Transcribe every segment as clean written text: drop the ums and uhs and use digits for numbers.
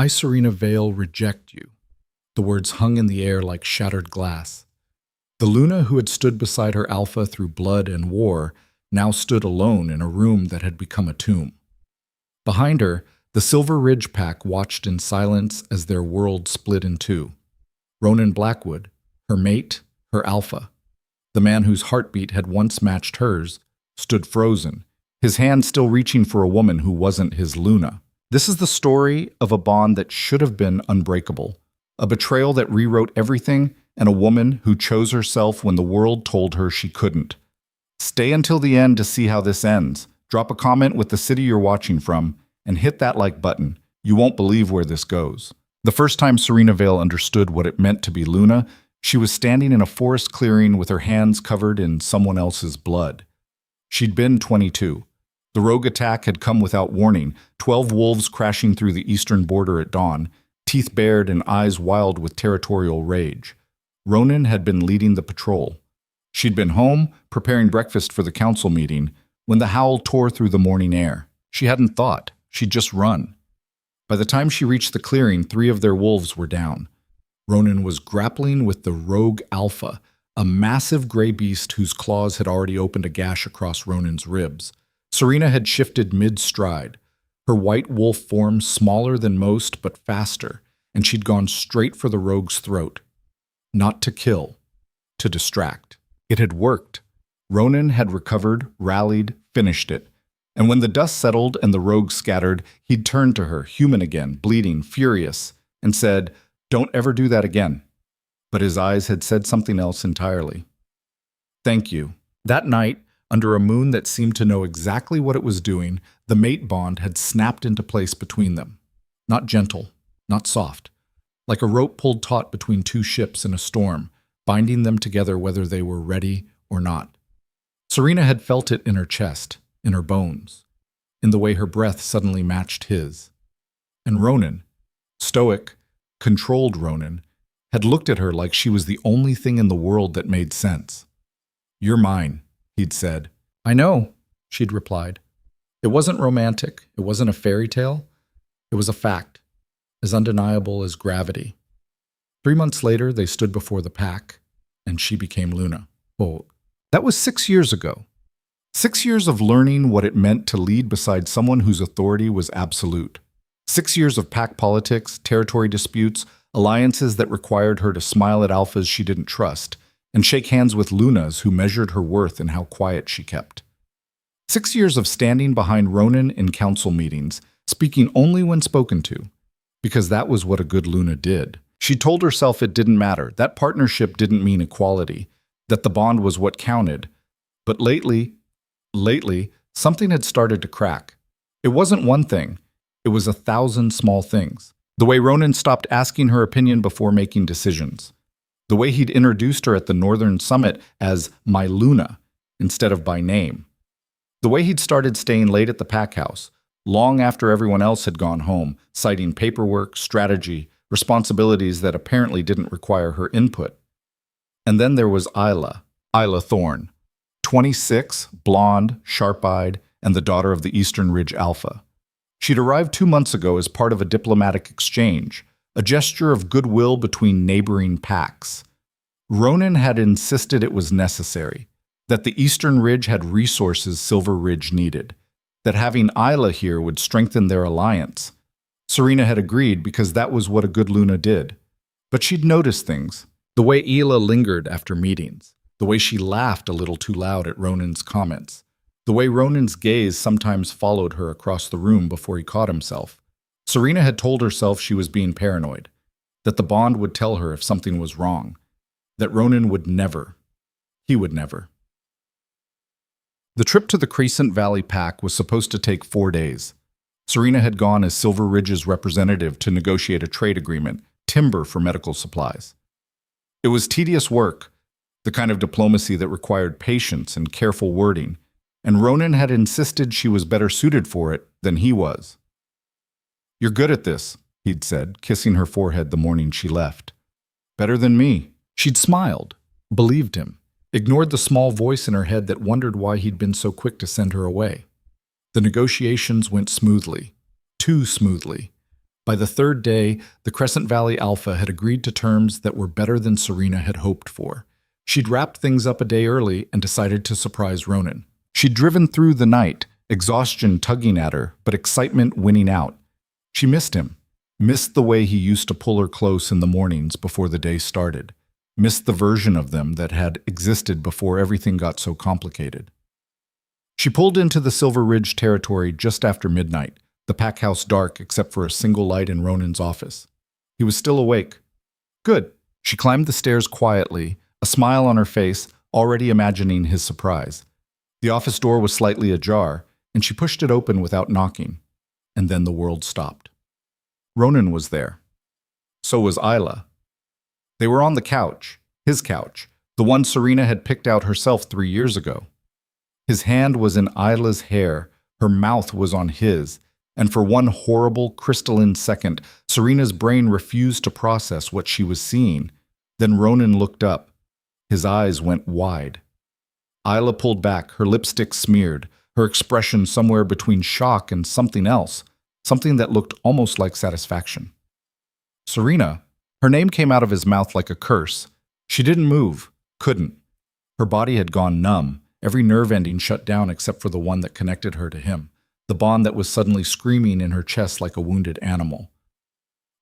I, Serena Vale, reject you. The words hung in the air like shattered glass. The Luna who had stood beside her Alpha through blood and war now stood alone in a room that had become a tomb. Behind her, the Silver Ridge pack watched in silence as their world split in two. Ronan Blackwood, her mate, her Alpha, the man whose heartbeat had once matched hers, stood frozen, his hand still reaching for a woman who wasn't his Luna. This is the story of a bond that should have been unbreakable, a betrayal that rewrote everything, and a woman who chose herself when the world told her she couldn't. Stay until the end to see how this ends. Drop a comment with the city you're watching from, and hit that like button. You won't believe where this goes. The first time Serena Vale understood what it meant to be Luna, she was standing in a forest clearing with her hands covered in someone else's blood. She'd been 22. The rogue attack had come without warning, 12 wolves crashing through the eastern border at dawn, teeth bared and eyes wild with territorial rage. Ronan had been leading the patrol. She'd been home, preparing breakfast for the council meeting, when the howl tore through the morning air. She hadn't thought. She'd just run. By the time she reached the clearing, 3 of their wolves were down. Ronan was grappling with the rogue Alpha, a massive gray beast whose claws had already opened a gash across Ronan's ribs. Serena had shifted mid-stride, her white wolf form smaller than most but faster, and she'd gone straight for the rogue's throat. Not to kill, to distract. It had worked. Ronan had recovered, rallied, finished it. And when the dust settled and the rogue scattered, he'd turned to her, human again, bleeding, furious, and said, "Don't ever do that again." But his eyes had said something else entirely. "Thank you." That night, under a moon that seemed to know exactly what it was doing, the mate bond had snapped into place between them. Not gentle, not soft, like a rope pulled taut between 2 ships in a storm, binding them together whether they were ready or not. Serena had felt it in her chest, in her bones, in the way her breath suddenly matched his. And Ronan, stoic, controlled Ronan, had looked at her like she was the only thing in the world that made sense. "You're mine," he'd said. "I know," she'd replied. It wasn't romantic, it wasn't a fairy tale, it was a fact, as undeniable as gravity. 3 months later, they stood before the pack, and she became Luna. Oh, that was 6 years ago. 6 years of learning what it meant to lead beside someone whose authority was absolute. 6 years of pack politics, territory disputes, alliances that required her to smile at alphas she didn't trust, and shake hands with Lunas who measured her worth in how quiet she kept. 6 years of standing behind Ronan in council meetings, speaking only when spoken to, because that was what a good Luna did. She told herself it didn't matter, that partnership didn't mean equality, that the bond was what counted. But lately, something had started to crack. It wasn't one thing, it was 1,000 small things. The way Ronan stopped asking her opinion before making decisions. The way he'd introduced her at the Northern Summit as my Luna instead of by name. The way he'd started staying late at the pack house, long after everyone else had gone home, citing paperwork, strategy, responsibilities that apparently didn't require her input. And then there was Isla Thorne, 26, blonde, sharp-eyed, and the daughter of the Eastern Ridge Alpha. She'd arrived 2 months ago as part of a diplomatic exchange, a gesture of goodwill between neighboring packs. Ronan had insisted it was necessary, that the Eastern Ridge had resources Silver Ridge needed, that having Isla here would strengthen their alliance. Serena had agreed because that was what a good Luna did. But she'd noticed things, the way Isla lingered after meetings, the way she laughed a little too loud at Ronan's comments, the way Ronan's gaze sometimes followed her across the room before he caught himself. Serena had told herself she was being paranoid, that the bond would tell her if something was wrong, that Ronan would never, he would never. The trip to the Crescent Valley Pack was supposed to take 4 days. Serena had gone as Silver Ridge's representative to negotiate a trade agreement, timber for medical supplies. It was tedious work, the kind of diplomacy that required patience and careful wording, and Ronan had insisted she was better suited for it than he was. "You're good at this," he'd said, kissing her forehead the morning she left. "Better than me." She'd smiled, believed him, ignored the small voice in her head that wondered why he'd been so quick to send her away. The negotiations went smoothly, too smoothly. By the third day, the Crescent Valley Alpha had agreed to terms that were better than Serena had hoped for. She'd wrapped things up a day early and decided to surprise Ronan. She'd driven through the night, exhaustion tugging at her, but excitement winning out. She missed him, missed the way he used to pull her close in the mornings before the day started, missed the version of them that had existed before everything got so complicated. She pulled into the Silver Ridge territory just after midnight, the pack house dark except for a single light in Ronan's office. He was still awake. Good. She climbed the stairs quietly, a smile on her face, already imagining his surprise. The office door was slightly ajar, and she pushed it open without knocking. And then the world stopped. Ronan was there. So was Isla. They were on the couch, his couch, the one Serena had picked out herself 3 years ago. His hand was in Isla's hair, her mouth was on his, and for one horrible, crystalline second, Serena's brain refused to process what she was seeing. Then Ronan looked up. His eyes went wide. Isla pulled back, her lipstick smeared, her expression somewhere between shock and something else, something that looked almost like satisfaction. Serena, her name came out of his mouth like a curse. She didn't move, couldn't. Her body had gone numb, every nerve ending shut down except for the one that connected her to him, the bond that was suddenly screaming in her chest like a wounded animal.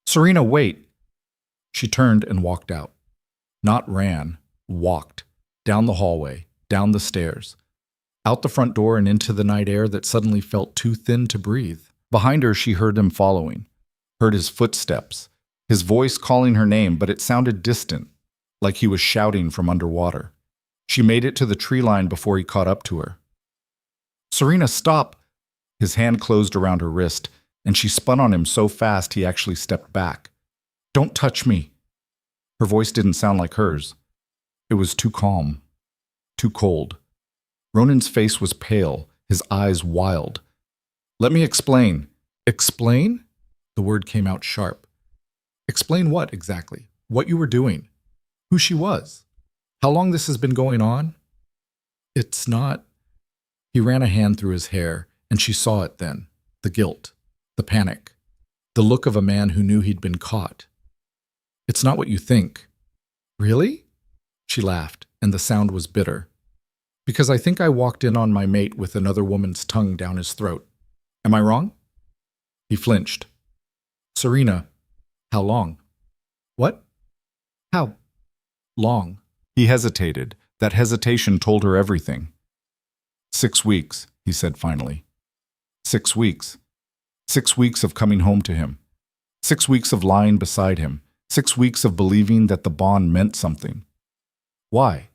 Serena, wait! She turned and walked out. Not ran, walked, down the hallway, down the stairs, out the front door and into the night air that suddenly felt too thin to breathe. Behind her, she heard him following, heard his footsteps, his voice calling her name, but it sounded distant, like he was shouting from underwater. She made it to the tree line before he caught up to her. Serena, stop! His hand closed around her wrist, and she spun on him so fast he actually stepped back. Don't touch me! Her voice didn't sound like hers. It was too calm, too cold. Ronan's face was pale, his eyes wild. Let me explain. Explain? The word came out sharp. Explain what exactly? What you were doing? Who she was? How long this has been going on? It's not... He ran a hand through his hair, and she saw it then. The guilt, the panic, the look of a man who knew he'd been caught. It's not what you think. Really? She laughed, and the sound was bitter. Because I think I walked in on my mate with another woman's tongue down his throat. Am I wrong? He flinched. Serena, how long? What? How long? He hesitated. That hesitation told her everything. 6 weeks, he said finally. 6 weeks. 6 weeks of coming home to him. 6 weeks of lying beside him. 6 weeks of believing that the bond meant something. Why?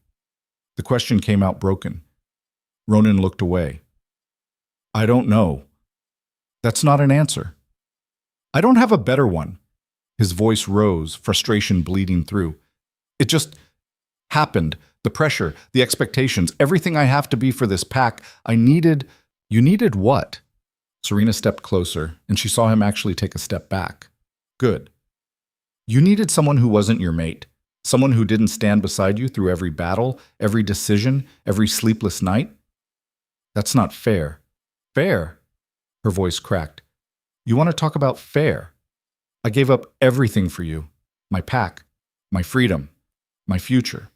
The question came out broken. Ronan looked away. I don't know. That's not an answer. I don't have a better one. His voice rose, frustration bleeding through. It just happened. The pressure, the expectations, everything I have to be for this pack. I needed... You needed what? Serena stepped closer, and she saw him actually take a step back. Good. You needed someone who wasn't your mate. Someone who didn't stand beside you through every battle, every decision, every sleepless night? That's not fair. Fair? Her voice cracked. You want to talk about fair? I gave up everything for you. My pack, my freedom, my future.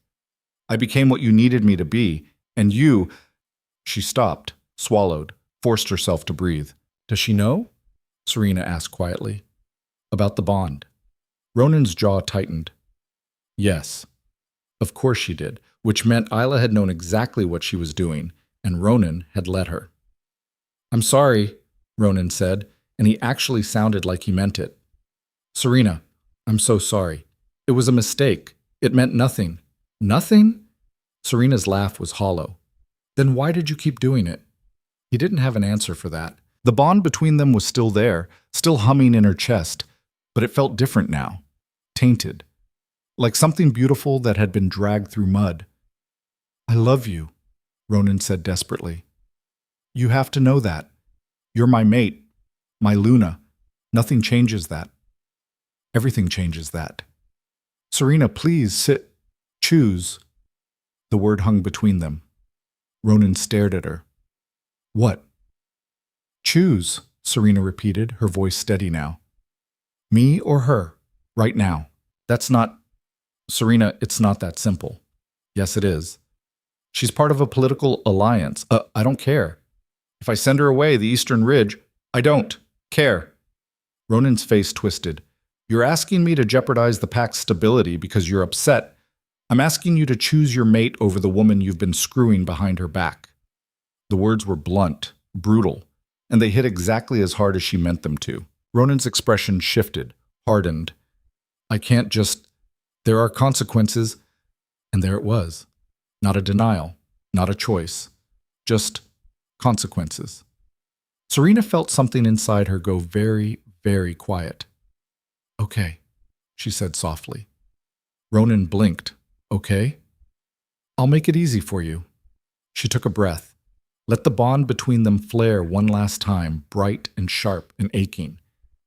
I became what you needed me to be, and you... She stopped, swallowed, forced herself to breathe. Does she know? Serena asked quietly. About the bond. Ronan's jaw tightened. Yes. Of course she did, which meant Isla had known exactly what she was doing, and Ronan had let her. I'm sorry, Ronan said, and he actually sounded like he meant it. Serena, I'm so sorry. It was a mistake. It meant nothing. Nothing? Serena's laugh was hollow. Then why did you keep doing it? He didn't have an answer for that. The bond between them was still there, still humming in her chest, but it felt different now. Tainted. Like something beautiful that had been dragged through mud. I love you, Ronan said desperately. You have to know that. You're my mate, my Luna. Nothing changes that. Everything changes that. Serena, please sit. Choose. The word hung between them. Ronan stared at her. What? Choose, Serena repeated, her voice steady now. Me or her? Right now. That's not… Serena, it's not that simple. Yes, it is. She's part of a political alliance. I don't care. If I send her away the Eastern Ridge, I don't care. Ronan's face twisted. You're asking me to jeopardize the pack's stability because you're upset. I'm asking you to choose your mate over the woman you've been screwing behind her back. The words were blunt, brutal, and they hit exactly as hard as she meant them to. Ronan's expression shifted, hardened. I can't just… There are consequences. And there it was. Not a denial, not a choice, just consequences. Serena felt something inside her go very, very quiet. Okay, she said softly. Ronan blinked. Okay? I'll make it easy for you. She took a breath. Let the bond between them flare one last time, bright and sharp and aching.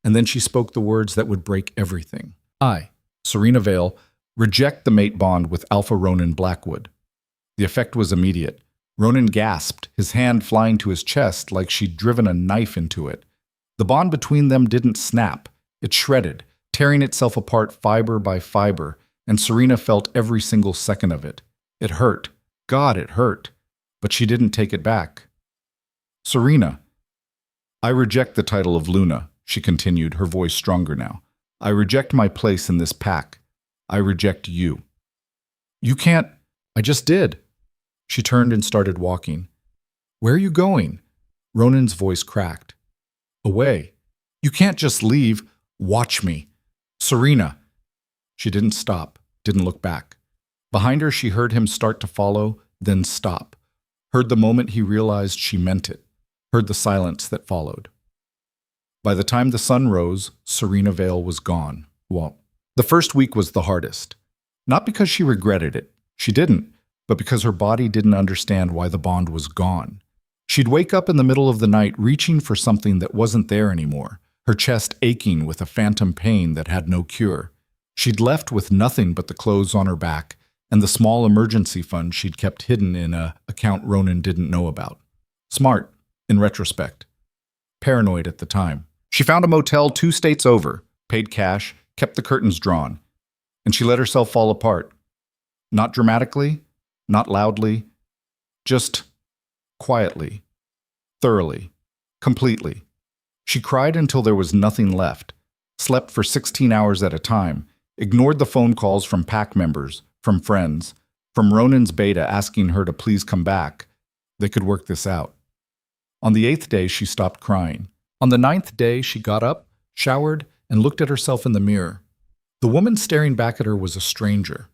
And then she spoke the words that would break everything. I, Serena Vale, reject the mate bond with Alpha Ronan Blackwood. The effect was immediate. Ronan gasped, his hand flying to his chest like she'd driven a knife into it. The bond between them didn't snap. It shredded, tearing itself apart fiber by fiber, and Serena felt every single second of it. It hurt. God, it hurt. But she didn't take it back. Serena. I reject the title of Luna, she continued, her voice stronger now. I reject my place in this pack. I reject you. You can't… I just did. She turned and started walking. Where are you going? Ronan's voice cracked. Away. You can't just leave. Watch me. Serena. She didn't stop, didn't look back. Behind her, she heard him start to follow, then stop. Heard the moment he realized she meant it. Heard the silence that followed. By the time the sun rose, Serena Vale was gone. Well, the first week was the hardest. Not because she regretted it. She didn't. But because her body didn't understand why the bond was gone. She'd wake up in the middle of the night reaching for something that wasn't there anymore, her chest aching with a phantom pain that had no cure. She'd left with nothing but the clothes on her back and the small emergency fund she'd kept hidden in an account Ronan didn't know about. Smart, in retrospect. Paranoid at the time. She found a motel 2 states over, paid cash, kept the curtains drawn, and she let herself fall apart. Not dramatically, not loudly, just quietly, thoroughly, completely. She cried until there was nothing left, slept for 16 hours at a time, ignored the phone calls from pack members, from friends, from Ronan's beta asking her to please come back. They could work this out. On the 8th day, she stopped crying. On the 9th day, she got up, showered, and looked at herself in the mirror. The woman staring back at her was a stranger.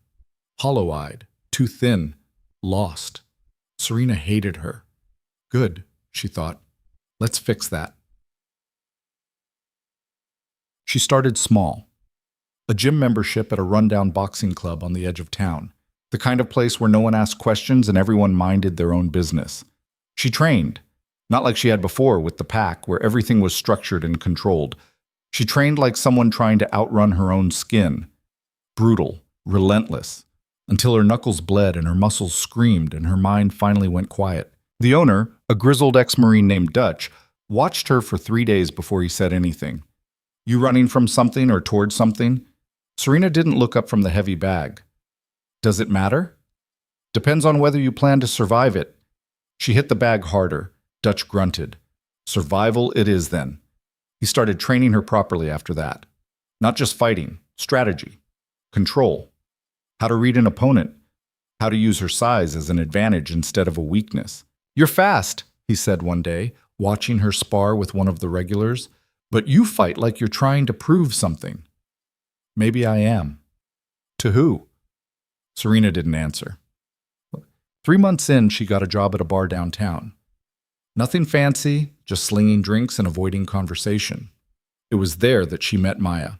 Hollow-eyed, too thin, lost. Serena hated her. Good, she thought. Let's fix that. She started small. A gym membership at a rundown boxing club on the edge of town. The kind of place where no one asked questions and everyone minded their own business. She trained. Not like she had before with the pack, where everything was structured and controlled. She trained like someone trying to outrun her own skin. Brutal, relentless. Until her knuckles bled and her muscles screamed and her mind finally went quiet. The owner, a grizzled ex-Marine named Dutch, watched her for 3 days before he said anything. You running from something or towards something? Serena didn't look up from the heavy bag. Does it matter? Depends on whether you plan to survive it. She hit the bag harder. Dutch grunted. Survival it is then. He started training her properly after that. Not just fighting, strategy, control. How to read an opponent, how to use her size as an advantage instead of a weakness. You're fast, he said one day, watching her spar with one of the regulars, but you fight like you're trying to prove something. Maybe I am. To who? Serena didn't answer. 3 months in, she got a job at a bar downtown. Nothing fancy, just slinging drinks and avoiding conversation. It was there that she met Maya.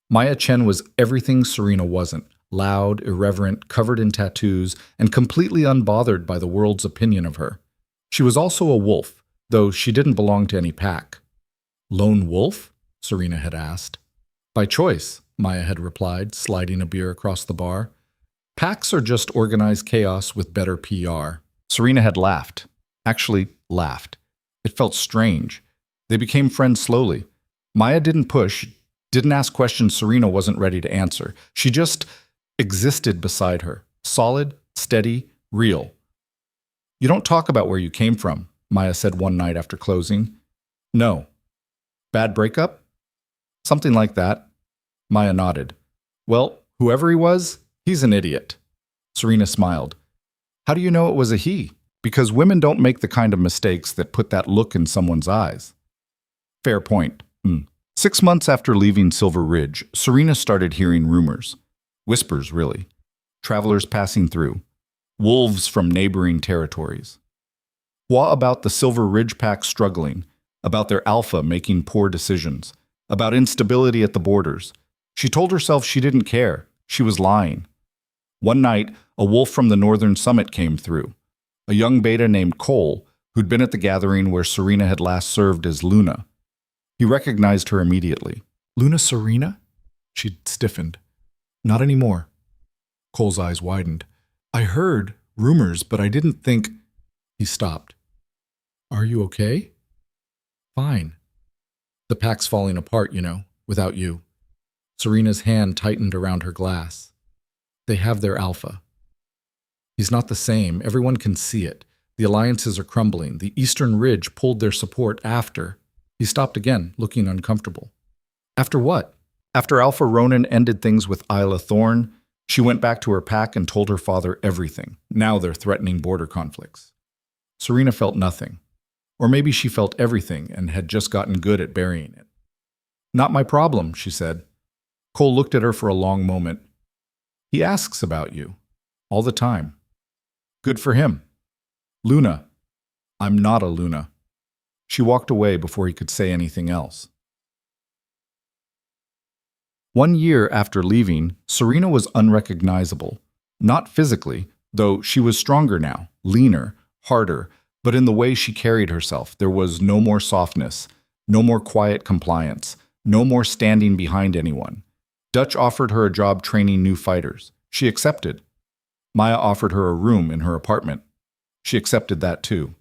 Maya Chen was everything Serena wasn't. Loud, irreverent, covered in tattoos, and completely unbothered by the world's opinion of her. She was also a wolf, though she didn't belong to any pack. Lone wolf? Serena had asked. By choice, Maya had replied, sliding a beer across the bar. Packs are just organized chaos with better PR. Serena had laughed. Actually, laughed. It felt strange. They became friends slowly. Maya didn't push, Didn't ask questions Serena wasn't ready to answer. She just existed beside her, solid, steady, real. "You don't talk about where you came from," Maya said one night after closing. "No." "Bad breakup?" "Something like that." Maya nodded. "Well, whoever he was, he's an idiot." Serena smiled. "How do you know it was a he?" "Because women don't make the kind of mistakes that put that look in someone's eyes." "Fair point." 6 months after leaving Silver Ridge, Serena started hearing rumors. Whispers, really. Travelers passing through. Wolves from neighboring territories. What about the Silver Ridge pack struggling? About their alpha making poor decisions? About instability at the borders? She told herself she didn't care. She was lying. One night, a wolf from the northern summit came through. A young beta named Cole, who'd been at the gathering where Serena had last served as Luna. He recognized her immediately. "Luna Serena?" She'd stiffened. "Not anymore." Cole's eyes widened. "I heard rumors, but I didn't think—" He stopped. "Are you okay?" "Fine. The pack's falling apart, without you." Serena's hand tightened around her glass. "They have their alpha. He's not the same. Everyone can see it. The alliances are crumbling. The Eastern Ridge pulled their support after—" He stopped again, looking uncomfortable. "After what?" "After Alpha Ronan ended things with Isla Thorne, she went back to her pack and told her father everything. Now they're threatening border conflicts." Serena felt nothing. Or maybe she felt everything and had just gotten good at burying it. "Not my problem," she said. Cole looked at her for a long moment. "He asks about you. All the time." "Good for him." "Luna." "I'm not a Luna." She walked away before he could say anything else. 1 year after leaving, Serena was unrecognizable. Not physically, though she was stronger now, leaner, harder, but in the way she carried herself, there was no more softness, no more quiet compliance, no more standing behind anyone. Dutch offered her a job training new fighters. She accepted. Maya offered her a room in her apartment. She accepted that too.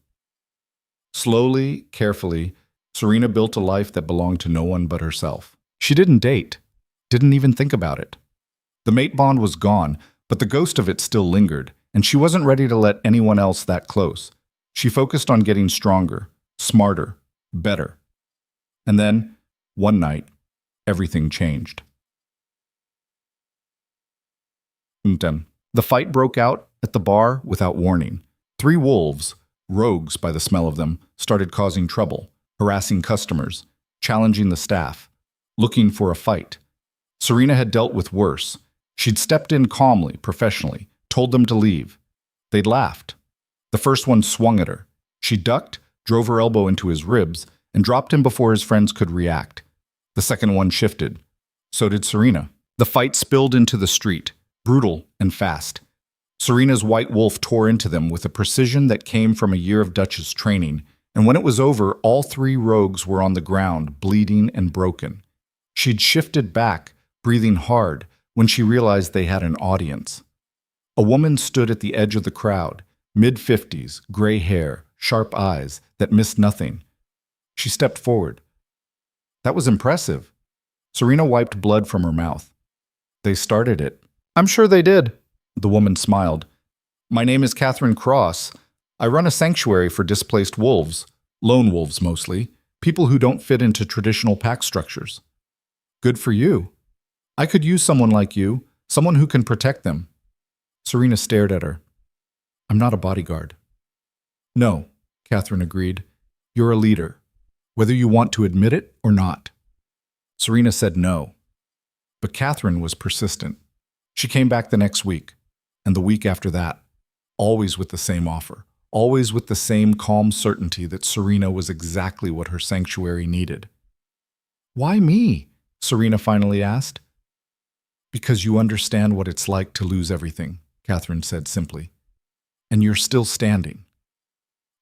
Slowly, carefully, Serena built a life that belonged to no one but herself. She didn't date, didn't even think about it. The mate bond was gone, but the ghost of it still lingered, and she wasn't ready to let anyone else that close. She focused on getting stronger, smarter, better. And then, one night, everything changed. The fight broke out at the bar without warning. 3 wolves, rogues by the smell of them, started causing trouble, harassing customers, challenging the staff, looking for a fight. Serena had dealt with worse. She'd stepped in calmly, professionally, told them to leave. They'd laughed. The first one swung at her. She ducked, drove her elbow into his ribs, and dropped him before his friends could react. The second one shifted. So did Serena. The fight spilled into the street, brutal and fast. Serena's white wolf tore into them with a precision that came from a year of Dutch's training, and when it was over, all 3 rogues were on the ground, bleeding and broken. She'd shifted back, breathing hard, when she realized they had an audience. A woman stood at the edge of the crowd, mid-50s, gray hair, sharp eyes that missed nothing. She stepped forward. That was impressive. Serena wiped blood from her mouth. "They started it." "I'm sure they did." The woman smiled. "My name is Catherine Cross. I run a sanctuary for displaced wolves, lone wolves mostly, people who don't fit into traditional pack structures." "Good for you. I could use someone like you, someone who can protect them." Serena stared at her. "I'm not a bodyguard." "No," Catherine agreed. "You're a leader, whether you want to admit it or not." Serena said no. But Catherine was persistent. She came back the next week, and the week after that, always with the same offer, always with the same calm certainty that Serena was exactly what her sanctuary needed. "Why me?" Serena finally asked. "Because you understand what it's like to lose everything," Catherine said simply. "And you're still standing."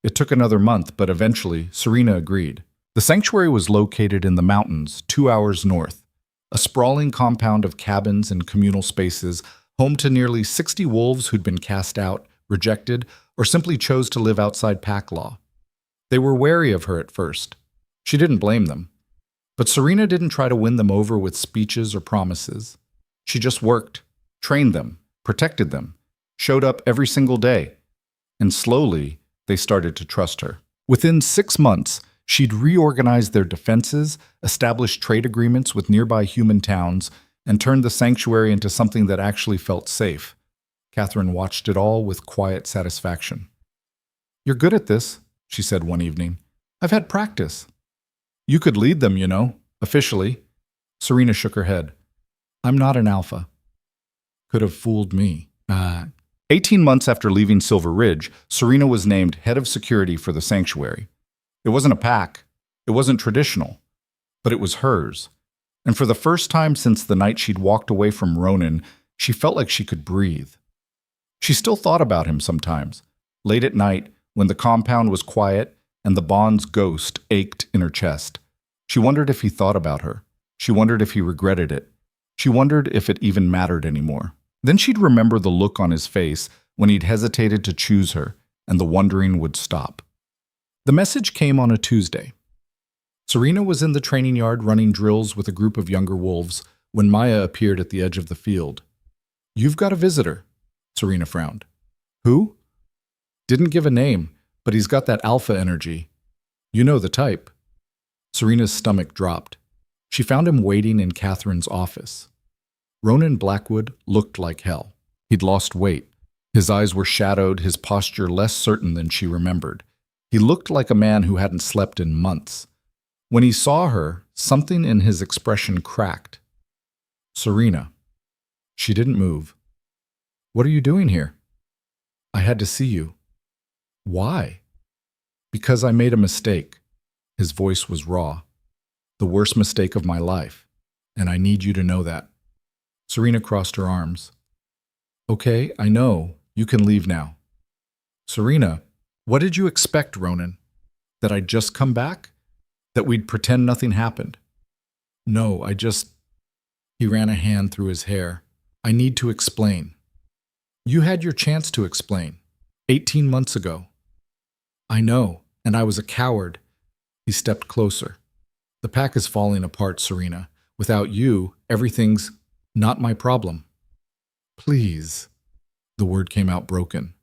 It took another month, but eventually Serena agreed. The sanctuary was located in the mountains, 2 hours north, a sprawling compound of cabins and communal spaces, home to nearly 60 wolves who'd been cast out, rejected, or simply chose to live outside pack law. They were wary of her at first. She didn't blame them. But Serena didn't try to win them over with speeches or promises. She just worked, trained them, protected them, showed up every single day. And slowly, they started to trust her. Within 6 months, she'd reorganized their defenses, established trade agreements with nearby human towns, and turned the sanctuary into something that actually felt safe. Catherine watched it all with quiet satisfaction. "You're good at this," she said one evening. "I've had practice." "You could lead them, officially." Serena shook her head. "I'm not an alpha." Could have fooled me. 18 months after leaving Silver Ridge, Serena was named head of security for the sanctuary. It wasn't a pack. It wasn't traditional. But it was hers. And for the first time since the night she'd walked away from Ronan, she felt like she could breathe. She still thought about him sometimes, late at night when the compound was quiet and the Bond's ghost ached in her chest. She wondered if he thought about her. She wondered if he regretted it. She wondered if it even mattered anymore. Then she'd remember the look on his face when he'd hesitated to choose her, and the wondering would stop. The message came on a Tuesday. Serena was in the training yard running drills with a group of younger wolves when Maya appeared at the edge of the field. "You've got a visitor," Serena frowned. "Who?" "Didn't give a name, but he's got that alpha energy. You know the type." Serena's stomach dropped. She found him waiting in Catherine's office. Ronan Blackwood looked like hell. He'd lost weight. His eyes were shadowed, his posture less certain than she remembered. He looked like a man who hadn't slept in months. When he saw her, something in his expression cracked. "Serena." She didn't move. "What are you doing here?" "I had to see you." "Why?" "Because I made a mistake." His voice was raw. "The worst mistake of my life, and I need you to know that." Serena crossed her arms. "Okay, I know. You can leave now." "Serena, what did you expect, Ronan? That I'd just come back? That we'd pretend nothing happened?" "No, He ran a hand through his hair. "I need to explain." "You had your chance to explain. 18 months ago." "I know, and I was a coward." He stepped closer. "The pack is falling apart, Serena. Without you, everything's not my problem." "Please." The word came out broken.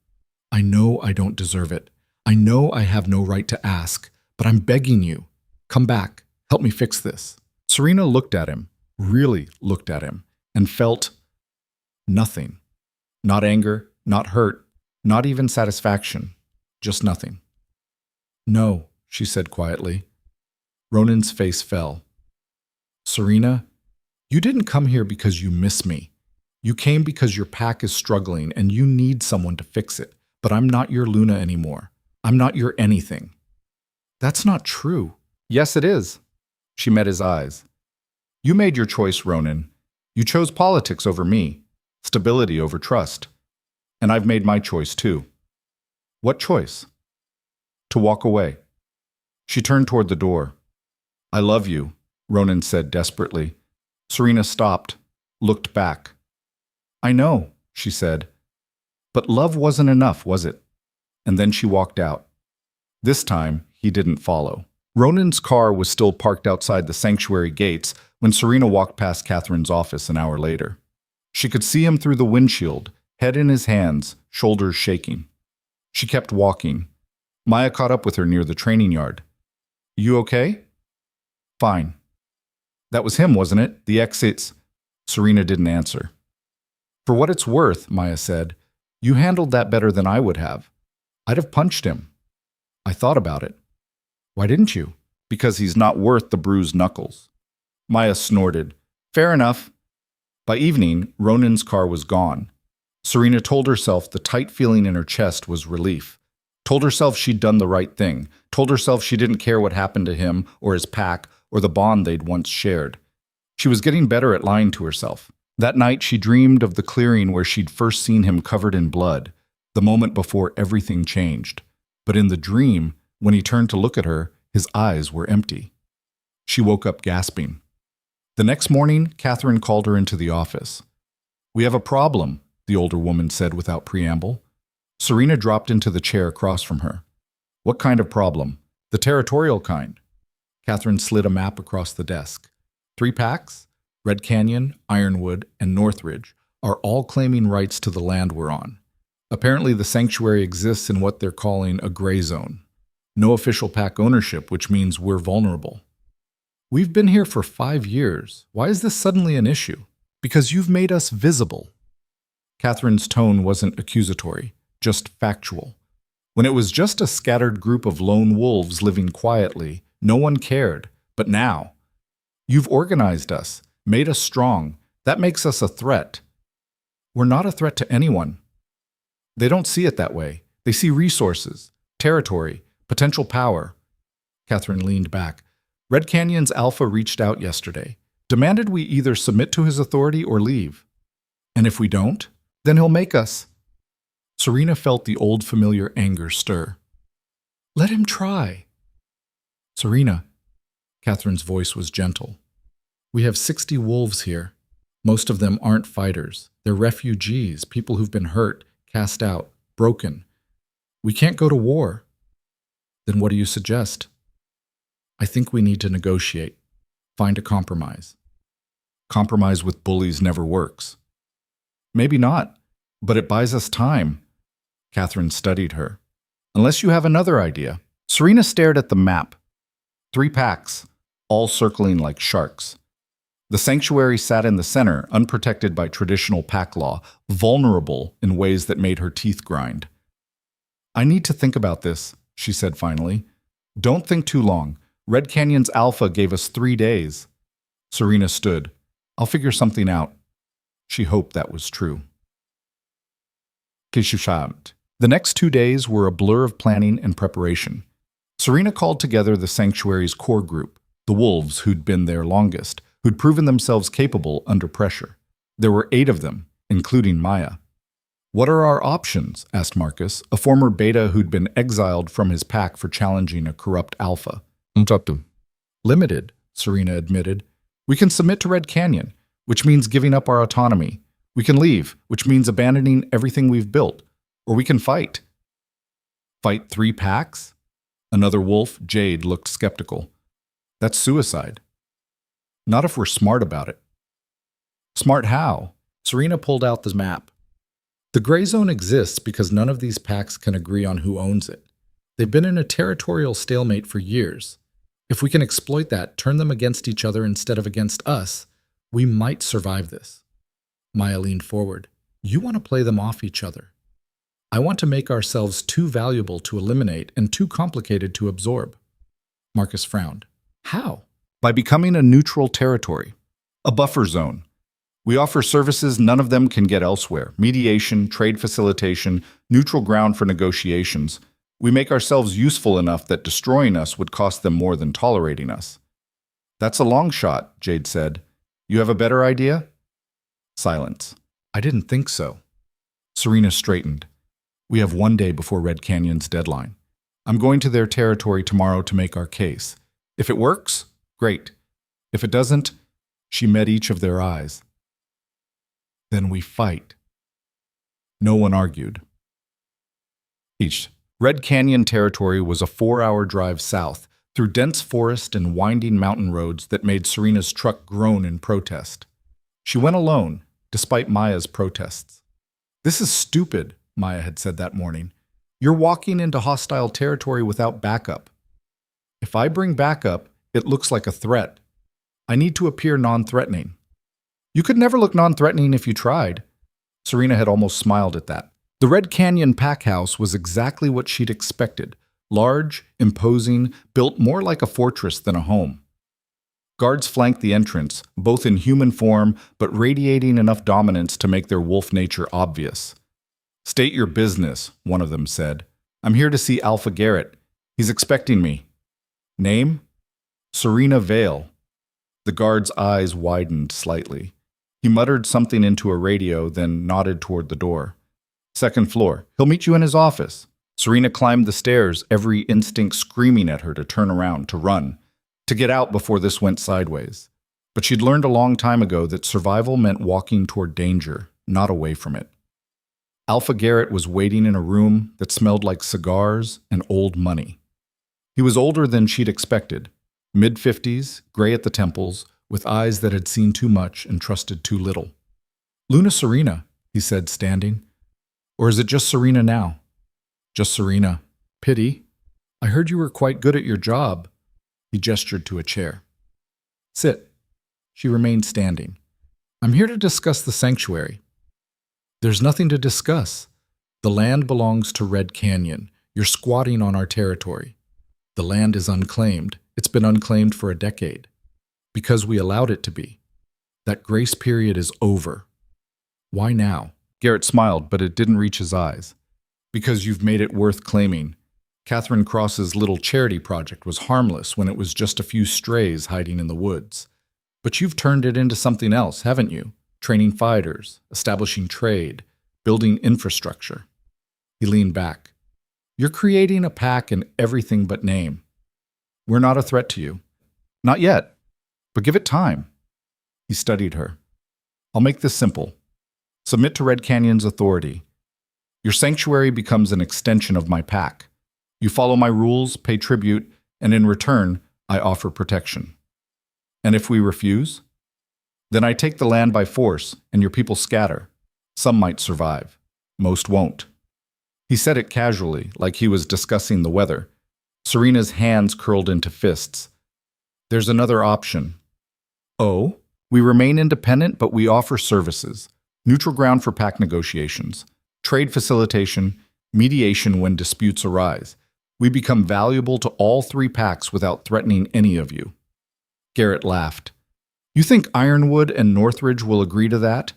"I know I don't deserve it. I know I have no right to ask, but I'm begging you. Come back. Help me fix this." Serena looked at him, really looked at him, and felt nothing. Not anger, not hurt, not even satisfaction. Just nothing. "No," she said quietly. Ronan's face fell. "Serena, you didn't come here because you miss me. You came because your pack is struggling and you need someone to fix it. But I'm not your Luna anymore. I'm not your anything." "That's not true." "Yes, it is." She met his eyes. "You made your choice, Ronan. You chose politics over me, stability over trust. And I've made my choice too." "What choice?" "To walk away." She turned toward the door. "I love you," Ronan said desperately. Serena stopped, looked back. "I know," she said. "But love wasn't enough, was it?" And then she walked out. This time, he didn't follow. Ronan's car was still parked outside the sanctuary gates when Serena walked past Catherine's office an hour later. She could see him through the windshield, head in his hands, shoulders shaking. She kept walking. Maya caught up with her near the training yard. "You okay?" "Fine." "That was him, wasn't it? The exits." Serena didn't answer. "For what it's worth," Maya said, "you handled that better than I would have. I'd have punched him." "I thought about it." "Why didn't you?" "Because he's not worth the bruised knuckles." Maya snorted. "Fair enough." By evening, Ronan's car was gone. Serena told herself the tight feeling in her chest was relief. Told herself she'd done the right thing. Told herself she didn't care what happened to him or his pack or the bond they'd once shared. She was getting better at lying to herself. That night, she dreamed of the clearing where she'd first seen him covered in blood, the moment before everything changed. But in the dream, when he turned to look at her, his eyes were empty. She woke up gasping. The next morning, Catherine called her into the office. "We have a problem," the older woman said without preamble. Serena dropped into the chair across from her. "What kind of problem?" "The territorial kind." Catherine slid a map across the desk. 3 packs, Red Canyon, Ironwood, and Northridge, are all claiming rights to the land we're on. Apparently, the sanctuary exists in what they're calling a gray zone. No official pack ownership, which means we're vulnerable. We've been here for 5 years. Why is this suddenly an issue? Because you've made us visible. Catherine's tone wasn't accusatory, just factual. When it was just a scattered group of lone wolves living quietly, no one cared. But now, you've organized us, made us strong. That makes us a threat. We're not a threat to anyone. They don't see it that way. They see resources, territory, potential power. Catherine leaned back. Red Canyon's Alpha reached out yesterday, demanded we either submit to his authority or leave. And if we don't, then he'll make us. Serena felt the old familiar anger stir. Let him try. Serena, Catherine's voice was gentle. We have 60 wolves here. Most of them aren't fighters. They're refugees, people who've been hurt, cast out, broken. We can't go to war. Then what do you suggest? I think we need to negotiate. Find a compromise. Compromise with bullies never works. Maybe not, but it buys us time. Catherine studied her. Unless you have another idea. Serena stared at the map. 3 packs, all circling like sharks. The sanctuary sat in the center, unprotected by traditional pack law, vulnerable in ways that made her teeth grind. I need to think about this, she said finally. Don't think too long. Red Canyon's Alpha gave us 3 days. Serena stood. I'll figure something out. She hoped that was true. The next 2 days were a blur of planning and preparation. Serena called together the sanctuary's core group, the wolves who'd been there longest, who'd proven themselves capable under pressure. There were 8 of them, including Maya. What are our options? Asked Marcus, a former beta who'd been exiled from his pack for challenging a corrupt alpha. Limited, Serena admitted. We can submit to Red Canyon, which means giving up our autonomy. We can leave, which means abandoning everything we've built. Or we can fight. Fight 3 packs? Another wolf, Jade, looked skeptical. That's suicide. Not if we're smart about it. Smart how? Serena pulled out the map. The gray zone exists because none of these packs can agree on who owns it. They've been in a territorial stalemate for years. If we can exploit that, turn them against each other instead of against us, we might survive this. Maya leaned forward. You want to play them off each other. I want to make ourselves too valuable to eliminate and too complicated to absorb. Marcus frowned. How? By becoming a neutral territory, a buffer zone. We offer services none of them can get elsewhere. Mediation, trade facilitation, neutral ground for negotiations. We make ourselves useful enough that destroying us would cost them more than tolerating us. That's a long shot, Jade said. You have a better idea? Silence. I didn't think so. Serena straightened. We have 1 day before Red Canyon's deadline. I'm going to their territory tomorrow to make our case. If it works, great. If it doesn't, she met each of their eyes. Then we fight. No one argued. Red Canyon territory was a 4-hour drive south, through dense forest and winding mountain roads that made Serena's truck groan in protest. She went alone, despite Maya's protests. This is stupid, Maya had said that morning. You're walking into hostile territory without backup. If I bring backup, it looks like a threat. I need to appear non-threatening. You could never look non-threatening if you tried. Serena had almost smiled at that. The Red Canyon pack house was exactly what she'd expected. Large, imposing, built more like a fortress than a home. Guards flanked the entrance, both in human form but radiating enough dominance to make their wolf nature obvious. State your business, one of them said. I'm here to see Alpha Garrett. He's expecting me. Name? Serena Vale. The guard's eyes widened slightly. He muttered something into a radio, then nodded toward the door. 2nd floor. He'll meet you in his office. Serena climbed the stairs, every instinct screaming at her to turn around, to run, to get out before this went sideways. But she'd learned a long time ago that survival meant walking toward danger, not away from it. Alpha Garrett was waiting in a room that smelled like cigars and old money. He was older than she'd expected, Mid-50s, gray at the temples, with eyes that had seen too much and trusted too little. "Luna Serena," he said, standing. "Or is it just Serena now?" "Just Serena. Pity. I heard you were quite good at your job." He gestured to a chair. "Sit." She remained standing. "I'm here to discuss the sanctuary." "There's nothing to discuss. The land belongs to Red Canyon. You're squatting on our territory. The land is unclaimed. It's been unclaimed for a decade. Because we allowed it to be. That grace period is over." "Why now?" Garrett smiled, but it didn't reach his eyes. "Because you've made it worth claiming. Catherine Cross's little charity project was harmless when it was just a few strays hiding in the woods. But you've turned it into something else, haven't you? Training fighters, establishing trade, building infrastructure." He leaned back. "You're creating a pack in everything but name. We're not a threat to you. Not yet, but give it time." He studied her. "I'll make this simple. Submit to Red Canyon's authority. Your sanctuary becomes an extension of my pack. You follow my rules, pay tribute, and in return, I offer protection. And if we refuse? Then I take the land by force, and your people scatter. Some might survive. Most won't." He said it casually, like he was discussing the weather. Serena's hands curled into fists. "There's another option." "Oh? We remain independent, but we offer services. Neutral ground for pact negotiations, trade facilitation, mediation when disputes arise. We become valuable to all three packs without threatening any of you." Garrett laughed. "You think Ironwood and Northridge will agree to that?"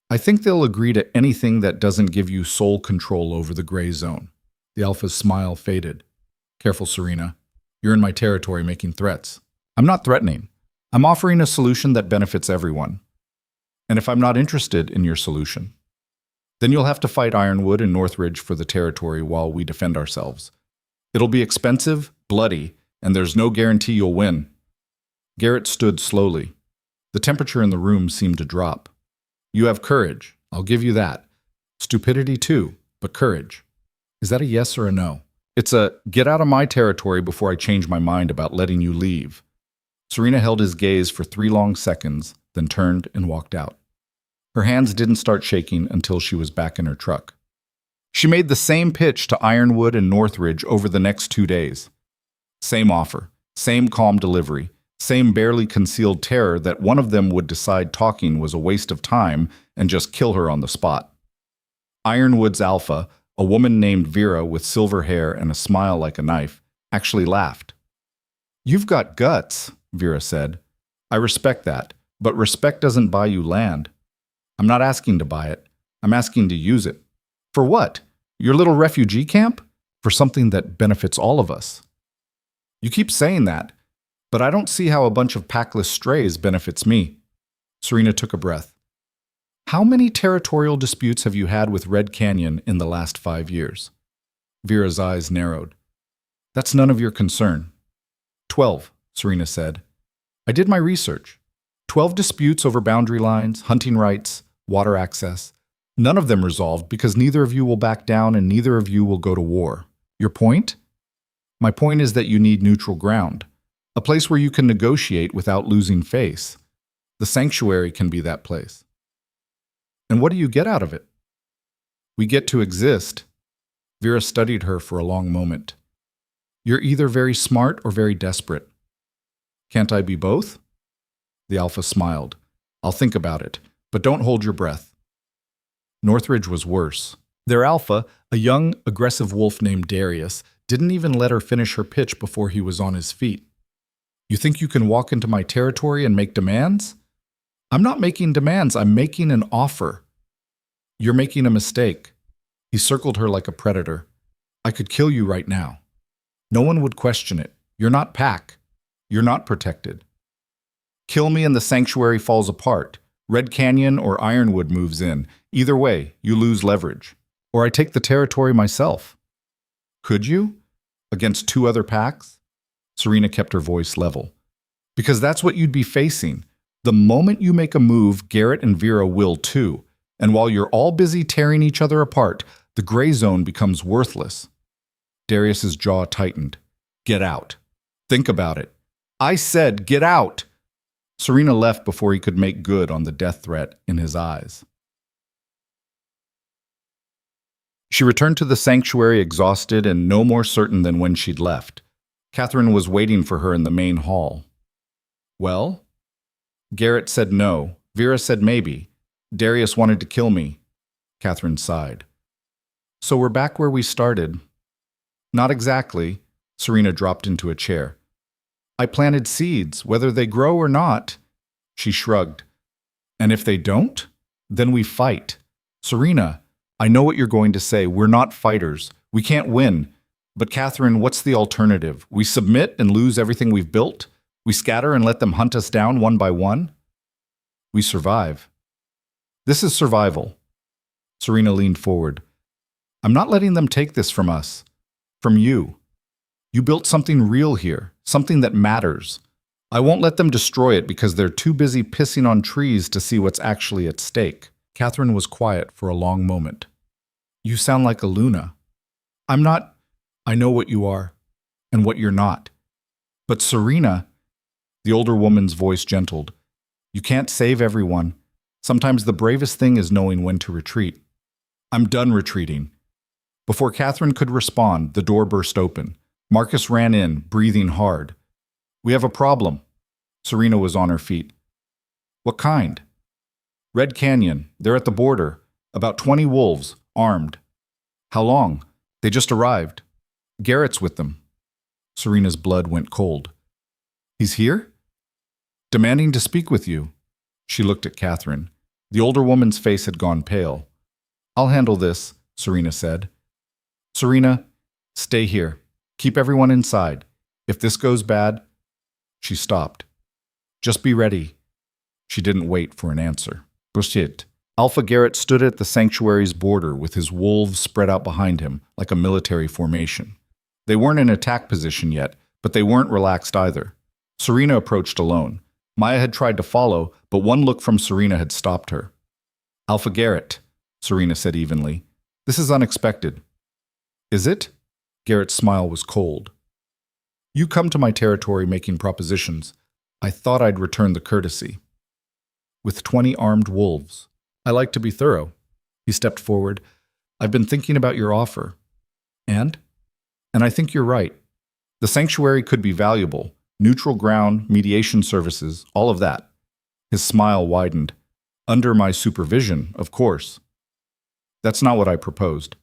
"I think they'll agree to anything that doesn't give you sole control over the gray zone." The Alpha's smile faded. "Careful, Serena. You're in my territory making threats." "I'm not threatening. I'm offering a solution that benefits everyone. And if I'm not interested in your solution, then you'll have to fight Ironwood and Northridge for the territory while we defend ourselves. It'll be expensive, bloody, and there's no guarantee you'll win." Garrett stood slowly. The temperature in the room seemed to drop. "You have courage. I'll give you that. Stupidity too, but courage. Is that a yes or a no?" "It's a get out of my territory before I change my mind about letting you leave." Serena held his gaze for 3 long seconds, then turned and walked out. Her hands didn't start shaking until she was back in her truck. She made the same pitch to Ironwood and Northridge over the next 2 days. Same offer, same calm delivery, same barely concealed terror that one of them would decide talking was a waste of time and just kill her on the spot. Ironwood's alpha, a woman named Vera with silver hair and a smile like a knife, actually laughed. "You've got guts," Vera said. "I respect that, but respect doesn't buy you land. I'm not asking to buy it. I'm asking to use it." "For what? Your little refugee camp?" "For something that benefits all of us." "You keep saying that, but I don't see how a bunch of packless strays benefits me." Serena took a breath. "How many territorial disputes have you had with Red Canyon in the last 5 years?" Vera's eyes narrowed. "That's none of your concern." 12, Serena said. "I did my research. 12 disputes over boundary lines, hunting rights, water access. None of them resolved because neither of you will back down and neither of you will go to war. Your point?" "My point is that you need neutral ground. A place where you can negotiate without losing face. The sanctuary can be that place." "And what do you get out of it?" "We get to exist." Vera studied her for a long moment. "You're either very smart or very desperate." "Can't I be both?" The Alpha smiled. "I'll think about it, but don't hold your breath." Northridge was worse. Their Alpha, a young, aggressive wolf named Darius, didn't even let her finish her pitch before he was on his feet. "You think you can walk into my territory and make demands?" "I'm not making demands, I'm making an offer." "You're making a mistake." He circled her like a predator. "I could kill you right now. No one would question it. You're not pack. You're not protected. Kill me and the sanctuary falls apart. Red Canyon or Ironwood moves in. Either way, you lose leverage. Or I take the territory myself." "Could you? Against 2 other packs?" Serena kept her voice level. "Because that's what you'd be facing. The moment you make a move, Garrett and Vera will too. And while you're all busy tearing each other apart, the gray zone becomes worthless." Darius's jaw tightened. "Get out. Think about it. I said, get out! Serena left before he could make good on the death threat in his eyes. She returned to the sanctuary exhausted and no more certain than when she'd left. Catherine was waiting for her in the main hall. Well? Garrett said no. Vera said maybe. Darius wanted to kill me. Catherine sighed. So we're back where we started. Not exactly. Serena dropped into a chair. I planted seeds, whether they grow or not. She shrugged. And if they don't? Then we fight. Serena, I know what you're going to say. We're not fighters. We can't win. But Catherine, what's the alternative? We submit and lose everything we've built? We scatter and let them hunt us down one by one? We survive. This is survival. Serena leaned forward. I'm not letting them take this from us. From you. You built something real here, something that matters. I won't let them destroy it because they're too busy pissing on trees to see what's actually at stake. Catherine was quiet for a long moment. You sound like a Luna. I'm not. I know what you are, and what you're not. But Serena, the older woman's voice gentled, you can't save everyone. Sometimes the bravest thing is knowing when to retreat. I'm done retreating. Before Catherine could respond, the door burst open. Marcus ran in, breathing hard. We have a problem. Serena was on her feet. What kind? Red Canyon. They're at the border. About 20 wolves, armed. How long? They just arrived. Garrett's with them. Serena's blood went cold. He's here? Demanding to speak with you. She looked at Catherine. The older woman's face had gone pale. I'll handle this, Serena said. Serena, stay here. Keep everyone inside. If this goes bad... She stopped. Just be ready. She didn't wait for an answer. Bullshit. Alpha Garrett stood at the sanctuary's border with his wolves spread out behind him like a military formation. They weren't in attack position yet, but they weren't relaxed either. Serena approached alone. Maya had tried to follow, but one look from Serena had stopped her. Alpha Garrett, Serena said evenly. This is unexpected. Is it? Garrett's smile was cold. You come to my territory making propositions. I thought I'd return the courtesy. With 20 armed wolves. I like to be thorough. He stepped forward. I've been thinking about your offer. And? And I think you're right. The sanctuary could be valuable. Neutral ground, mediation services, all of that. His smile widened. Under my supervision, of course. That's not what I proposed.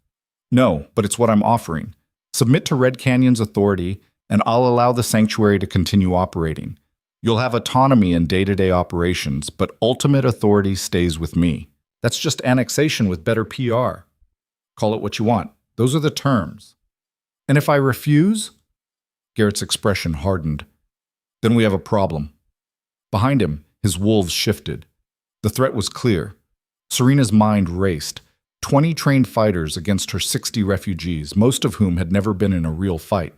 No, but it's what I'm offering. Submit to Red Canyon's authority, and I'll allow the sanctuary to continue operating. You'll have autonomy in day-to-day operations, but ultimate authority stays with me. That's just annexation with better PR. Call it what you want. Those are the terms. And if I refuse? Garrett's expression hardened. Then we have a problem. Behind him, his wolves shifted. The threat was clear. Serena's mind raced. 20 trained fighters against her 60 refugees, most of whom had never been in a real fight.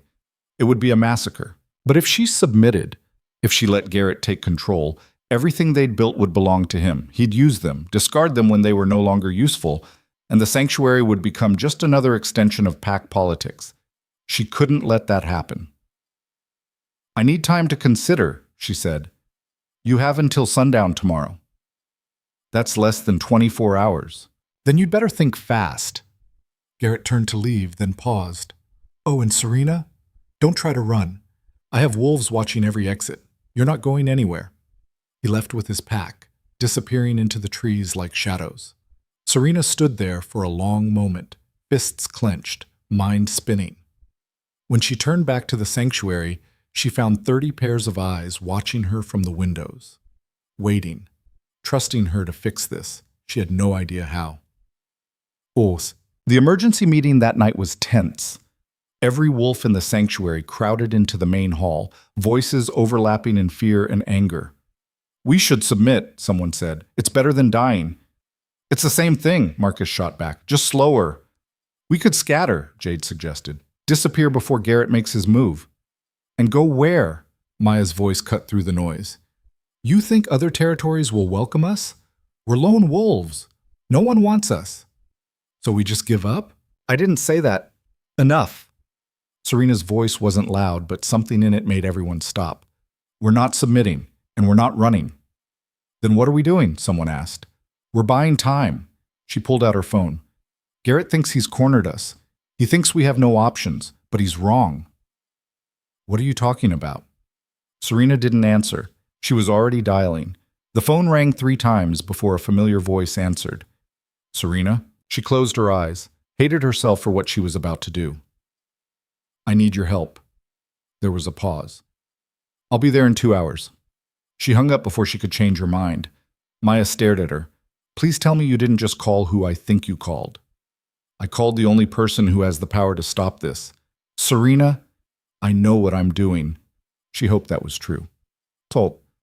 It would be a massacre. But if she submitted, if she let Garrett take control, everything they'd built would belong to him. He'd use them, discard them when they were no longer useful, and the sanctuary would become just another extension of pack politics. She couldn't let that happen. I need time to consider, she said. You have until sundown tomorrow. That's less than 24 hours. Then you'd better think fast. Garrett turned to leave, then paused. Oh, and Serena? Don't try to run. I have wolves watching every exit. You're not going anywhere. He left with his pack, disappearing into the trees like shadows. Serena stood there for a long moment, fists clenched, mind spinning. When she turned back to the sanctuary, she found 30 pairs of eyes watching her from the windows, waiting, trusting her to fix this. She had no idea how. The emergency meeting that night was tense. Every wolf in the sanctuary crowded into the main hall, voices overlapping in fear and anger. We should submit, someone said. It's better than dying. It's the same thing, Marcus shot back, just slower. We could scatter, Jade suggested. Disappear before Garrett makes his move. And go where? Maya's voice cut through the noise. You think other territories will welcome us? We're lone wolves. No one wants us. So we just give up? I didn't say that. Enough. Serena's voice wasn't loud, but something in it made everyone stop. We're not submitting, and we're not running. Then what are we doing? Someone asked. We're buying time. She pulled out her phone. Garrett thinks he's cornered us. He thinks we have no options, but he's wrong. What are you talking about? Serena didn't answer. She was already dialing. The phone rang 3 times before a familiar voice answered. Serena? She closed her eyes, hated herself for what she was about to do. I need your help. There was a pause. I'll be there in 2 hours. She hung up before she could change her mind. Maya stared at her. Please tell me you didn't just call who I think you called. I called the only person who has the power to stop this. Serena, I know what I'm doing. She hoped that was true.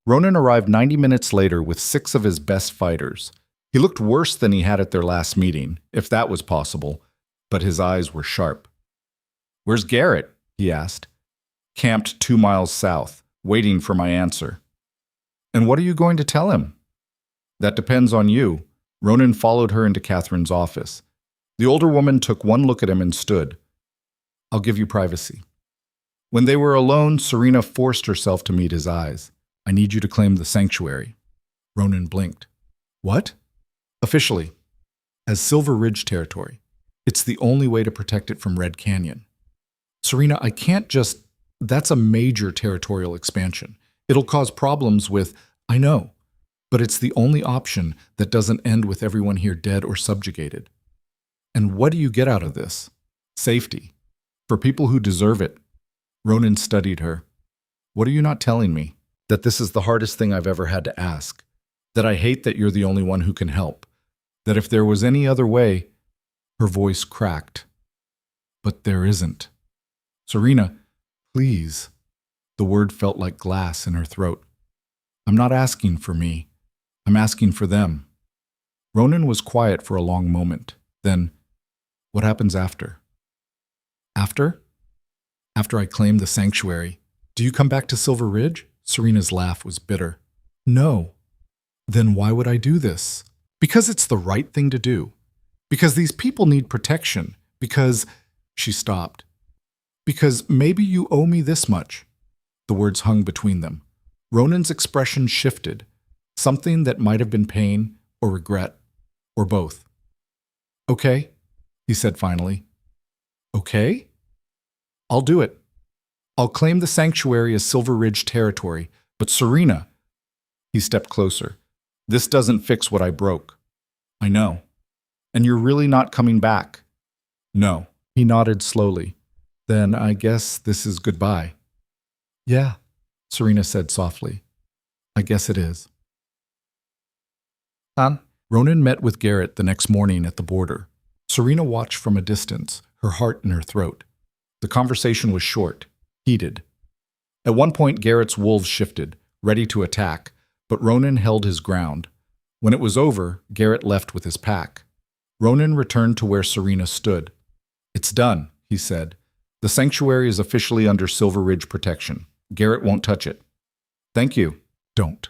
Ronan arrived 90 minutes later with 6 of his best fighters. He looked worse than he had at their last meeting, if that was possible, but his eyes were sharp. Where's Garrett? He asked. Camped 2 miles south, waiting for my answer. And what are you going to tell him? That depends on you. Ronan followed her into Catherine's office. The older woman took one look at him and stood. I'll give you privacy. When they were alone, Serena forced herself to meet his eyes. I need you to claim the sanctuary. Ronan blinked. What? Officially, as Silver Ridge territory. It's the only way to protect it from Red Canyon. Serena, I can't just... That's a major territorial expansion. It'll cause problems with... I know. But it's the only option that doesn't end with everyone here dead or subjugated. And what do you get out of this? Safety. For people who deserve it. Ronan studied her. What are you not telling me? That this is the hardest thing I've ever had to ask. That I hate that you're the only one who can help. That if there was any other way... Her voice cracked. But there isn't. Serena, please. The word felt like glass in her throat. I'm not asking for me. I'm asking for them. Ronan was quiet for a long moment. Then, what happens after? After? After I claim the sanctuary. Do you come back to Silver Ridge? Serena's laugh was bitter. No. Then why would I do this? Because it's the right thing to do. Because these people need protection. Because... She stopped. Because maybe you owe me this much. The words hung between them. Ronan's expression shifted. Something that might have been pain or regret, or both. Okay, he said finally. Okay? I'll do it. I'll claim the sanctuary as Silver Ridge territory, but Serena... He stepped closer. This doesn't fix what I broke. I know. And you're really not coming back. No. He nodded slowly. Then I guess this is goodbye. Yeah, Serena said softly. I guess it is. Ronan met with Garrett the next morning at the border. Serena watched from a distance, her heart in her throat. The conversation was short, heated. At one point, Garrett's wolves shifted, ready to attack, but Ronan held his ground. When it was over, Garrett left with his pack. Ronan returned to where Serena stood. It's done, he said. The sanctuary is officially under Silver Ridge protection. Garrett won't touch it. Thank you. Don't.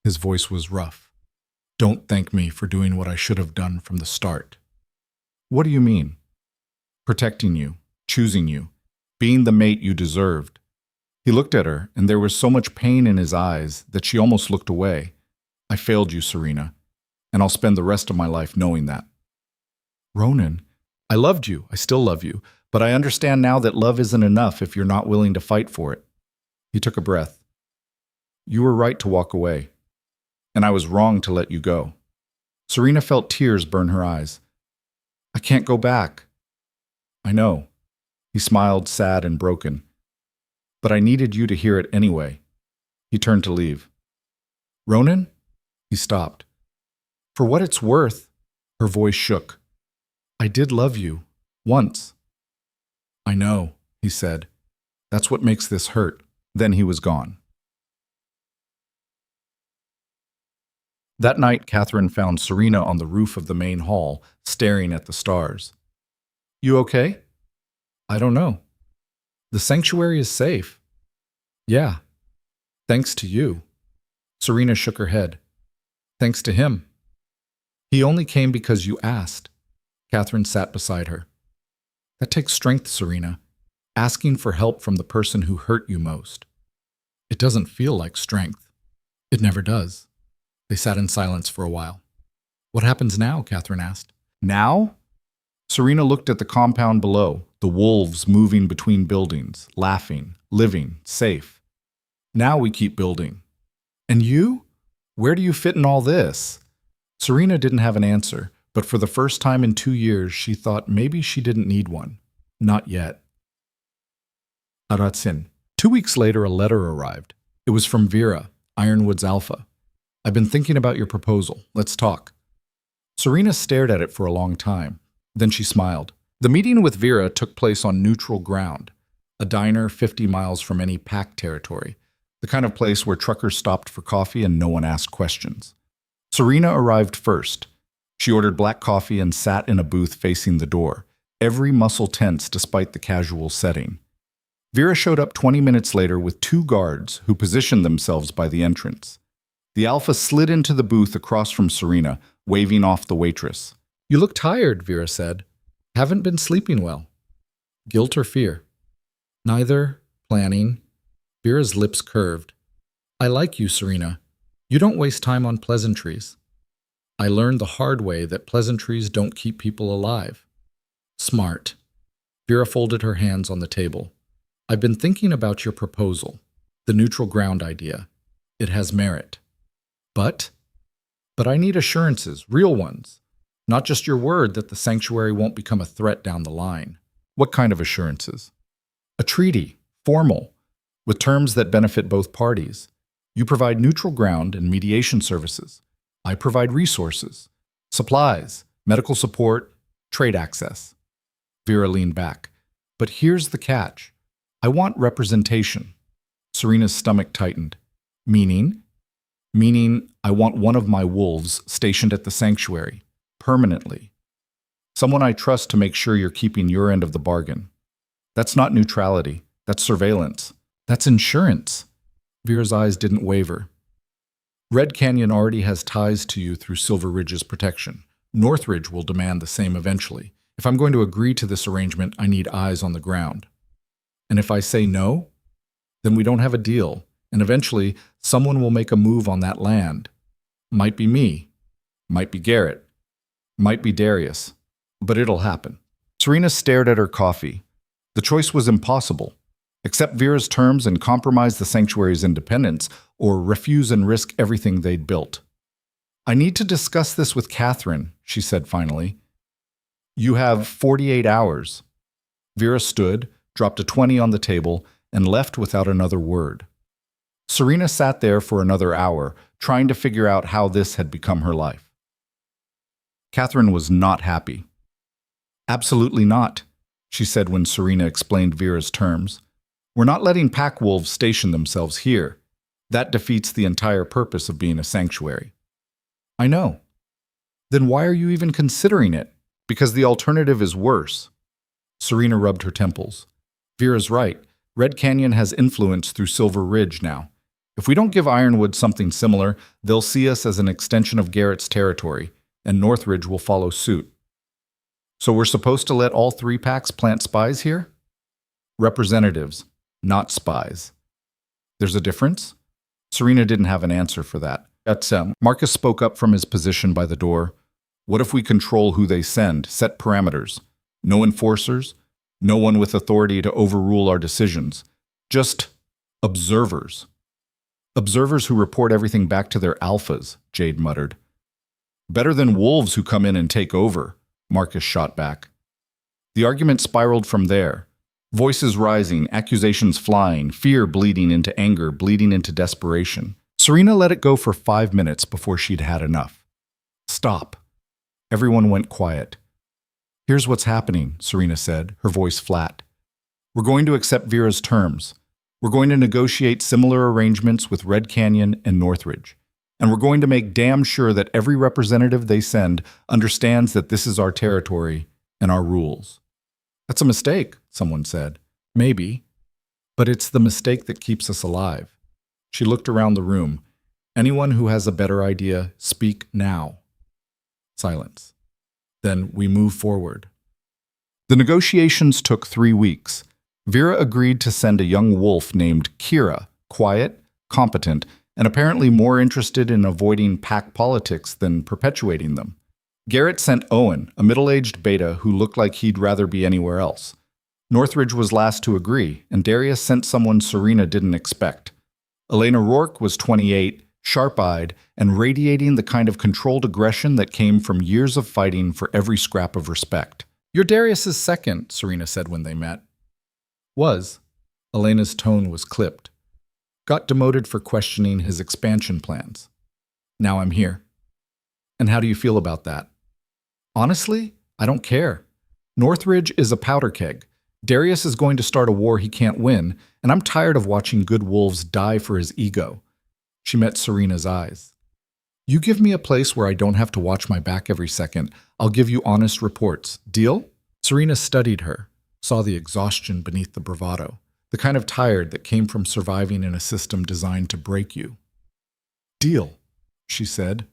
His voice was rough. Don't thank me for doing what I should have done from the start. What do you mean? Protecting you, choosing you, being the mate you deserved. He looked at her, and there was so much pain in his eyes that she almost looked away. I failed you, Serena, and I'll spend the rest of my life knowing that. Ronan, I loved you, I still love you, but I understand now that love isn't enough if you're not willing to fight for it. He took a breath. You were right to walk away, and I was wrong to let you go. Serena felt tears burn her eyes. I can't go back. I know. He smiled, sad and broken. But I needed you to hear it anyway. He turned to leave. Ronan? He stopped. For what it's worth, her voice shook. I did love you. Once. I know, he said. That's what makes this hurt. Then he was gone. That night, Catherine found Serena on the roof of the main hall, staring at the stars. You okay? I don't know. The sanctuary is safe. Yeah. Thanks to you. Serena shook her head. Thanks to him. He only came because you asked. Catherine sat beside her. That takes strength, Serena. Asking for help from the person who hurt you most. It doesn't feel like strength. It never does. They sat in silence for a while. What happens now? Catherine asked. Now? Serena looked at the compound below, the wolves moving between buildings, laughing, living, safe. Now we keep building. And you? Where do you fit in all this? Serena didn't have an answer, but for the first time in 2 years, she thought maybe she didn't need one. Not yet. Aratsin. 2 weeks later, a letter arrived. It was from Vera, Ironwood's alpha. I've been thinking about your proposal. Let's talk. Serena stared at it for a long time. Then she smiled. The meeting with Vera took place on neutral ground, a diner 50 miles from any pack territory, the kind of place where truckers stopped for coffee and no one asked questions. Serena arrived first. She ordered black coffee and sat in a booth facing the door, every muscle tense despite the casual setting. Vera showed up 20 minutes later with 2 guards who positioned themselves by the entrance. The alpha slid into the booth across from Serena, waving off the waitress. You look tired, Vera said. Haven't been sleeping well. Guilt or fear? Neither. Planning. Vera's lips curved. I like you, Serena. You don't waste time on pleasantries. I learned the hard way that pleasantries don't keep people alive. Smart. Vera folded her hands on the table. I've been thinking about your proposal, the neutral ground idea. It has merit. But I need assurances, real ones. Not just your word that the sanctuary won't become a threat down the line. What kind of assurances? A treaty, formal, with terms that benefit both parties. You provide neutral ground and mediation services. I provide resources, supplies, medical support, trade access. Vera leaned back. But here's the catch. I want representation. Serena's stomach tightened. Meaning? Meaning I want one of my wolves stationed at the sanctuary, permanently. Someone I trust to make sure you're keeping your end of the bargain. That's not neutrality. That's surveillance. That's insurance. Vera's eyes didn't waver. Red Canyon already has ties to you through Silver Ridge's protection. Northridge will demand the same eventually. If I'm going to agree to this arrangement, I need eyes on the ground. And if I say no, then we don't have a deal, and eventually someone will make a move on that land. Might be me, might be Garrett, might be Darius, but it'll happen. Serena stared at her coffee. The choice was impossible. Accept Vera's terms and compromise the sanctuary's independence, or refuse and risk everything they'd built. I need to discuss this with Catherine, she said finally. You have 48 hours. Vera stood, dropped a 20 on the table, and left without another word. Serena sat there for another hour, trying to figure out how this had become her life. Catherine was not happy. Absolutely not, she said when Serena explained Vera's terms. We're not letting pack wolves station themselves here. That defeats the entire purpose of being a sanctuary. I know. Then why are you even considering it? Because the alternative is worse. Serena rubbed her temples. Vera's right. Red Canyon has influence through Silver Ridge now. If we don't give Ironwood something similar, they'll see us as an extension of Garrett's territory, and Northridge will follow suit. So we're supposed to let all 3 packs plant spies here? Representatives, not spies. There's a difference? Serena didn't have an answer for that. Marcus spoke up from his position by the door. What if we control who they send, set parameters? No enforcers? No one with authority to overrule our decisions. Just observers. Observers who report everything back to their alphas, Jade muttered. Better than wolves who come in and take over, Marcus shot back. The argument spiraled from there. Voices rising, accusations flying, fear bleeding into anger, bleeding into desperation. Serena let it go for 5 minutes before she'd had enough. Stop. Everyone went quiet. Here's what's happening, Serena said, her voice flat. We're going to accept Vera's terms. We're going to negotiate similar arrangements with Red Canyon and Northridge. And we're going to make damn sure that every representative they send understands that this is our territory and our rules. That's a mistake, someone said. Maybe. But it's the mistake that keeps us alive. She looked around the room. Anyone who has a better idea, speak now. Silence. Then we move forward. The negotiations took 3 weeks. Vera agreed to send a young wolf named Kira, quiet, competent, and apparently more interested in avoiding pack politics than perpetuating them. Garrett sent Owen, a middle-aged beta who looked like he'd rather be anywhere else. Northridge was last to agree, and Darius sent someone Serena didn't expect. Elena Rourke was 28, sharp-eyed, and radiating the kind of controlled aggression that came from years of fighting for every scrap of respect. "You're Darius's second," Serena said when they met. "Was." Elena's tone was clipped. "Got demoted for questioning his expansion plans. Now I'm here." "And how do you feel about that?" "Honestly, I don't care. Northridge is a powder keg. Darius is going to start a war he can't win, and I'm tired of watching good wolves die for his ego." She met Serena's eyes. "You give me a place where I don't have to watch my back every second. I'll give you honest reports. Deal?" Serena studied her, saw the exhaustion beneath the bravado, the kind of tired that came from surviving in a system designed to break you. "Deal," she said.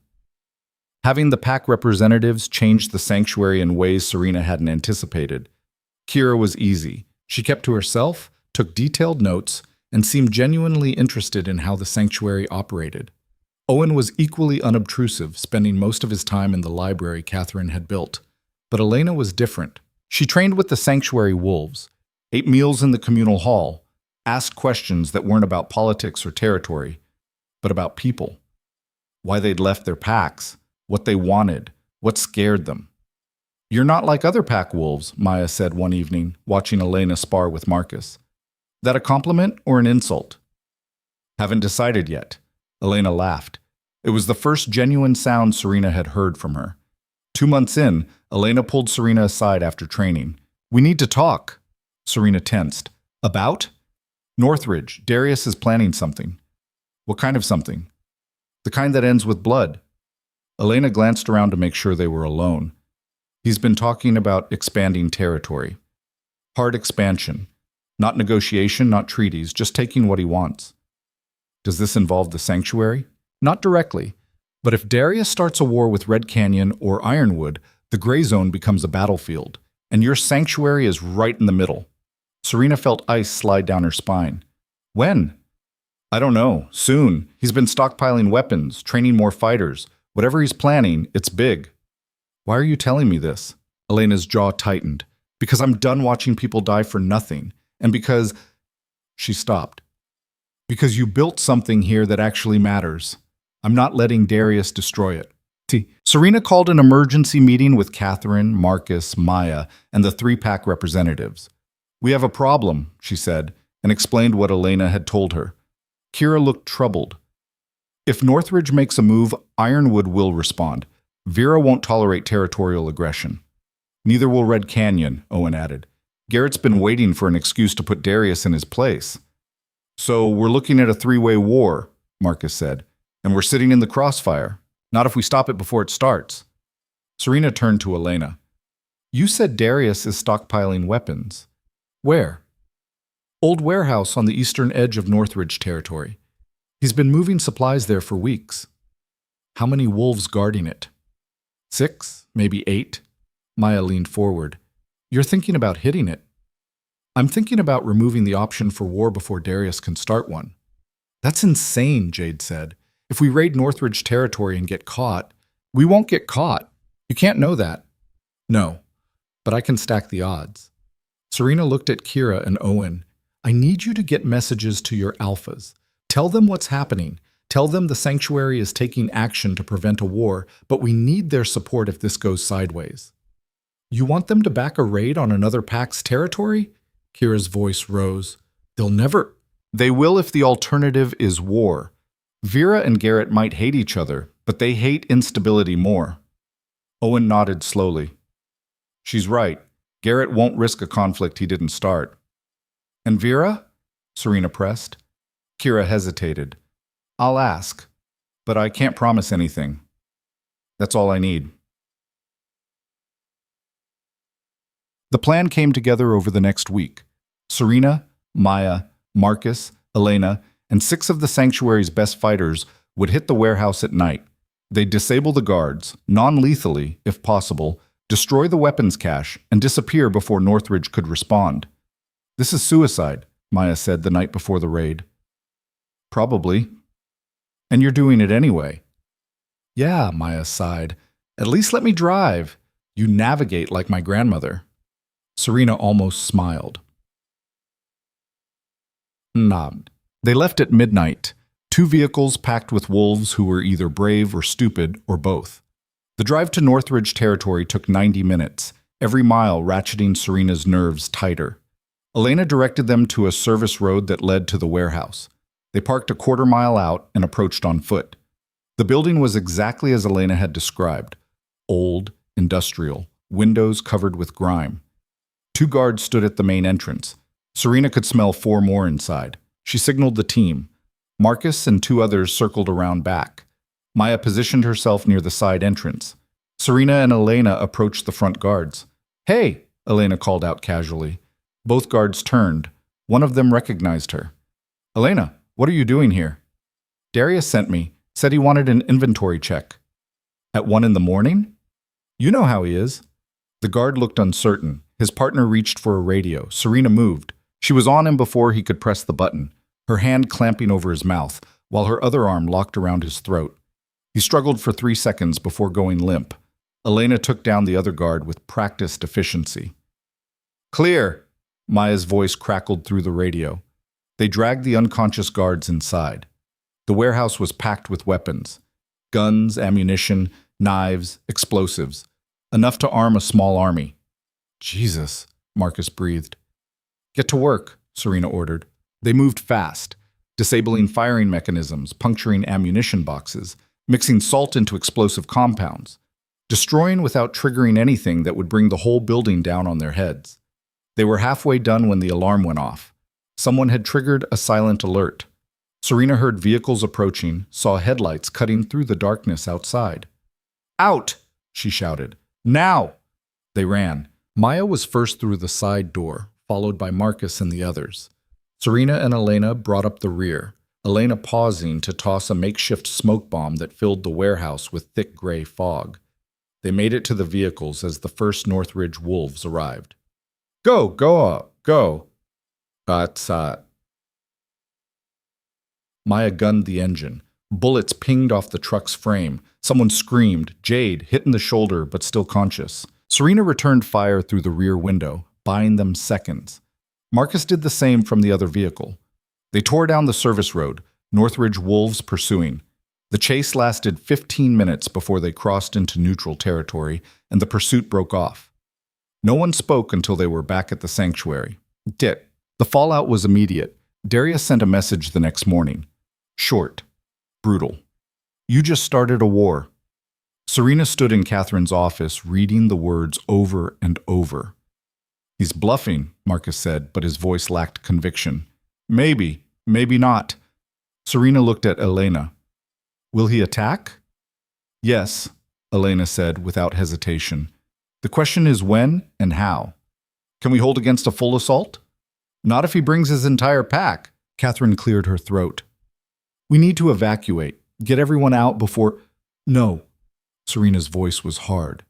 Having the pack representatives change the sanctuary in ways Serena hadn't anticipated. Kira was easy. She kept to herself, took detailed notes, and seemed genuinely interested in how the sanctuary operated. Owen was equally unobtrusive, spending most of his time in the library Catherine had built. But Elena was different. She trained with the sanctuary wolves, ate meals in the communal hall, asked questions that weren't about politics or territory, but about people. Why they'd left their packs, what they wanted, what scared them. "You're not like other pack wolves," Maya said one evening, watching Elena spar with Marcus. "That a compliment or an insult?" "Haven't decided yet." Elena laughed. It was the first genuine sound Serena had heard from her. 2 months in, Elena pulled Serena aside after training. "We need to talk." Serena tensed. "About?" "Northridge. Darius is planning something." "What kind of something?" "The kind that ends with blood." Elena glanced around to make sure they were alone. "He's been talking about expanding territory. Hard expansion. Not negotiation, not treaties, just taking what he wants." "Does this involve the sanctuary?" "Not directly. But if Darius starts a war with Red Canyon or Ironwood, the gray zone becomes a battlefield, and your sanctuary is right in the middle." Serena felt ice slide down her spine. "When?" "I don't know. Soon. He's been stockpiling weapons, training more fighters. Whatever he's planning, it's big." "Why are you telling me this?" Elena's jaw tightened. "Because I'm done watching people die for nothing. And because—" She stopped. "Because you built something here that actually matters. I'm not letting Darius destroy it." Serena called an emergency meeting with Catherine, Marcus, Maya, and the 3-pack representatives. "We have a problem," she said, and explained what Elena had told her. Kira looked troubled. "If Northridge makes a move, Ironwood will respond. Vera won't tolerate territorial aggression." "Neither will Red Canyon," Owen added. "Garrett's been waiting for an excuse to put Darius in his place." "So we're looking at a 3-way war," Marcus said. "And we're sitting in the crossfire. Not if we stop it before it starts." Serena turned to Elena. "You said Darius is stockpiling weapons. Where?" "Old warehouse on the eastern edge of Northridge territory. He's been moving supplies there for weeks." "How many wolves guarding it?" 6, maybe 8. Maya leaned forward. "You're thinking about hitting it." "I'm thinking about removing the option for war before Darius can start one." "That's insane," Jade said. "If we raid Northridge territory and get caught—" "We won't get caught. You can't know that." "No, but I can stack the odds." Serena looked at Kira and Owen. "I need you to get messages to your alphas. Tell them what's happening. Tell them the sanctuary is taking action to prevent a war, but we need their support if this goes sideways." "You want them to back a raid on another pack's territory?" Kira's voice rose. "They'll never—" "They will if the alternative is war. Vera and Garrett might hate each other, but they hate instability more." Owen nodded slowly. "She's right. Garrett won't risk a conflict he didn't start." "And Vera?" Serena pressed. Kira hesitated. "I'll ask, but I can't promise anything. That's all I need." The plan came together over the next week. Serena, Maya, Marcus, Elena, and 6 of the sanctuary's best fighters would hit the warehouse at night. They'd disable the guards, non-lethally, if possible, destroy the weapons cache, and disappear before Northridge could respond. "This is suicide," Maya said the night before the raid. Probably. And you're doing it anyway. Yeah, Maya sighed. At least let me drive. You navigate like my grandmother. Serena almost smiled. Nodded. They left at midnight, two vehicles packed with wolves who were either brave or stupid, or both. The drive to Northridge territory took 90 minutes, every mile ratcheting Serena's nerves tighter. Elena directed them to a service road that led to the warehouse. They parked a quarter-mile out and approached on foot. The building was exactly as Elena had described. Old, industrial, windows covered with grime. Two guards stood at the main entrance. Serena could smell four more inside. She signaled the team. Marcus and two others circled around back. Maya positioned herself near the side entrance. Serena and Elena approached the front guards. "Hey!" Elena called out casually. Both guards turned. One of them recognized her. "Elena, what are you doing here?" "Darius sent me. Said he wanted an inventory check." "At 1 in the morning?" "You know how he is." The guard looked uncertain. His partner reached for a radio. Serena moved. She was on him before he could press the button, her hand clamping over his mouth, while her other arm locked around his throat. He struggled for 3 seconds before going limp. Elena took down the other guard with practiced efficiency. "Clear!" Maya's voice crackled through the radio. They dragged the unconscious guards inside. The warehouse was packed with weapons. Guns, ammunition, knives, explosives. Enough to arm a small army. "Jesus," Marcus breathed. "Get to work," Serena ordered. They moved fast, disabling firing mechanisms, puncturing ammunition boxes, mixing salt into explosive compounds, destroying without triggering anything that would bring the whole building down on their heads. They were halfway done when the alarm went off. Someone had triggered a silent alert. Serena heard vehicles approaching, saw headlights cutting through the darkness outside. "Out!" she shouted. "Now!" They ran. Maya was first through the side door, followed by Marcus and the others. Serena and Elena brought up the rear, Elena pausing to toss a makeshift smoke bomb that filled the warehouse with thick gray fog. They made it to the vehicles as the first Northridge wolves arrived. Go, go! Maya gunned the engine. Bullets pinged off the truck's frame. Someone screamed, Jade, hit in the shoulder but still conscious. Serena returned fire through the rear window, buying them seconds. Marcus did the same from the other vehicle. They tore down the service road, Northridge wolves pursuing. The chase lasted 15 minutes before they crossed into neutral territory, and the pursuit broke off. No one spoke until they were back at the sanctuary. The fallout was immediate. Darius sent a message the next morning. Short. Brutal. You just started a war. Serena stood in Catherine's office, reading the words over and over. He's bluffing, Marcus said, but his voice lacked conviction. Maybe, maybe not. Serena looked at Elena. Will he attack? Yes, Elena said without hesitation. The question is when and how. Can we hold against a full assault? Not if he brings his entire pack. Catherine cleared her throat. We need to evacuate. Get everyone out before... No. Serena's voice was hard.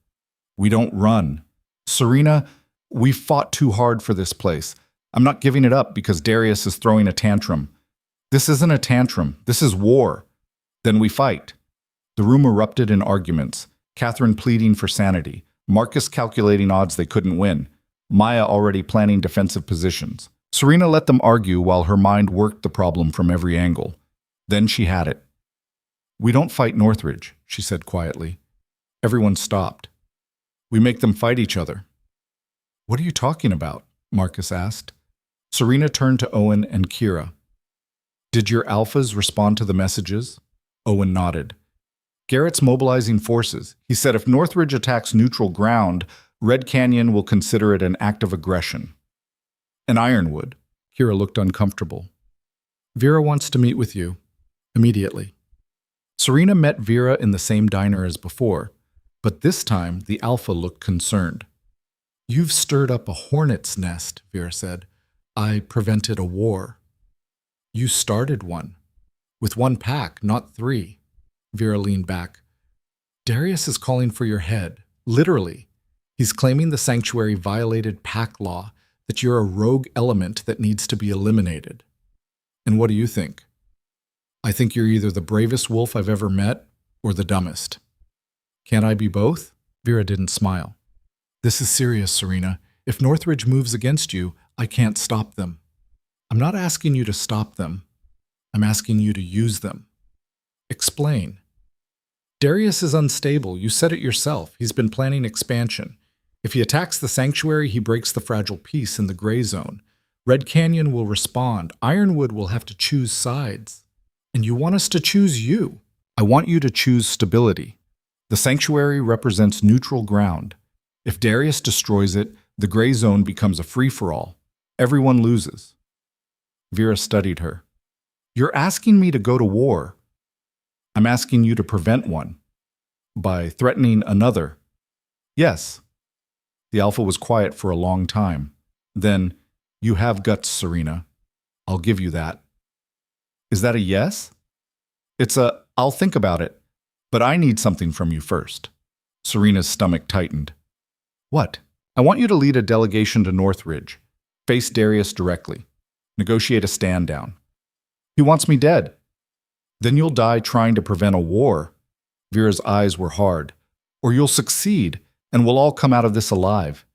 We don't run. Serena, we've fought too hard for this place. I'm not giving it up because Darius is throwing a tantrum. This isn't a tantrum. This is war. Then we fight. The room erupted in arguments. Catherine pleading for sanity. Marcus calculating odds they couldn't win. Maya already planning defensive positions. Serena let them argue while her mind worked the problem from every angle. Then she had it. We don't fight Northridge, she said quietly. Everyone stopped. We make them fight each other. What are you talking about? Marcus asked. Serena turned to Owen and Kira. Did your alphas respond to the messages? Owen nodded. Garrett's mobilizing forces. He said if Northridge attacks neutral ground, Red Canyon will consider it an act of aggression. And Ironwood. Kira looked uncomfortable. Vera wants to meet with you. Immediately. Serena met Vera in the same diner as before, but this time the alpha looked concerned. You've stirred up a hornet's nest, Vera said. I prevented a war. You started one. With one pack, not 3. Vera leaned back. Darius is calling for your head, literally. He's claiming the sanctuary violated pack law, that you're a rogue element that needs to be eliminated. And what do you think? I think you're either the bravest wolf I've ever met or the dumbest. Can't I be both? Vera didn't smile. This is serious, Serena. If Northridge moves against you, I can't stop them. I'm not asking you to stop them. I'm asking you to use them. Explain. Darius is unstable. You said it yourself. He's been planning expansion. If he attacks the sanctuary, he breaks the fragile peace in the gray zone. Red Canyon will respond. Ironwood will have to choose sides. And you want us to choose you. I want you to choose stability. The sanctuary represents neutral ground. If Darius destroys it, the gray zone becomes a free-for-all. Everyone loses. Vera studied her. You're asking me to go to war. I'm asking you to prevent one. By threatening another. Yes. The Alpha was quiet for a long time. Then, you have guts, Serena. I'll give you that. Is that a yes? It's a, I'll think about it, but I need something from you first. Serena's stomach tightened. What? I want you to lead a delegation to Northridge. Face Darius directly. Negotiate a stand down. He wants me dead. Then you'll die trying to prevent a war. Vera's eyes were hard. Or you'll succeed, and we'll all come out of this alive.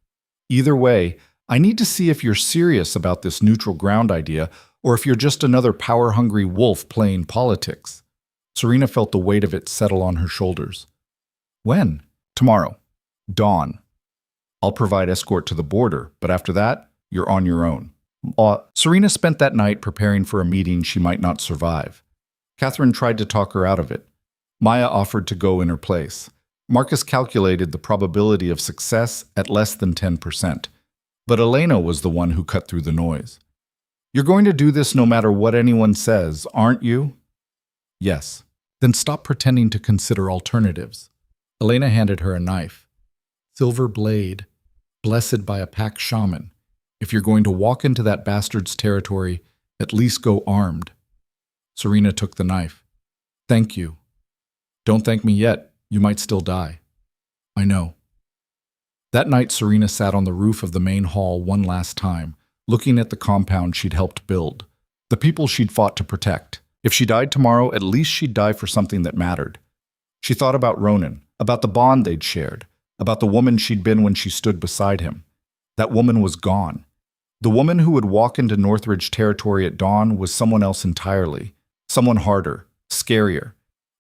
Either way, I need to see if you're serious about this neutral ground idea, or if you're just another power-hungry wolf playing politics. Serena felt the weight of it settle on her shoulders. When? Tomorrow. Dawn. I'll provide escort to the border, but after that, you're on your own. Serena spent that night preparing for a meeting she might not survive. Catherine tried to talk her out of it. Maya offered to go in her place. Marcus calculated the probability of success at less than 10%. But Elena was the one who cut through the noise. You're going to do this no matter what anyone says, aren't you? Yes. Then stop pretending to consider alternatives. Elena handed her a knife. Silver blade, blessed by a pack shaman. If you're going to walk into that bastard's territory, at least go armed. Serena took the knife. Thank you. Don't thank me yet. You might still die. I know. That night, Serena sat on the roof of the main hall one last time, looking at the compound she'd helped build, the people she'd fought to protect. If she died tomorrow, at least she'd die for something that mattered. She thought about Ronan, about the bond they'd shared, about the woman she'd been when she stood beside him. That woman was gone. The woman who would walk into Northridge territory at dawn was someone else entirely, someone harder, scarier,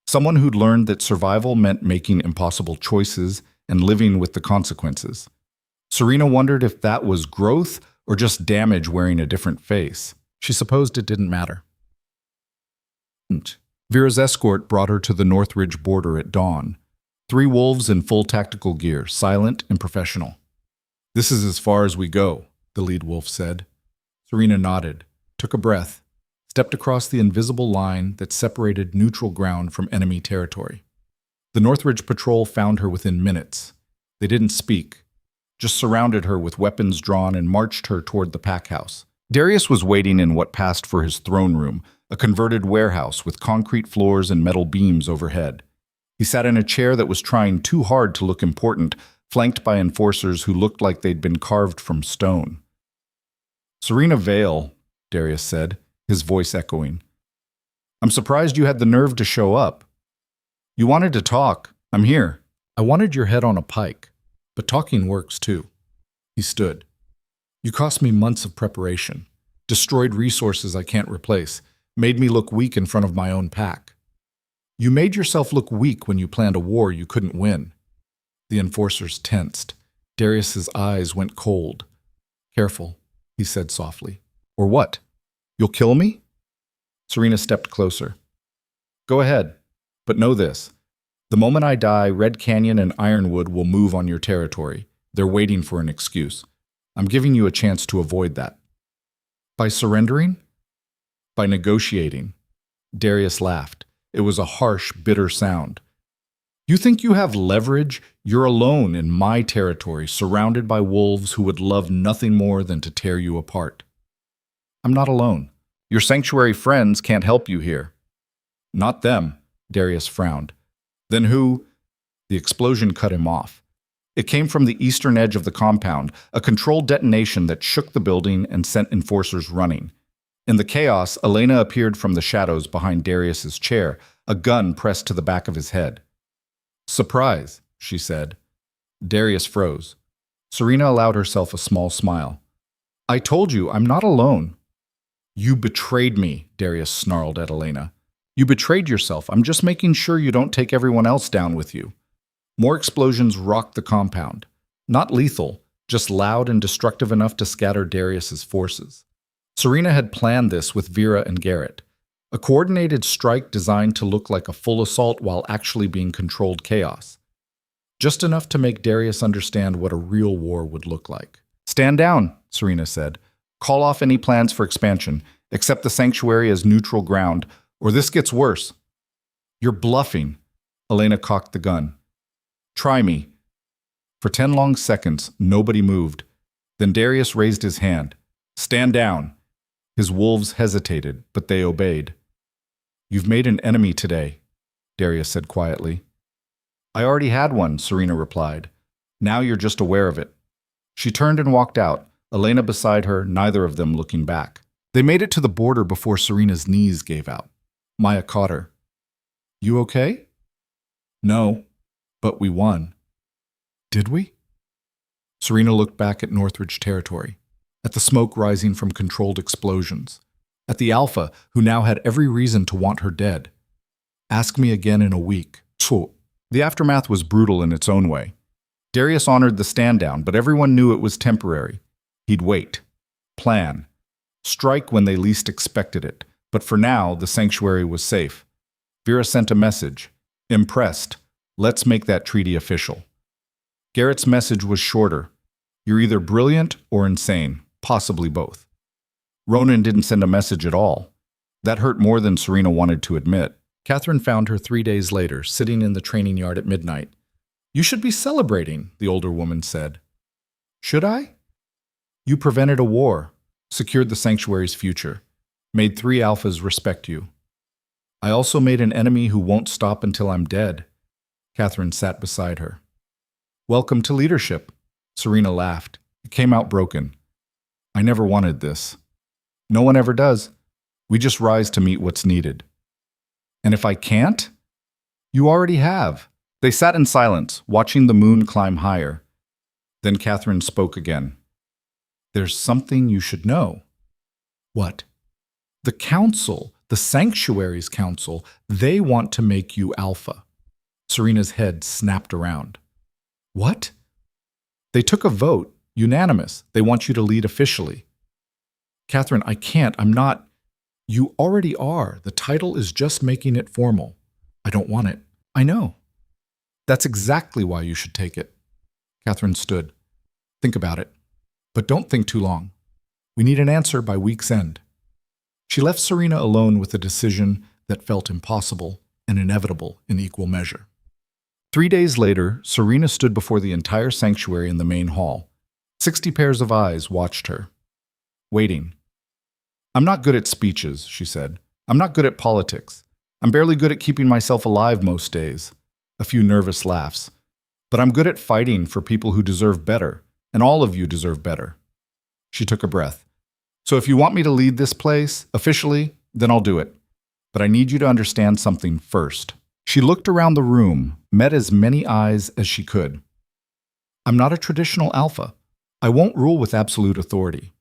someone who'd learned that survival meant making impossible choices and living with the consequences. Serena wondered if that was growth or just damage wearing a different face. She supposed it didn't matter. Vera's escort brought her to the Northridge border at dawn. 3 wolves in full tactical gear, silent and professional. This is as far as we go, the lead wolf said. Serena nodded, took a breath, stepped across the invisible line that separated neutral ground from enemy territory. The Northridge patrol found her within minutes. They didn't speak, just surrounded her with weapons drawn and marched her toward the pack house. Darius was waiting in what passed for his throne room, a converted warehouse with concrete floors and metal beams overhead. He sat in a chair that was trying too hard to look important, flanked by enforcers who looked like they'd been carved from stone. Serena Vale, Darius said, his voice echoing. I'm surprised you had the nerve to show up. You wanted to talk. I'm here. I wanted your head on a pike, but talking works too. He stood. You cost me months of preparation, destroyed resources I can't replace, made me look weak in front of my own pack. You made yourself look weak when you planned a war you couldn't win. The enforcers tensed. Darius's eyes went cold. Careful, he said softly. Or what? You'll kill me? Serena stepped closer. Go ahead, but know this. The moment I die, Red Canyon and Ironwood will move on your territory. They're waiting for an excuse. I'm giving you a chance to avoid that. By surrendering? By negotiating. Darius laughed. It was a harsh, bitter sound. You think you have leverage? You're alone in my territory, surrounded by wolves who would love nothing more than to tear you apart. I'm not alone. Your sanctuary friends can't help you here. Not them, Darius frowned. Then who? The explosion cut him off. It came from the eastern edge of the compound, a controlled detonation that shook the building and sent enforcers running. In the chaos, Elena appeared from the shadows behind Darius's chair, a gun pressed to the back of his head. "Surprise," she said. Darius froze. Serena allowed herself a small smile. "I told you, I'm not alone." "You betrayed me," Darius snarled at Elena. "You betrayed yourself. I'm just making sure you don't take everyone else down with you." More explosions rocked the compound. Not lethal, just loud and destructive enough to scatter Darius's forces. Serena had planned this with Vera and Garrett. A coordinated strike designed to look like a full assault while actually being controlled chaos. Just enough to make Darius understand what a real war would look like. "Stand down," Serena said. "Call off any plans for expansion. Accept the sanctuary as neutral ground, or this gets worse." "You're bluffing." Elena cocked the gun. "Try me." For 10 long seconds, nobody moved. Then Darius raised his hand. "Stand down." His wolves hesitated, but they obeyed. "You've made an enemy today," Darius said quietly. "I already had one," Serena replied. "Now you're just aware of it." She turned and walked out, Elena beside her, neither of them looking back. They made it to the border before Serena's knees gave out. Maya caught her. "You okay?" "No, but we won." "Did we?" Serena looked back at Northridge territory, at the smoke rising from controlled explosions, at the Alpha, who now had every reason to want her dead. "Ask me again in a week." The aftermath was brutal in its own way. Darius honored the stand-down, but everyone knew it was temporary. He'd wait. Plan. Strike when they least expected it. But for now, the sanctuary was safe. Vera sent a message. "Impressed. Let's make that treaty official." Garrett's message was shorter. "You're either brilliant or insane, possibly both." Ronan didn't send a message at all. That hurt more than Serena wanted to admit. Catherine found her 3 days later, sitting in the training yard at midnight. "You should be celebrating," the older woman said. "Should I?" "You prevented a war, secured the sanctuary's future, made 3 alphas respect you. I also made an enemy who won't stop until I'm dead." Catherine sat beside her. "Welcome to leadership." Serena laughed. It came out broken. "I never wanted this. No one ever does. We just rise to meet what's needed." "And if I can't?" "You already have." They sat in silence, watching the moon climb higher. Then Catherine spoke again. "There's something you should know." "What?" "The council, the sanctuary's council, they want to make you alpha." Serena's head snapped around. "What?" "They took a vote, unanimous. They want you to lead officially." "Catherine, I can't. I'm not." "You already are. The title is just making it formal." "I don't want it." "I know." "That's exactly why you should take it." Catherine stood. "Think about it. But don't think too long. We need an answer by week's end." She left Serena alone with a decision that felt impossible and inevitable in equal measure. 3 days later, Serena stood before the entire sanctuary in the main hall. 60 pairs of eyes watched her. Waiting. "I'm not good at speeches," she said. "I'm not good at politics. I'm barely good at keeping myself alive most days." A few nervous laughs. "But I'm good at fighting for people who deserve better, and all of you deserve better." She took a breath. "So if you want me to lead this place, officially, then I'll do it. But I need you to understand something first." She looked around the room, met as many eyes as she could. "I'm not a traditional alpha. I won't rule with absolute authority.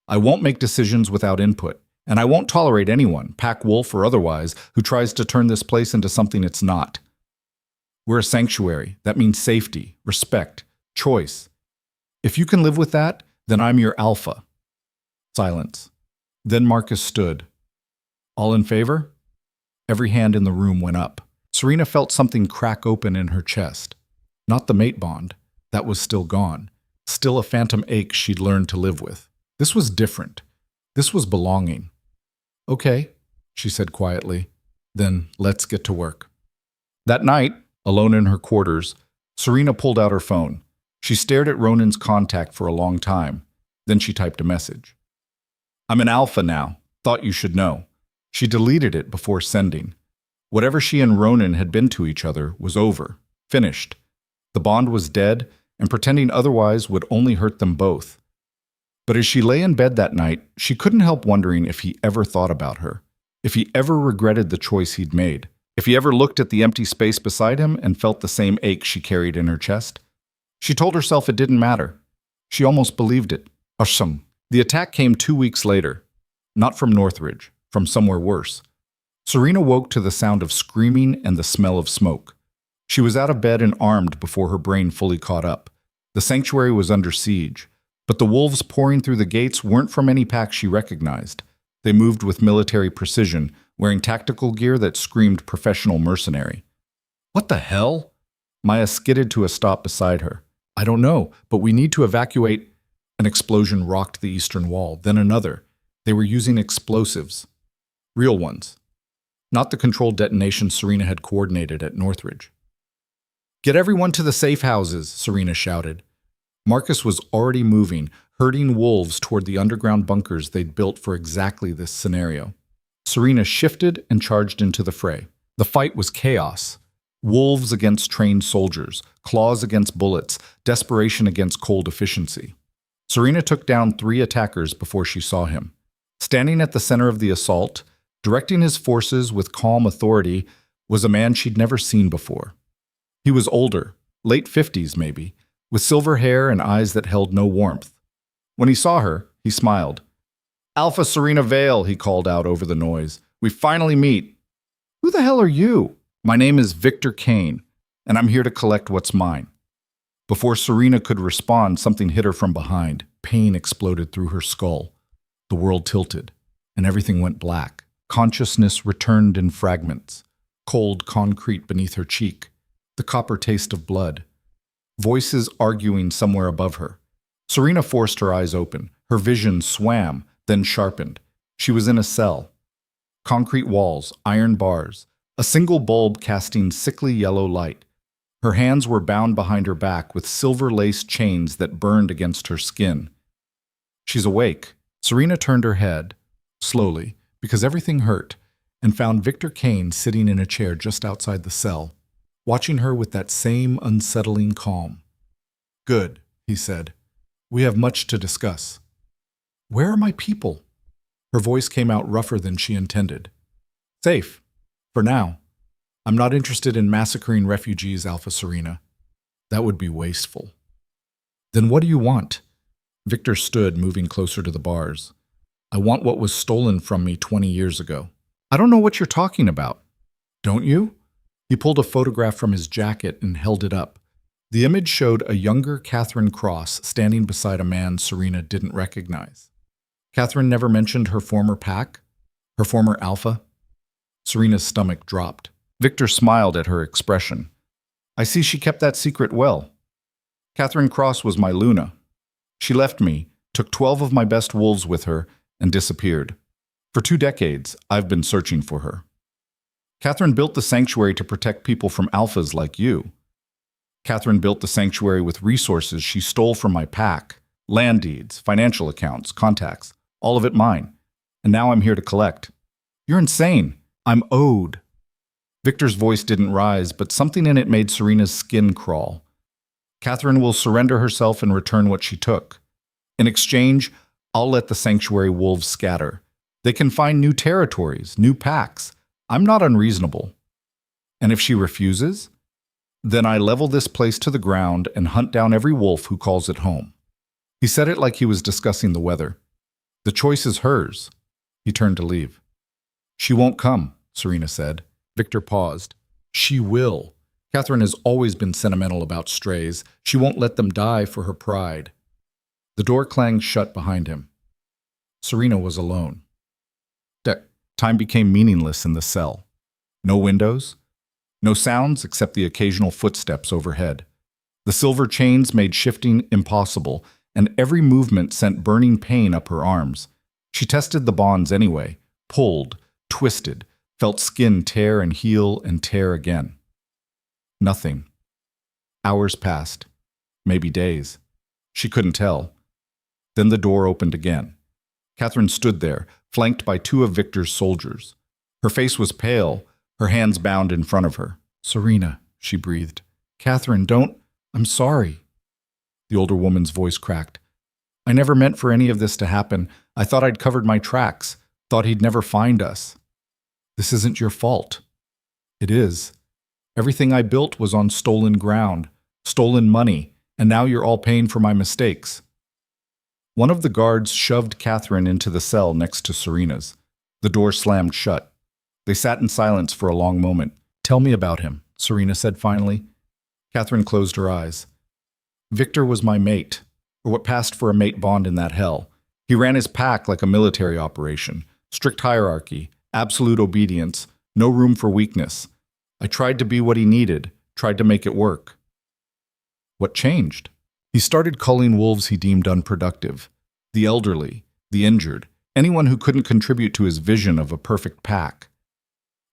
I won't make decisions without input, and I won't tolerate anyone, pack wolf or otherwise, who tries to turn this place into something it's not. We're a sanctuary. That means safety, respect, choice. If you can live with that, then I'm your alpha." Silence. Then Marcus stood. "All in favor?" Every hand in the room went up. Serena felt something crack open in her chest. Not the mate bond. That was still gone. Still a phantom ache she'd learned to live with. This was different. This was belonging. "Okay," she said quietly. "Then let's get to work." That night, alone in her quarters, Serena pulled out her phone. She stared at Ronan's contact for a long time. Then she typed a message. "I'm an alpha now. Thought you should know." She deleted it before sending. Whatever she and Ronan had been to each other was over. Finished. The bond was dead, and pretending otherwise would only hurt them both. But as she lay in bed that night, she couldn't help wondering if he ever thought about her, if he ever regretted the choice he'd made, if he ever looked at the empty space beside him and felt the same ache she carried in her chest. She told herself it didn't matter. She almost believed it. Asham. The attack came 2 weeks later. Not from Northridge, from somewhere worse. Serena woke to the sound of screaming and the smell of smoke. She was out of bed and armed before her brain fully caught up. The sanctuary was under siege, but the wolves pouring through the gates weren't from any pack she recognized. They moved with military precision, wearing tactical gear that screamed professional mercenary. What the hell? Maya skidded to a stop beside her. I don't know, but we need to evacuate. An explosion rocked the eastern wall, then another. They were using explosives. Real ones. Not the controlled detonation Serena had coordinated at Northridge. Get everyone to the safe houses, Serena shouted. Marcus was already moving, herding wolves toward the underground bunkers they'd built for exactly this scenario. Serena shifted and charged into the fray. The fight was chaos. Wolves against trained soldiers, claws against bullets, desperation against cold efficiency. Serena took down 3 attackers before she saw him. Standing at the center of the assault, directing his forces with calm authority, was a man she'd never seen before. He was older, late 50s maybe, with silver hair and eyes that held no warmth. When he saw her, he smiled. Alpha Serena Vale, he called out over the noise. We finally meet. Who the hell are you? My name is Victor Kane, and I'm here to collect what's mine. Before Serena could respond, something hit her from behind. Pain exploded through her skull. The world tilted, and everything went black. Consciousness returned in fragments. Cold concrete beneath her cheek. The copper taste of blood. Voices arguing somewhere above her. Serena forced her eyes open. Her vision swam, then sharpened. She was in a cell. Concrete walls, iron bars, a single bulb casting sickly yellow light. Her hands were bound behind her back with silver-laced chains that burned against her skin. She's awake. Serena turned her head, slowly, because everything hurt, and found Victor Kane sitting in a chair just outside the cell, watching her with that same unsettling calm. Good, he said. We have much to discuss. Where are my people? Her voice came out rougher than she intended. Safe. For now. I'm not interested in massacring refugees, Alpha Serena. That would be wasteful. Then what do you want? Victor stood, moving closer to the bars. I want what was stolen from me 20 years ago. I don't know what you're talking about. Don't you? He pulled a photograph from his jacket and held it up. The image showed a younger Catherine Cross standing beside a man Serena didn't recognize. Catherine never mentioned her former pack, her former Alpha. Serena's stomach dropped. Victor smiled at her expression. I see she kept that secret well. Catherine Cross was my Luna. She left me, took 12 of my best wolves with her, and disappeared. For 2 decades, I've been searching for her. Catherine built the sanctuary to protect people from alphas like you. Catherine built the sanctuary with resources she stole from my pack, land deeds, financial accounts, contacts, all of it mine. And now I'm here to collect. You're insane. I'm owed. Victor's voice didn't rise, but something in it made Serena's skin crawl. Catherine will surrender herself and return what she took. In exchange, I'll let the sanctuary wolves scatter. They can find new territories, new packs. I'm not unreasonable. And if she refuses, then I level this place to the ground and hunt down every wolf who calls it home. He said it like he was discussing the weather. The choice is hers. He turned to leave. She won't come, Serena said. Victor paused. She will. Catherine has always been sentimental about strays. She won't let them die for her pride. The door clanged shut behind him. Serena was alone. Time became meaningless in the cell. No windows. No sounds except the occasional footsteps overhead. The silver chains made shifting impossible, and every movement sent burning pain up her arms. She tested the bonds anyway, pulled, twisted, felt skin tear and heal and tear again. Nothing. Hours passed. Maybe days. She couldn't tell. Then the door opened again. Catherine stood there, flanked by 2 of Victor's soldiers. Her face was pale, her hands bound in front of her. Serena, she breathed. Catherine, don't. I'm sorry. The older woman's voice cracked. I never meant for any of this to happen. I thought I'd covered my tracks, thought he'd never find us. This isn't your fault. It is. Everything I built was on stolen ground, stolen money, and now you're all paying for my mistakes. One of the guards shoved Catherine into the cell next to Serena's. The door slammed shut. They sat in silence for a long moment. Tell me about him, Serena said finally. Catherine closed her eyes. Victor was my mate, or what passed for a mate bond in that hell. He ran his pack like a military operation. Strict hierarchy, absolute obedience, no room for weakness. I tried to be what he needed, tried to make it work. What changed? He started culling wolves he deemed unproductive. The elderly, the injured, anyone who couldn't contribute to his vision of a perfect pack.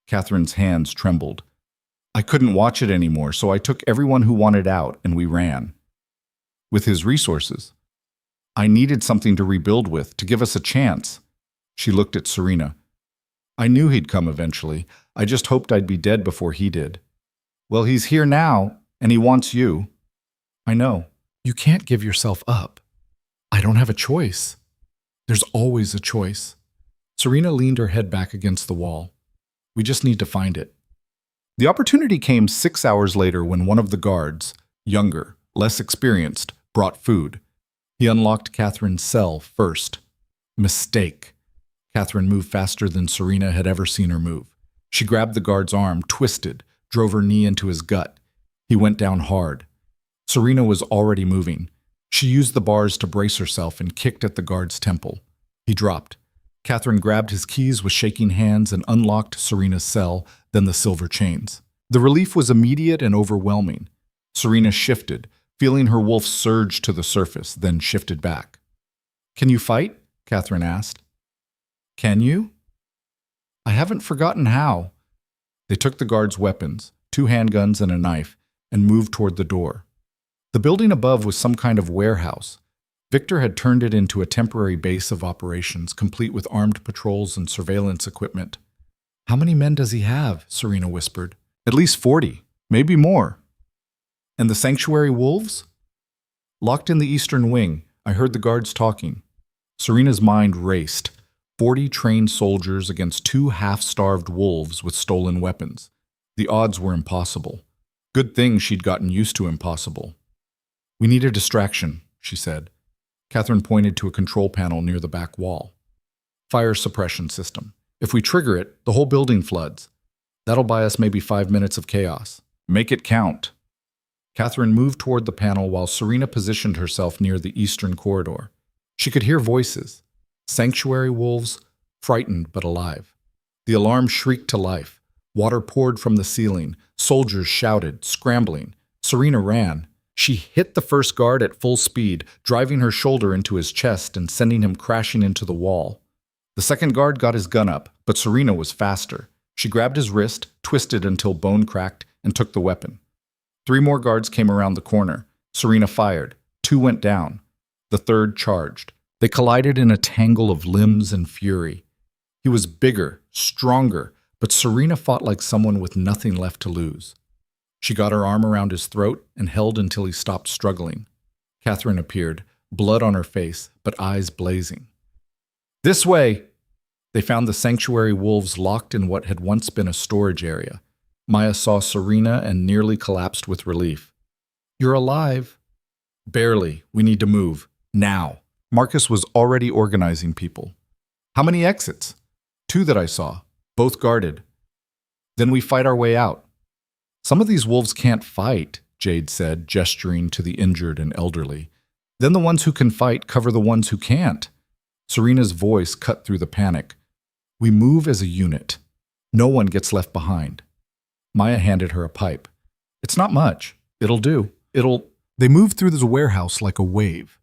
Catherine's hands trembled. I couldn't watch it anymore, so I took everyone who wanted out and we ran. With his resources. I needed something to rebuild with, to give us a chance. She looked at Serena. I knew he'd come eventually. I just hoped I'd be dead before he did. Well, he's here now, and he wants you. I know. You can't give yourself up. I don't have a choice. There's always a choice. Serena leaned her head back against the wall. We just need to find it. The opportunity came 6 hours later when one of the guards, younger, less experienced, brought food. He unlocked Catherine's cell first. Mistake. Catherine moved faster than Serena had ever seen her move. She grabbed the guard's arm, twisted, drove her knee into his gut. He went down hard. Serena was already moving. She used the bars to brace herself and kicked at the guard's temple. He dropped. Catherine grabbed his keys with shaking hands and unlocked Serena's cell, then the silver chains. The relief was immediate and overwhelming. Serena shifted, feeling her wolf surge to the surface, then shifted back. Can you fight? Catherine asked. Can you? I haven't forgotten how. They took the guard's weapons, 2 handguns and a knife, and moved toward the door. The building above was some kind of warehouse. Victor had turned it into a temporary base of operations, complete with armed patrols and surveillance equipment. How many men does he have? Serena whispered. At least 40, maybe more. And the sanctuary wolves? Locked in the eastern wing, I heard the guards talking. Serena's mind raced. 40 trained soldiers against 2 half-starved wolves with stolen weapons. The odds were impossible. Good thing she'd gotten used to impossible. We need a distraction, she said. Catherine pointed to a control panel near the back wall. Fire suppression system. If we trigger it, the whole building floods. That'll buy us maybe 5 minutes of chaos. Make it count. Catherine moved toward the panel while Serena positioned herself near the eastern corridor. She could hear voices. Sanctuary wolves, frightened but alive. The alarm shrieked to life. Water poured from the ceiling. Soldiers shouted, scrambling. Serena ran. She hit the first guard at full speed, driving her shoulder into his chest and sending him crashing into the wall. The second guard got his gun up, but Serena was faster. She grabbed his wrist, twisted until bone cracked, and took the weapon. 3 more guards came around the corner. Serena fired. 2 went down. The third charged. They collided in a tangle of limbs and fury. He was bigger, stronger, but Serena fought like someone with nothing left to lose. She got her arm around his throat and held until he stopped struggling. Catherine appeared, blood on her face, but eyes blazing. This way! They found the sanctuary wolves locked in what had once been a storage area. Maya saw Serena and nearly collapsed with relief. You're alive. Barely. We need to move. Now. Marcus was already organizing people. How many exits? 2 that I saw, both guarded. Then we fight our way out. Some of these wolves can't fight, Jade said, gesturing to the injured and elderly. Then the ones who can fight cover the ones who can't. Serena's voice cut through the panic. We move as a unit. No one gets left behind. Maya handed her a pipe. It's not much. It'll do. They moved through the warehouse like a wave.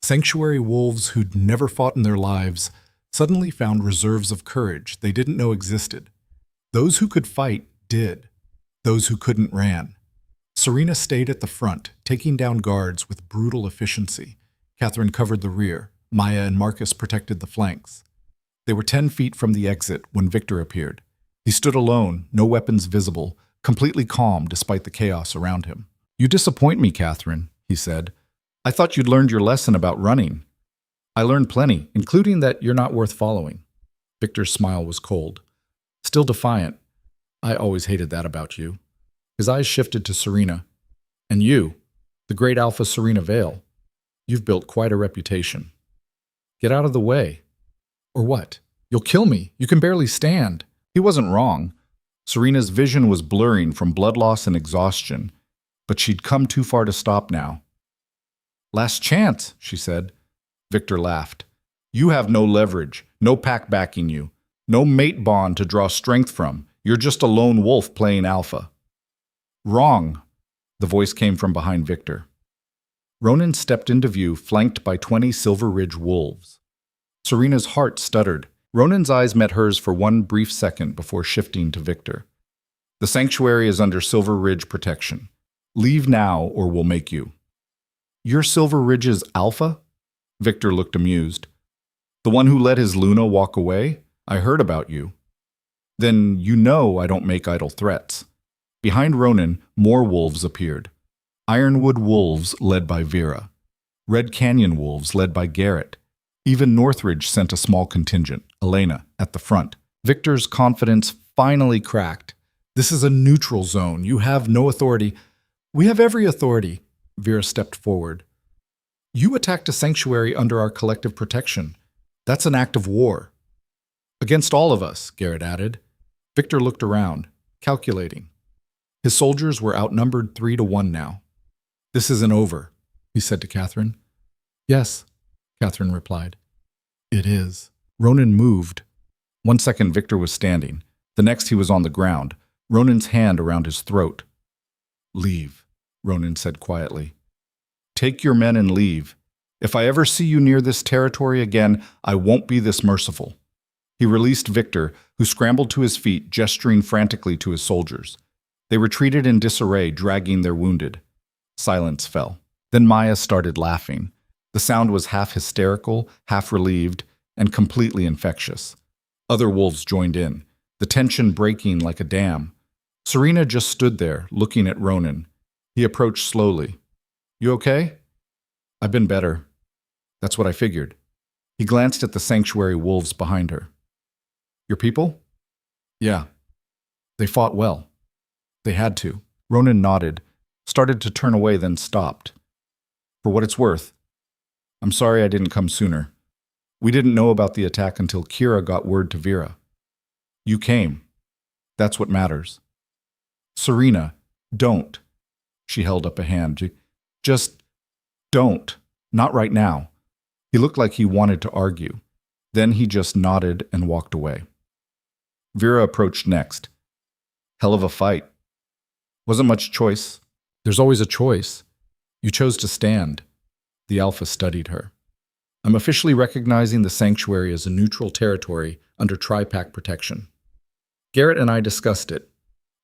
Sanctuary wolves who'd never fought in their lives suddenly found reserves of courage they didn't know existed. Those who could fight did. Those who couldn't ran. Serena stayed at the front, taking down guards with brutal efficiency. Catherine covered the rear. Maya and Marcus protected the flanks. They were 10 feet from the exit when Victor appeared. He stood alone, no weapons visible, completely calm despite the chaos around him. You disappoint me, Catherine, he said. I thought you'd learned your lesson about running. I learned plenty, including that you're not worth following. Victor's smile was cold. Still defiant. I always hated that about you. His eyes shifted to Serena. And you, the great Alpha Serena Vale. You've built quite a reputation. Get out of the way. Or what? You'll kill me. You can barely stand. He wasn't wrong. Serena's vision was blurring from blood loss and exhaustion, but she'd come too far to stop now. Last chance, she said. Victor laughed. You have no leverage, no pack backing you, no mate bond to draw strength from. You're just a lone wolf playing alpha. Wrong, the voice came from behind Victor. Ronan stepped into view, flanked by 20 Silver Ridge wolves. Serena's heart stuttered. Ronan's eyes met hers for one brief second before shifting to Victor. The sanctuary is under Silver Ridge protection. Leave now or we'll make you. You're Silver Ridge's alpha? Victor looked amused. The one who let his Luna walk away? I heard about you. Then you know I don't make idle threats. Behind Ronan, more wolves appeared. Ironwood wolves led by Vera. Red Canyon wolves led by Garrett. Even Northridge sent a small contingent, Elena, at the front. Victor's confidence finally cracked. This is a neutral zone. You have no authority. We have every authority. Vera stepped forward. You attacked a sanctuary under our collective protection. That's an act of war. Against all of us, Garrett added. Victor looked around, calculating. His soldiers were outnumbered 3-1 now. This isn't over, he said to Catherine. Yes, Catherine replied. It is. Ronan moved. 1 second Victor was standing. The next he was on the ground, Ronan's hand around his throat. Leave, Ronan said quietly. Take your men and leave. If I ever see you near this territory again, I won't be this merciful. He released Victor, who scrambled to his feet, gesturing frantically to his soldiers. They retreated in disarray, dragging their wounded. Silence fell. Then Maya started laughing. The sound was half hysterical, half relieved, and completely infectious. Other wolves joined in, the tension breaking like a dam. Serena just stood there, looking at Ronan. He approached slowly. You okay? I've been better. That's what I figured. He glanced at the sanctuary wolves behind her. Your people? Yeah. They fought well. They had to. Ronan nodded, started to turn away, then stopped. For what it's worth, I'm sorry I didn't come sooner. We didn't know about the attack until Kira got word to Vera. You came. That's what matters. Serena, don't. She held up a hand. Just don't. Not right now. He looked like he wanted to argue. Then he just nodded and walked away. Vera approached next. Hell of a fight. Wasn't much choice. There's always a choice. You chose to stand. The Alpha studied her. I'm officially recognizing the sanctuary as a neutral territory under Tri-Pack protection. Garrett and I discussed it.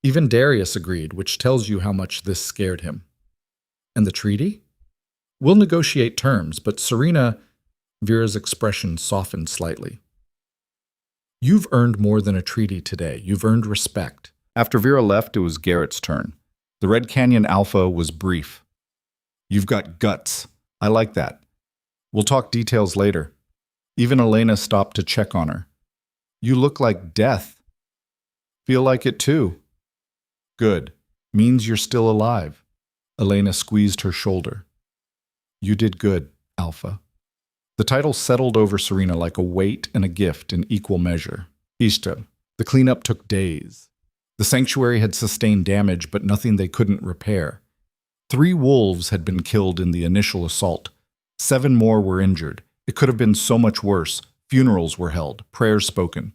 Even Darius agreed, which tells you how much this scared him. And the treaty? We'll negotiate terms, but Serena... Vera's expression softened slightly. You've earned more than a treaty today. You've earned respect. After Vera left, it was Garrett's turn. The Red Canyon Alpha was brief. You've got guts. I like that. We'll talk details later. Even Elena stopped to check on her. You look like death. Feel like it too. Good. Means you're still alive. Elena squeezed her shoulder. You did good, Alpha. The title settled over Serena like a weight and a gift in equal measure. Ishta. The cleanup took days. The sanctuary had sustained damage, but nothing they couldn't repair. 3 wolves had been killed in the initial assault. 7 more were injured. It could have been so much worse. Funerals were held, prayers spoken.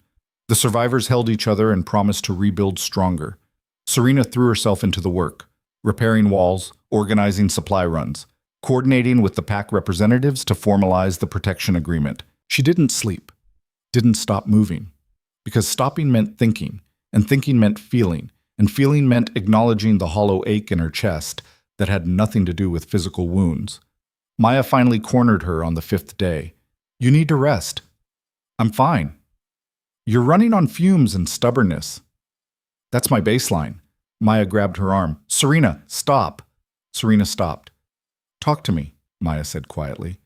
The survivors held each other and promised to rebuild stronger. Serena threw herself into the work, repairing walls, organizing supply runs, coordinating with the pack representatives to formalize the protection agreement. She didn't sleep, didn't stop moving, because stopping meant thinking, and thinking meant feeling, and feeling meant acknowledging the hollow ache in her chest that had nothing to do with physical wounds. Maya finally cornered her on the 5th day. You need to rest. I'm fine. You're running on fumes and stubbornness. That's my baseline. Maya grabbed her arm. Serena, stop. Serena stopped. Talk to me, Maya said quietly.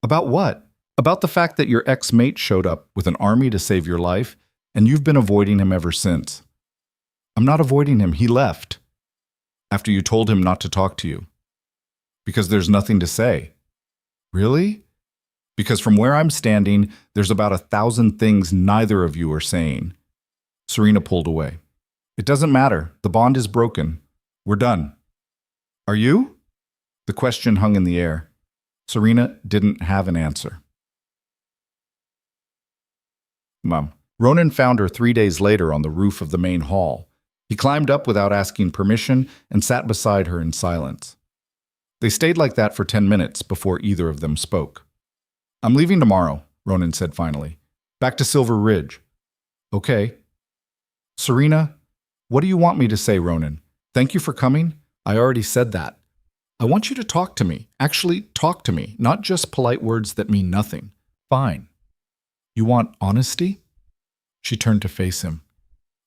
About what? About the fact that your ex-mate showed up with an army to save your life, and you've been avoiding him ever since. I'm not avoiding him. He left after you told him not to talk to you. Because there's nothing to say. Really? Because from where I'm standing, there's about 1,000 things neither of you are saying. Serena pulled away. It doesn't matter. The bond is broken. We're done. Are you? The question hung in the air. Serena didn't have an answer. Mom. Ronan found her 3 days later on the roof of the main hall. He climbed up without asking permission and sat beside her in silence. They stayed like that for 10 minutes before either of them spoke. I'm leaving tomorrow, Ronan said finally. Back to Silver Ridge. Okay. Serena, what do you want me to say, Ronan? Thank you for coming? I already said that. I want you to talk to me. Actually, talk to me, not just polite words that mean nothing. Fine. You want honesty? She turned to face him.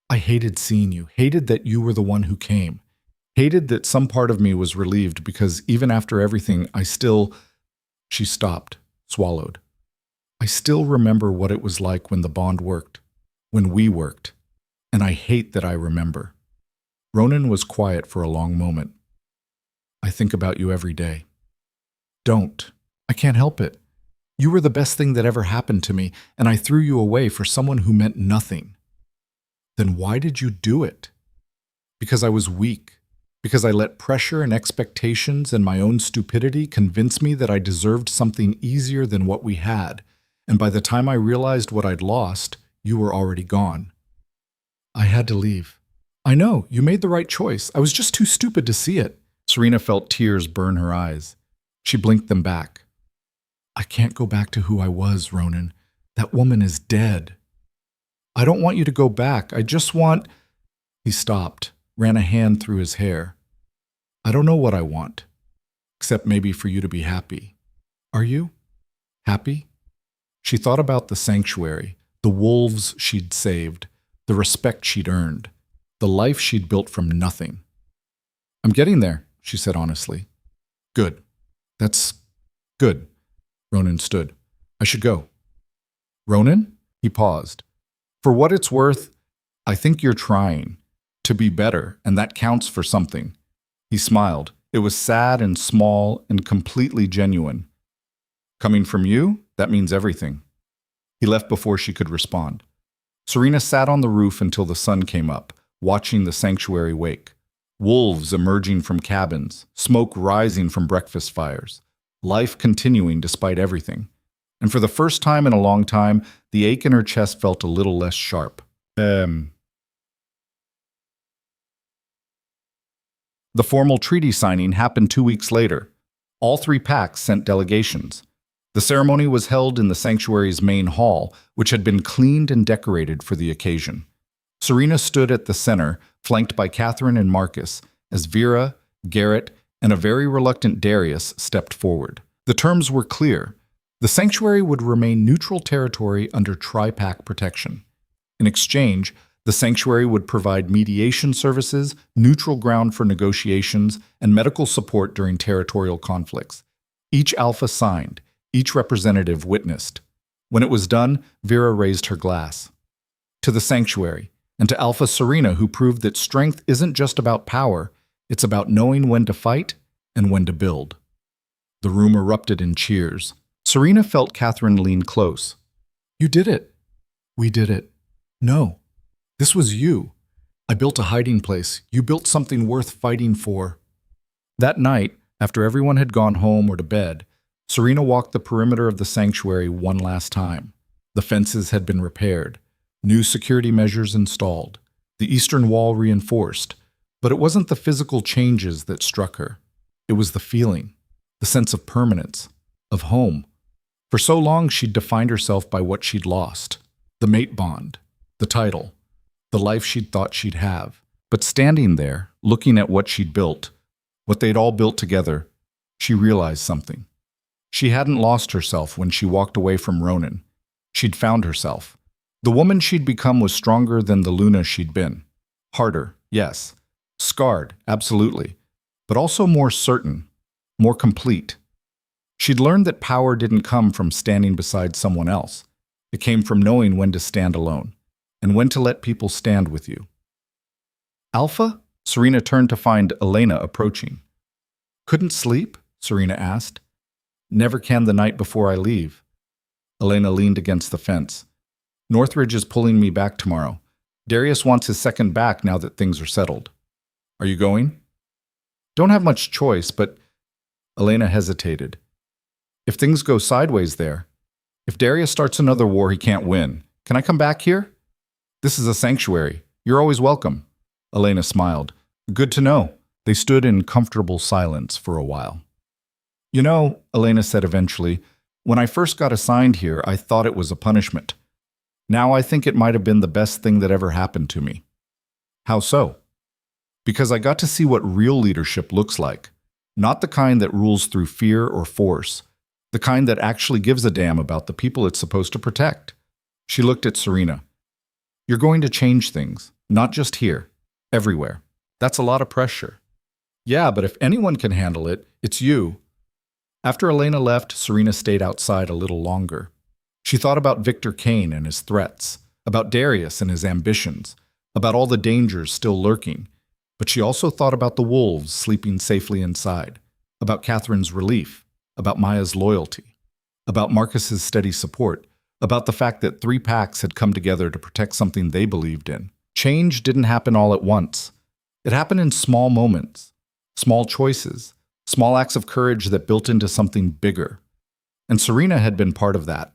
I hated seeing you, hated that you were the one who came. Hated that some part of me was relieved because even after everything, I still... She stopped, swallowed. I still remember what it was like when the bond worked, when we worked, and I hate that I remember. Ronan was quiet for a long moment. I think about you every day. Don't. I can't help it. You were the best thing that ever happened to me, and I threw you away for someone who meant nothing. Then why did you do it? Because I was weak. Because I let pressure and expectations and my own stupidity convince me that I deserved something easier than what we had, and by the time I realized what I'd lost, you were already gone. I had to leave. I know, you made the right choice. I was just too stupid to see it. Serena felt tears burn her eyes. She blinked them back. I can't go back to who I was, Ronan. That woman is dead. I don't want you to go back. I just want... He stopped, ran a hand through his hair. I don't know what I want, except maybe for you to be happy. Are you? Happy? She thought about the sanctuary, the wolves she'd saved, the respect she'd earned, the life she'd built from nothing. I'm getting there, she said honestly. Good. That's good. Ronan stood. I should go. Ronan? He paused. For what it's worth, I think you're trying to be better, and that counts for something. He smiled. It was sad and small and completely genuine. Coming from you, that means everything. He left before she could respond. Serena sat on the roof until the sun came up, watching the sanctuary wake. Wolves emerging from cabins, smoke rising from breakfast fires, life continuing despite everything. And for the first time in a long time, the ache in her chest felt a little less sharp. The formal treaty signing happened 2 weeks later. All 3 pacts sent delegations. The ceremony was held in the sanctuary's main hall, which had been cleaned and decorated for the occasion. Serena stood at the center, flanked by Catherine and Marcus, as Vera, Garrett, and a very reluctant Darius stepped forward. The terms were clear. The sanctuary would remain neutral territory under tri-pact protection. In exchange, the sanctuary would provide mediation services, neutral ground for negotiations, and medical support during territorial conflicts. Each alpha signed, each representative witnessed. When it was done, Vera raised her glass. To the sanctuary, and to Alpha Serena, who proved that strength isn't just about power, it's about knowing when to fight and when to build. The room erupted in cheers. Serena felt Catherine lean close. You did it. We did it. No. This was you. I built a hiding place. You built something worth fighting for. That night, after everyone had gone home or to bed, Serena walked the perimeter of the sanctuary one last time. The fences had been repaired, new security measures installed, the eastern wall reinforced, but it wasn't the physical changes that struck her. It was the feeling, the sense of permanence, of home. For so long she'd defined herself by what she'd lost, the mate bond, the title, the life she'd thought she'd have. But standing there, looking at what she'd built, what they'd all built together, she realized something. She hadn't lost herself when she walked away from Ronan. She'd found herself. The woman she'd become was stronger than the Luna she'd been. Harder, yes. Scarred, absolutely. But also more certain, more complete. She'd learned that power didn't come from standing beside someone else. It came from knowing when to stand alone and when to let people stand with you. Alpha? Serena turned to find Elena approaching. Couldn't sleep? Serena asked. Never can the night before I leave. Elena leaned against the fence. Northridge is pulling me back tomorrow. Darius wants his second back now that things are settled. Are you going? Don't have much choice, but Elena hesitated. If things go sideways there, if Darius starts another war he can't win, can I come back here? This is a sanctuary. You're always welcome. Elena smiled. Good to know. They stood in comfortable silence for a while. You know, Elena said eventually, when I first got assigned here, I thought it was a punishment. Now I think it might have been the best thing that ever happened to me. How so? Because I got to see what real leadership looks like. Not the kind that rules through fear or force. The kind that actually gives a damn about the people it's supposed to protect. She looked at Serena. You're going to change things, not just here, everywhere. That's a lot of pressure. Yeah, but if anyone can handle it, it's you. After Elena left, Serena stayed outside a little longer. She thought about Victor Kane and his threats, about Darius and his ambitions, about all the dangers still lurking. But she also thought about the wolves sleeping safely inside, about Catherine's relief, about Maya's loyalty, about Marcus's steady support, about the fact that 3 packs had come together to protect something they believed in. Change didn't happen all at once. It happened in small moments, small choices, small acts of courage that built into something bigger. And Serena had been part of that,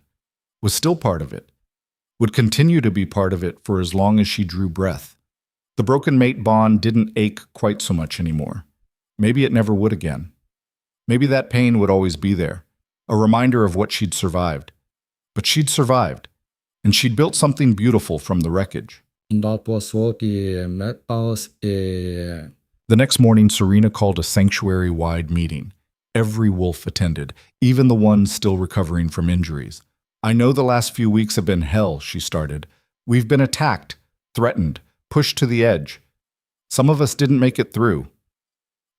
was still part of it, would continue to be part of it for as long as she drew breath. The broken mate bond didn't ache quite so much anymore. Maybe it never would again. Maybe that pain would always be there, a reminder of what she'd survived. But she'd survived, and she'd built something beautiful from the wreckage. The next morning, Serena called a sanctuary-wide meeting. Every wolf attended, even the ones still recovering from injuries. I know the last few weeks have been hell, she started. We've been attacked, threatened, pushed to the edge. Some of us didn't make it through.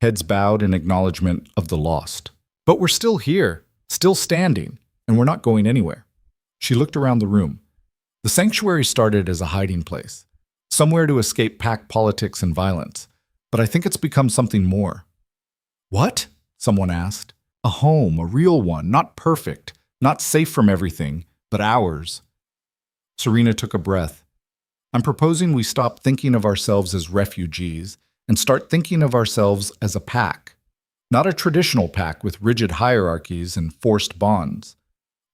Heads bowed in acknowledgement of the lost. But we're still here, still standing, and we're not going anywhere. She looked around the room. The sanctuary started as a hiding place, somewhere to escape pack politics and violence. But I think it's become something more. What? Someone asked. A home, a real one, not perfect, not safe from everything, but ours. Serena took a breath. I'm proposing we stop thinking of ourselves as refugees and start thinking of ourselves as a pack. Not a traditional pack with rigid hierarchies and forced bonds,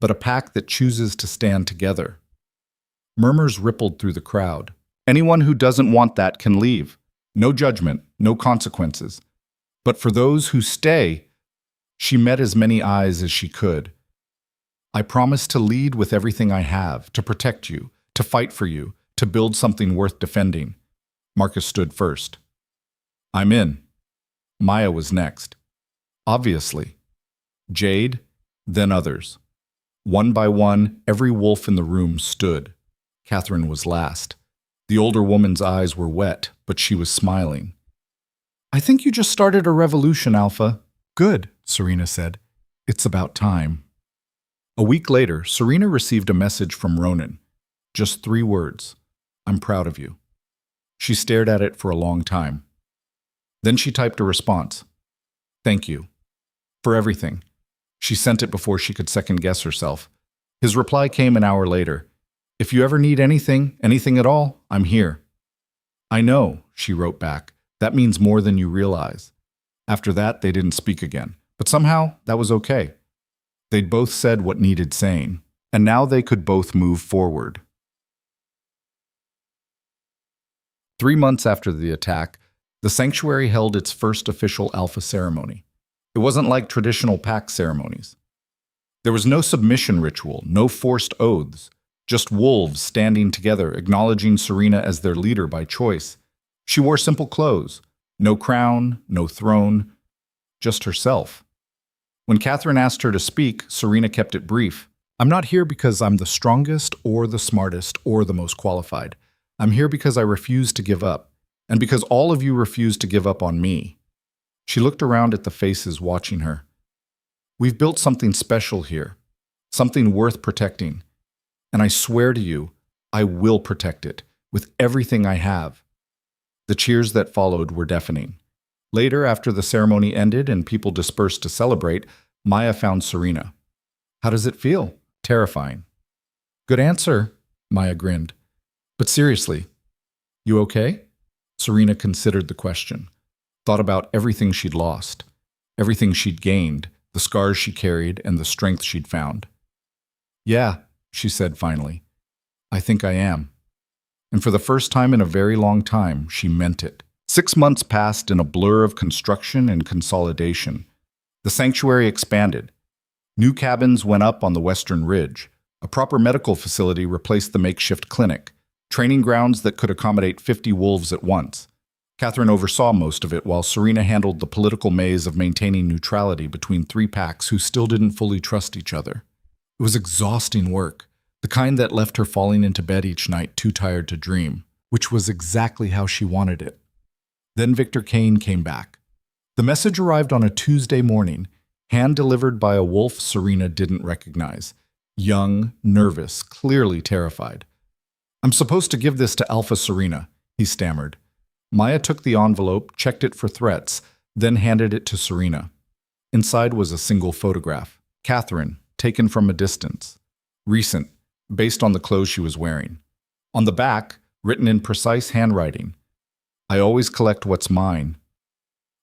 but a pack that chooses to stand together. Murmurs rippled through the crowd. Anyone who doesn't want that can leave. No judgment, no consequences. But for those who stay, she met as many eyes as she could. I promise to lead with everything I have, to protect you, to fight for you, to build something worth defending. Marcus stood first. I'm in. Maya was next. Obviously. Jade, then others. One by one, every wolf in the room stood. Catherine was last. The older woman's eyes were wet, but she was smiling. I think you just started a revolution, Alpha. Good, Serena said. It's about time. A week later, Serena received a message from Ronan. Just 3 words. I'm proud of you. She stared at it for a long time. Then she typed a response. Thank you. For everything. She sent it before she could second-guess herself. His reply came an hour later. If you ever need anything, anything at all, I'm here. I know, she wrote back. That means more than you realize. After that, they didn't speak again. But somehow, that was okay. They'd both said what needed saying, and now they could both move forward. 3 months after the attack, the sanctuary held its first official Alpha ceremony. It wasn't like traditional pack ceremonies. There was no submission ritual, no forced oaths. Just wolves standing together, acknowledging Serena as their leader by choice. She wore simple clothes, no crown, no throne, just herself. When Catherine asked her to speak, Serena kept it brief. I'm not here because I'm the strongest or the smartest or the most qualified. I'm here because I refuse to give up, and because all of you refuse to give up on me. She looked around at the faces watching her. We've built something special here, something worth protecting. And I swear to you, I will protect it with everything I have." The cheers that followed were deafening. Later, after the ceremony ended and people dispersed to celebrate, Maya found Serena. "How does it feel?" "Terrifying." "Good answer," Maya grinned. "But seriously, you okay?" Serena considered the question, thought about everything she'd lost, everything she'd gained, the scars she carried, and the strength she'd found. "Yeah," she said finally, "I think I am." And for the first time in a very long time, she meant it. 6 months passed in a blur of construction and consolidation. The sanctuary expanded. New cabins went up on the western ridge. A proper medical facility replaced the makeshift clinic, training grounds that could accommodate 50 wolves at once. Catherine oversaw most of it, while Serena handled the political maze of maintaining neutrality between 3 packs who still didn't fully trust each other. It was exhausting work, the kind that left her falling into bed each night too tired to dream, which was exactly how she wanted it. Then Victor Kane came back. The message arrived on a Tuesday morning, hand-delivered by a wolf Serena didn't recognize. Young, nervous, clearly terrified. "I'm supposed to give this to Alpha Serena," he stammered. Maya took the envelope, checked it for threats, then handed it to Serena. Inside was a single photograph. Catherine, taken from a distance. Recent, based on the clothes she was wearing. On the back, written in precise handwriting, "I always collect what's mine."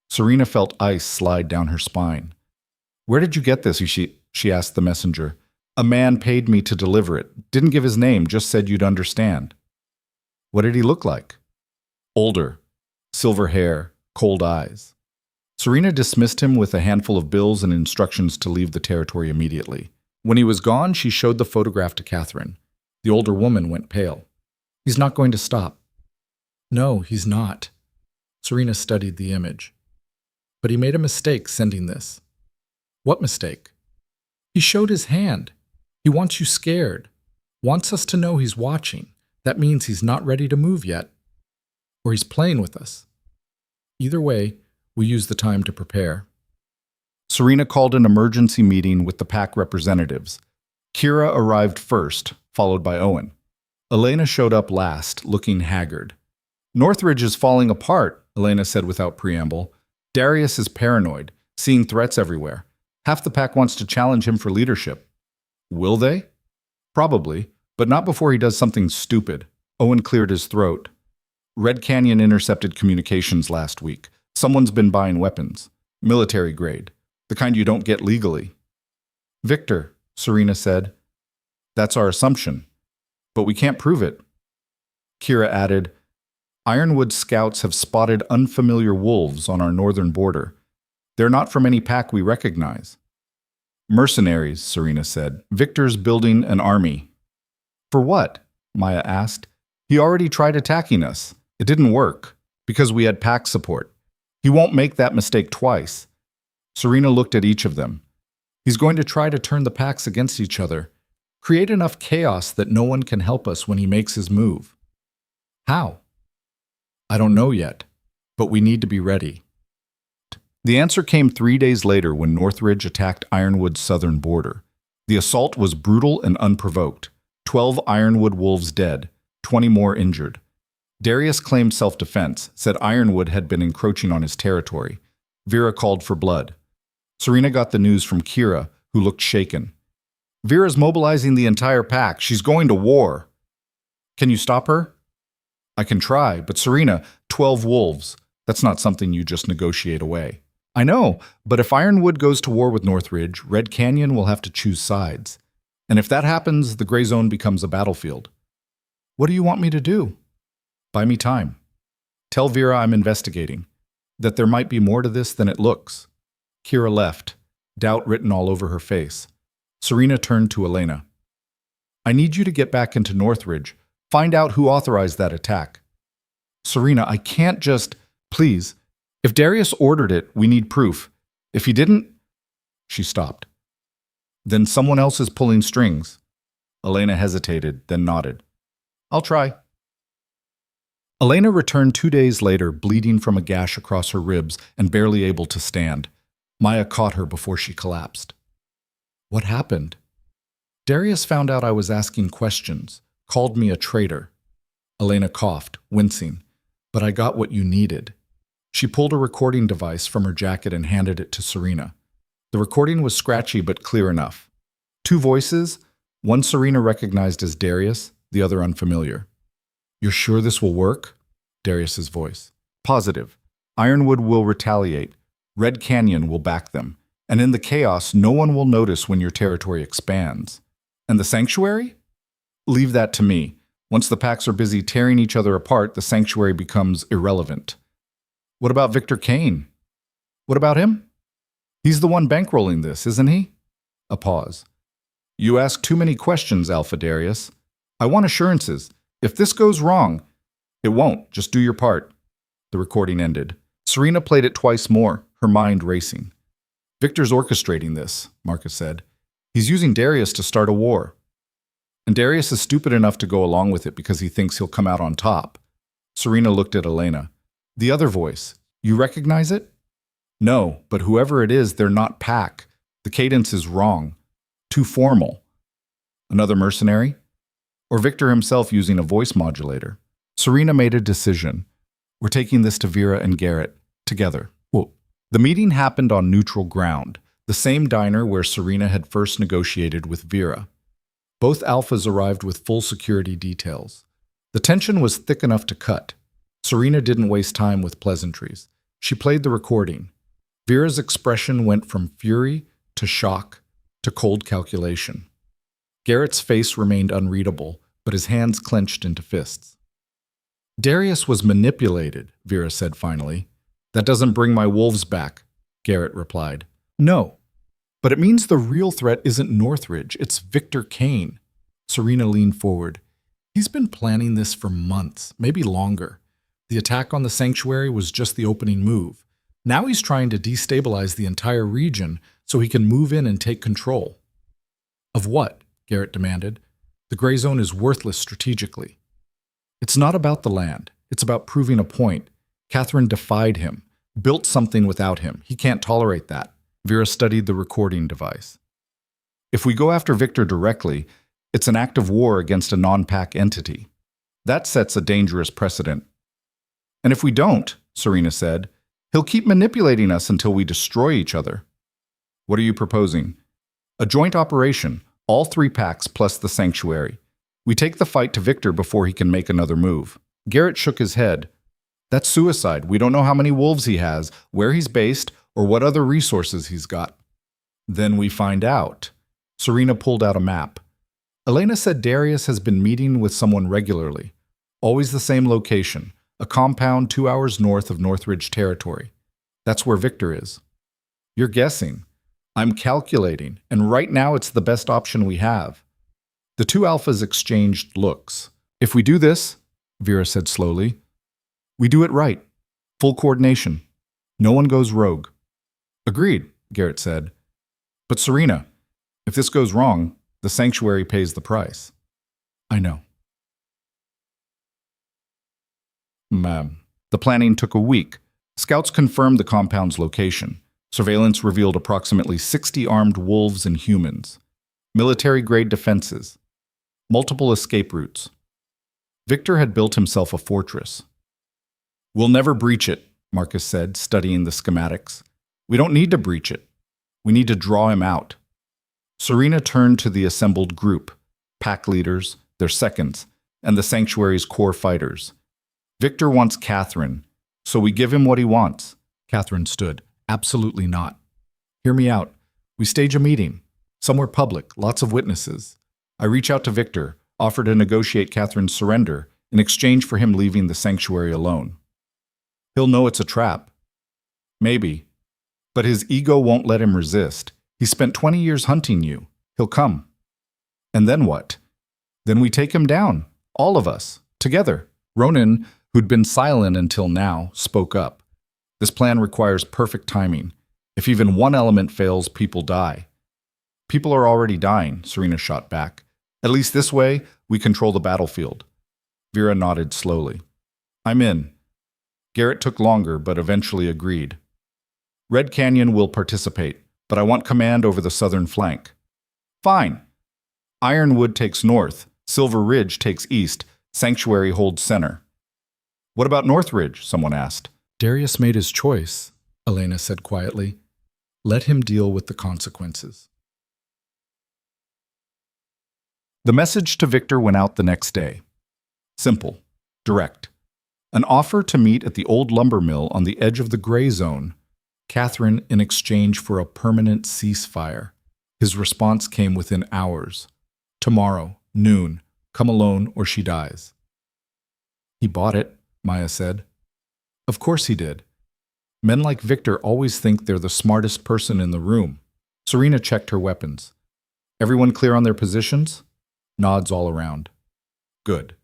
Serena felt ice slide down her spine. "Where did you get this?" she asked the messenger. "A man paid me to deliver it. Didn't give his name, just said you'd understand." "What did he look like?" "Older. Silver hair, cold eyes." Serena dismissed him with a handful of bills and instructions to leave the territory immediately. When he was gone, she showed the photograph to Catherine. The older woman went pale. "He's not going to stop." "No, he's not." Serena studied the image. "But he made a mistake sending this." "What mistake?" "He showed his hand. He wants you scared. Wants us to know he's watching. That means he's not ready to move yet. Or he's playing with us. Either way, we use the time to prepare." Serena called an emergency meeting with the pack representatives. Kira arrived first, followed by Owen. Elena showed up last, looking haggard. "Northridge is falling apart," Elena said without preamble. "Darius is paranoid, seeing threats everywhere. Half the pack wants to challenge him for leadership." "Will they?" "Probably, but not before he does something stupid." Owen cleared his throat. "Red Canyon intercepted communications last week. Someone's been buying weapons. Military grade. The kind you don't get legally." "Victor," Serena said. "That's our assumption. But we can't prove it." Kira added, "Ironwood scouts have spotted unfamiliar wolves on our northern border. They're not from any pack we recognize." "Mercenaries," Serena said. "Victor's building an army." "For what?" Maya asked. "He already tried attacking us. It didn't work, because we had pack support. He won't make that mistake twice." Serena looked at each of them. "He's going to try to turn the packs against each other. Create enough chaos that no one can help us when he makes his move." "How?" "I don't know yet, but we need to be ready." The answer came 3 days later when Northridge attacked Ironwood's southern border. The assault was brutal and unprovoked. 12 Ironwood wolves dead, 20 more injured. Darius claimed self-defense, said Ironwood had been encroaching on his territory. Vera called for blood. Serena got the news from Kira, who looked shaken. "Vera's mobilizing the entire pack. She's going to war." "Can you stop her?" "I can try, but Serena, 12 wolves. That's not something you just negotiate away." "I know, but if Ironwood goes to war with Northridge, Red Canyon will have to choose sides. And if that happens, the gray zone becomes a battlefield." "What do you want me to do?" "Buy me time. Tell Vera I'm investigating, that there might be more to this than it looks." Kira left, doubt written all over her face. Serena turned to Elena. "I need you to get back into Northridge. Find out who authorized that attack." "Serena, I can't just—" "Please. If Darius ordered it, we need proof. If he didn't—" She stopped. "Then someone else is pulling strings." Elena hesitated, then nodded. "I'll try." Elena returned 2 days later, bleeding from a gash across her ribs and barely able to stand. Maya caught her before she collapsed. What happened? Darius found out I was asking questions, called me a traitor. Elena coughed, wincing. But I got what you needed. She pulled a recording device from her jacket and handed it to Serena. The recording was scratchy but clear enough. Two voices, one Serena recognized as Darius, the other unfamiliar. You're sure this will work? Darius's voice. Positive. Ironwood will retaliate. Red Canyon will back them. And in the chaos, no one will notice when your territory expands. And the sanctuary? Leave that to me. Once the packs are busy tearing each other apart, the sanctuary becomes irrelevant. What about Victor Kane? What about him? He's the one bankrolling this, isn't he? A pause. You ask too many questions, Alpha Darius. I want assurances. If this goes wrong, it won't. Just do your part. The recording ended. Serena played it twice more, her mind racing. Victor's orchestrating this, Marcus said. He's using Darius to start a war. And Darius is stupid enough to go along with it because he thinks he'll come out on top. Serena looked at Elena. The other voice, you recognize it? No, but whoever it is, they're not pack. The cadence is wrong. Too formal. Another mercenary? Or Victor himself using a voice modulator? Serena made a decision. We're taking this to Vera and Garrett, together. Whoa. The meeting happened on neutral ground, the same diner where Serena had first negotiated with Vera. Both alphas arrived with full security details. The tension was thick enough to cut. Serena didn't waste time with pleasantries. She played the recording. Vera's expression went from fury to shock to cold calculation. Garrett's face remained unreadable, but his hands clenched into fists. Darius was manipulated, Vera said finally. That doesn't bring my wolves back, Garrett replied. No, but it means the real threat isn't Northridge, it's Victor Kane. Serena leaned forward. He's been planning this for months, maybe longer. The attack on the sanctuary was just the opening move. Now he's trying to destabilize the entire region so he can move in and take control. Of what? Garrett demanded. The gray zone is worthless strategically. It's not about the land. It's about proving a point. Catherine defied him, built something without him. He can't tolerate that. Vera studied the recording device. If we go after Victor directly, it's an act of war against a non-pack entity. That sets a dangerous precedent. And if we don't, Serena said, he'll keep manipulating us until we destroy each other. What are you proposing? A joint operation, all three packs plus the sanctuary. We take the fight to Victor before he can make another move. Garrett shook his head. That's suicide. We don't know how many wolves he has, where he's based, or what other resources he's got. Then we find out. Serena pulled out a map. Elena said Darius has been meeting with someone regularly. Always the same location, a compound 2 hours north of Northridge territory. That's where Victor is. You're guessing. I'm calculating, and right now it's the best option we have. The two alphas exchanged looks. If we do this, Vera said slowly, we do it right. Full coordination. No one goes rogue. Agreed, Garrett said. But Serena, if this goes wrong, the sanctuary pays the price. I know. The planning took a week. Scouts confirmed the compound's location. Surveillance revealed approximately 60 armed wolves and humans. Military-grade defenses. Multiple escape routes. Victor had built himself a fortress. We'll never breach it, Marcus said, studying the schematics. We don't need to breach it. We need to draw him out. Serena turned to the assembled group, pack leaders, their seconds, and the sanctuary's core fighters. Victor wants Catherine, so we give him what he wants. Catherine stood. Absolutely not. Hear me out. We stage a meeting, somewhere public, lots of witnesses. I reach out to Victor, offer to negotiate Catherine's surrender in exchange for him leaving the sanctuary alone. He'll know it's a trap. Maybe. But his ego won't let him resist. He spent 20 years hunting you. He'll come. And then what? Then we take him down, all of us, together. Ronan, who'd been silent until now, spoke up. This plan requires perfect timing. If even one element fails, people die. People are already dying, Serena shot back. At least this way, we control the battlefield. Vera nodded slowly. I'm in. Garrett took longer, but eventually agreed. Red Canyon will participate, but I want command over the southern flank. Fine. Ironwood takes north, Silver Ridge takes east, Sanctuary holds center. What about Northridge? Someone asked. Darius made his choice, Elena said quietly. Let him deal with the consequences. The message to Victor went out the next day. Simple, direct. An offer to meet at the old lumber mill on the edge of the gray zone. Catherine in exchange for a permanent ceasefire. His response came within hours. Tomorrow, noon. Come alone or she dies. He bought it, Maya said. Of course he did. Men like Victor always think they're the smartest person in the room. Serena checked her weapons. Everyone clear on their positions? Nods all around. Good.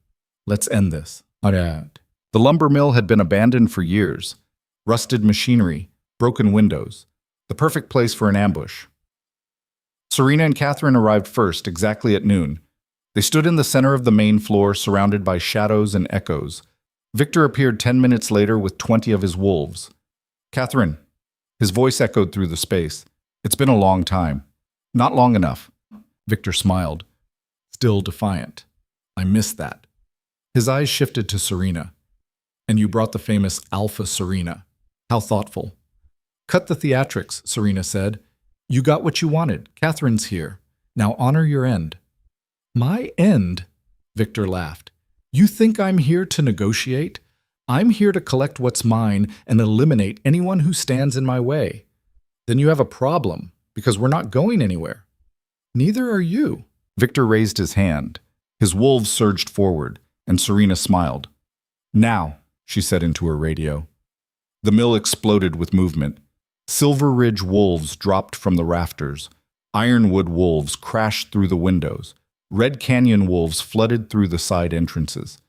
Let's end this. The lumber mill had been abandoned for years. Rusted machinery, broken windows. The perfect place for an ambush. Serena and Catherine arrived first, exactly at noon. They stood in the center of the main floor, surrounded by shadows and echoes. Victor appeared 10 minutes later with 20 of his wolves. Catherine. His voice echoed through the space. It's been a long time. Not long enough. Victor smiled, still defiant. I missed that. His eyes shifted to Serena. And you brought the famous Alpha Serena. How thoughtful. Cut the theatrics, Serena said. You got what you wanted. Catherine's here. Now honor your end. My end? Victor laughed. You think I'm here to negotiate? I'm here to collect what's mine and eliminate anyone who stands in my way. Then you have a problem, because we're not going anywhere. Neither are you. Victor raised his hand. His wolves surged forward, and Serena smiled. Now, she said into her radio. The mill exploded with movement. Silver Ridge wolves dropped from the rafters. Ironwood wolves crashed through the windows. Red Canyon wolves flooded through the side entrances.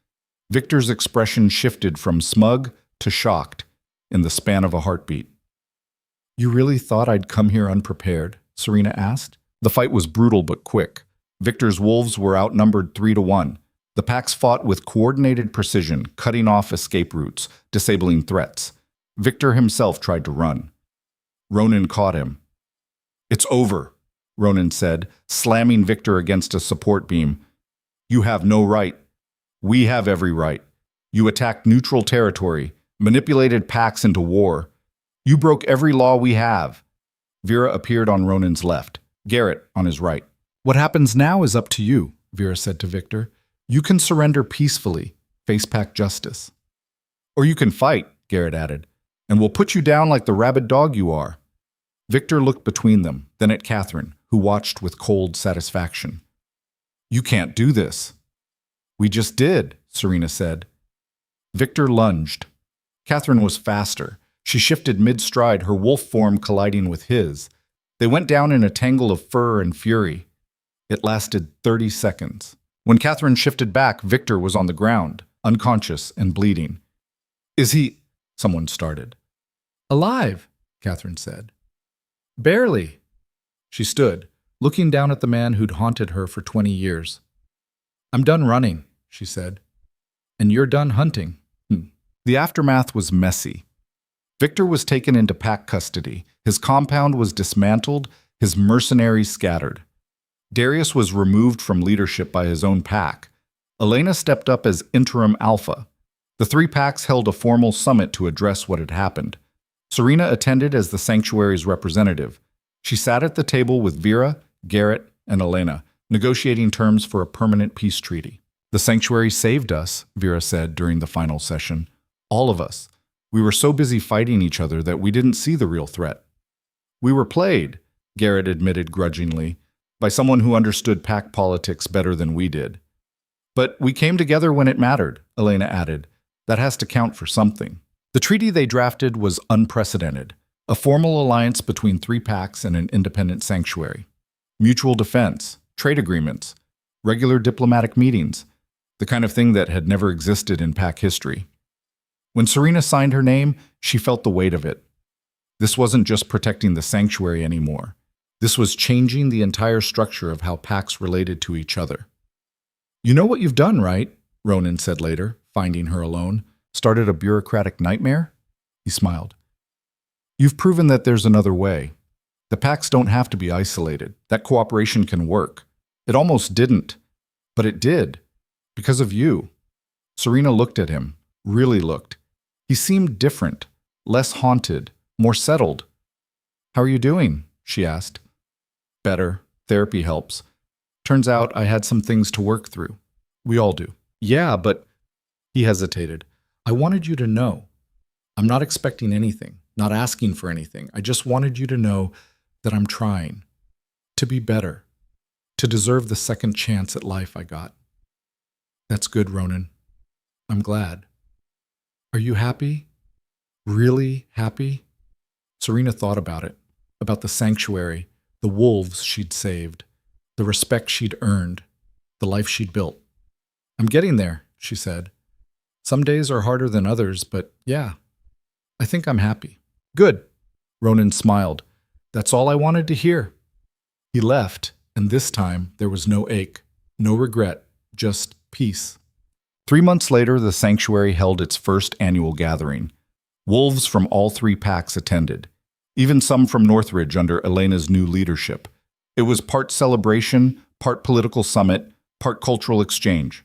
Victor's expression shifted from smug to shocked in the span of a heartbeat. You really thought I'd come here unprepared? Serena asked. The fight was brutal but quick. Victor's wolves were outnumbered 3-1. The packs fought with coordinated precision, cutting off escape routes, disabling threats. Victor himself tried to run. Ronan caught him. It's over, Ronan said, slamming Victor against a support beam. You have no right. We have every right. You attacked neutral territory, manipulated packs into war. You broke every law we have. Vera appeared on Ronan's left, Garrett on his right. What happens now is up to you, Vera said to Victor. You can surrender peacefully, face pack justice. Or you can fight, Garrett added, and we'll put you down like the rabid dog you are. Victor looked between them, then at Catherine, who watched with cold satisfaction. You can't do this. We just did, Serena said. Victor lunged. Catherine was faster. She shifted mid-stride, her wolf form colliding with his. They went down in a tangle of fur and fury. It lasted 30 seconds. When Catherine shifted back, Victor was on the ground, unconscious and bleeding. Is he? Someone started. Alive, Catherine said. Barely. She stood, looking down at the man who'd haunted her for 20 years. I'm done running, she said. And you're done hunting. The aftermath was messy. Victor was taken into pack custody. His compound was dismantled, his mercenaries scattered. Darius was removed from leadership by his own pack. Elena stepped up as interim alpha. The three packs held a formal summit to address what had happened. Serena attended as the sanctuary's representative. She sat at the table with Vera, Garrett, and Elena, negotiating terms for a permanent peace treaty. The sanctuary saved us, Vera said during the final session. All of us. We were so busy fighting each other that we didn't see the real threat. We were played, Garrett admitted grudgingly, by someone who understood pack politics better than we did. But we came together when it mattered, Elena added. That has to count for something. The treaty they drafted was unprecedented, a formal alliance between three packs and an independent sanctuary. Mutual defense, trade agreements, regular diplomatic meetings, the kind of thing that had never existed in pack history. When Serena signed her name, she felt the weight of it. This wasn't just protecting the sanctuary anymore. This was changing the entire structure of how packs related to each other. You know what you've done, right? Ronan said later, finding her alone. Started a bureaucratic nightmare? He smiled. You've proven that there's another way. The packs don't have to be isolated. That cooperation can work. It almost didn't, but it did. Because of you. Serena looked at him, really looked. He seemed different, less haunted, more settled. "How are you doing?" she asked. "Better. Therapy helps. Turns out I had some things to work through. We all do." "Yeah, but—" He hesitated. "I wanted you to know. I'm not expecting anything, not asking for anything. I just wanted you to know that I'm trying. To be better. To deserve the second chance at life I got." "That's good, Ronan. I'm glad. Are you happy? Really happy?" Serena thought about it, about the sanctuary, the wolves she'd saved, the respect she'd earned, the life she'd built. "I'm getting there," she said. "Some days are harder than others, but yeah, I think I'm happy." "Good." Ronan smiled. "That's all I wanted to hear." He left, and this time there was no ache, no regret, just peace. 3 months later, the sanctuary held its first annual gathering. Wolves from all 3 packs attended, even some from Northridge under Elena's new leadership. It was part celebration, part political summit, part cultural exchange.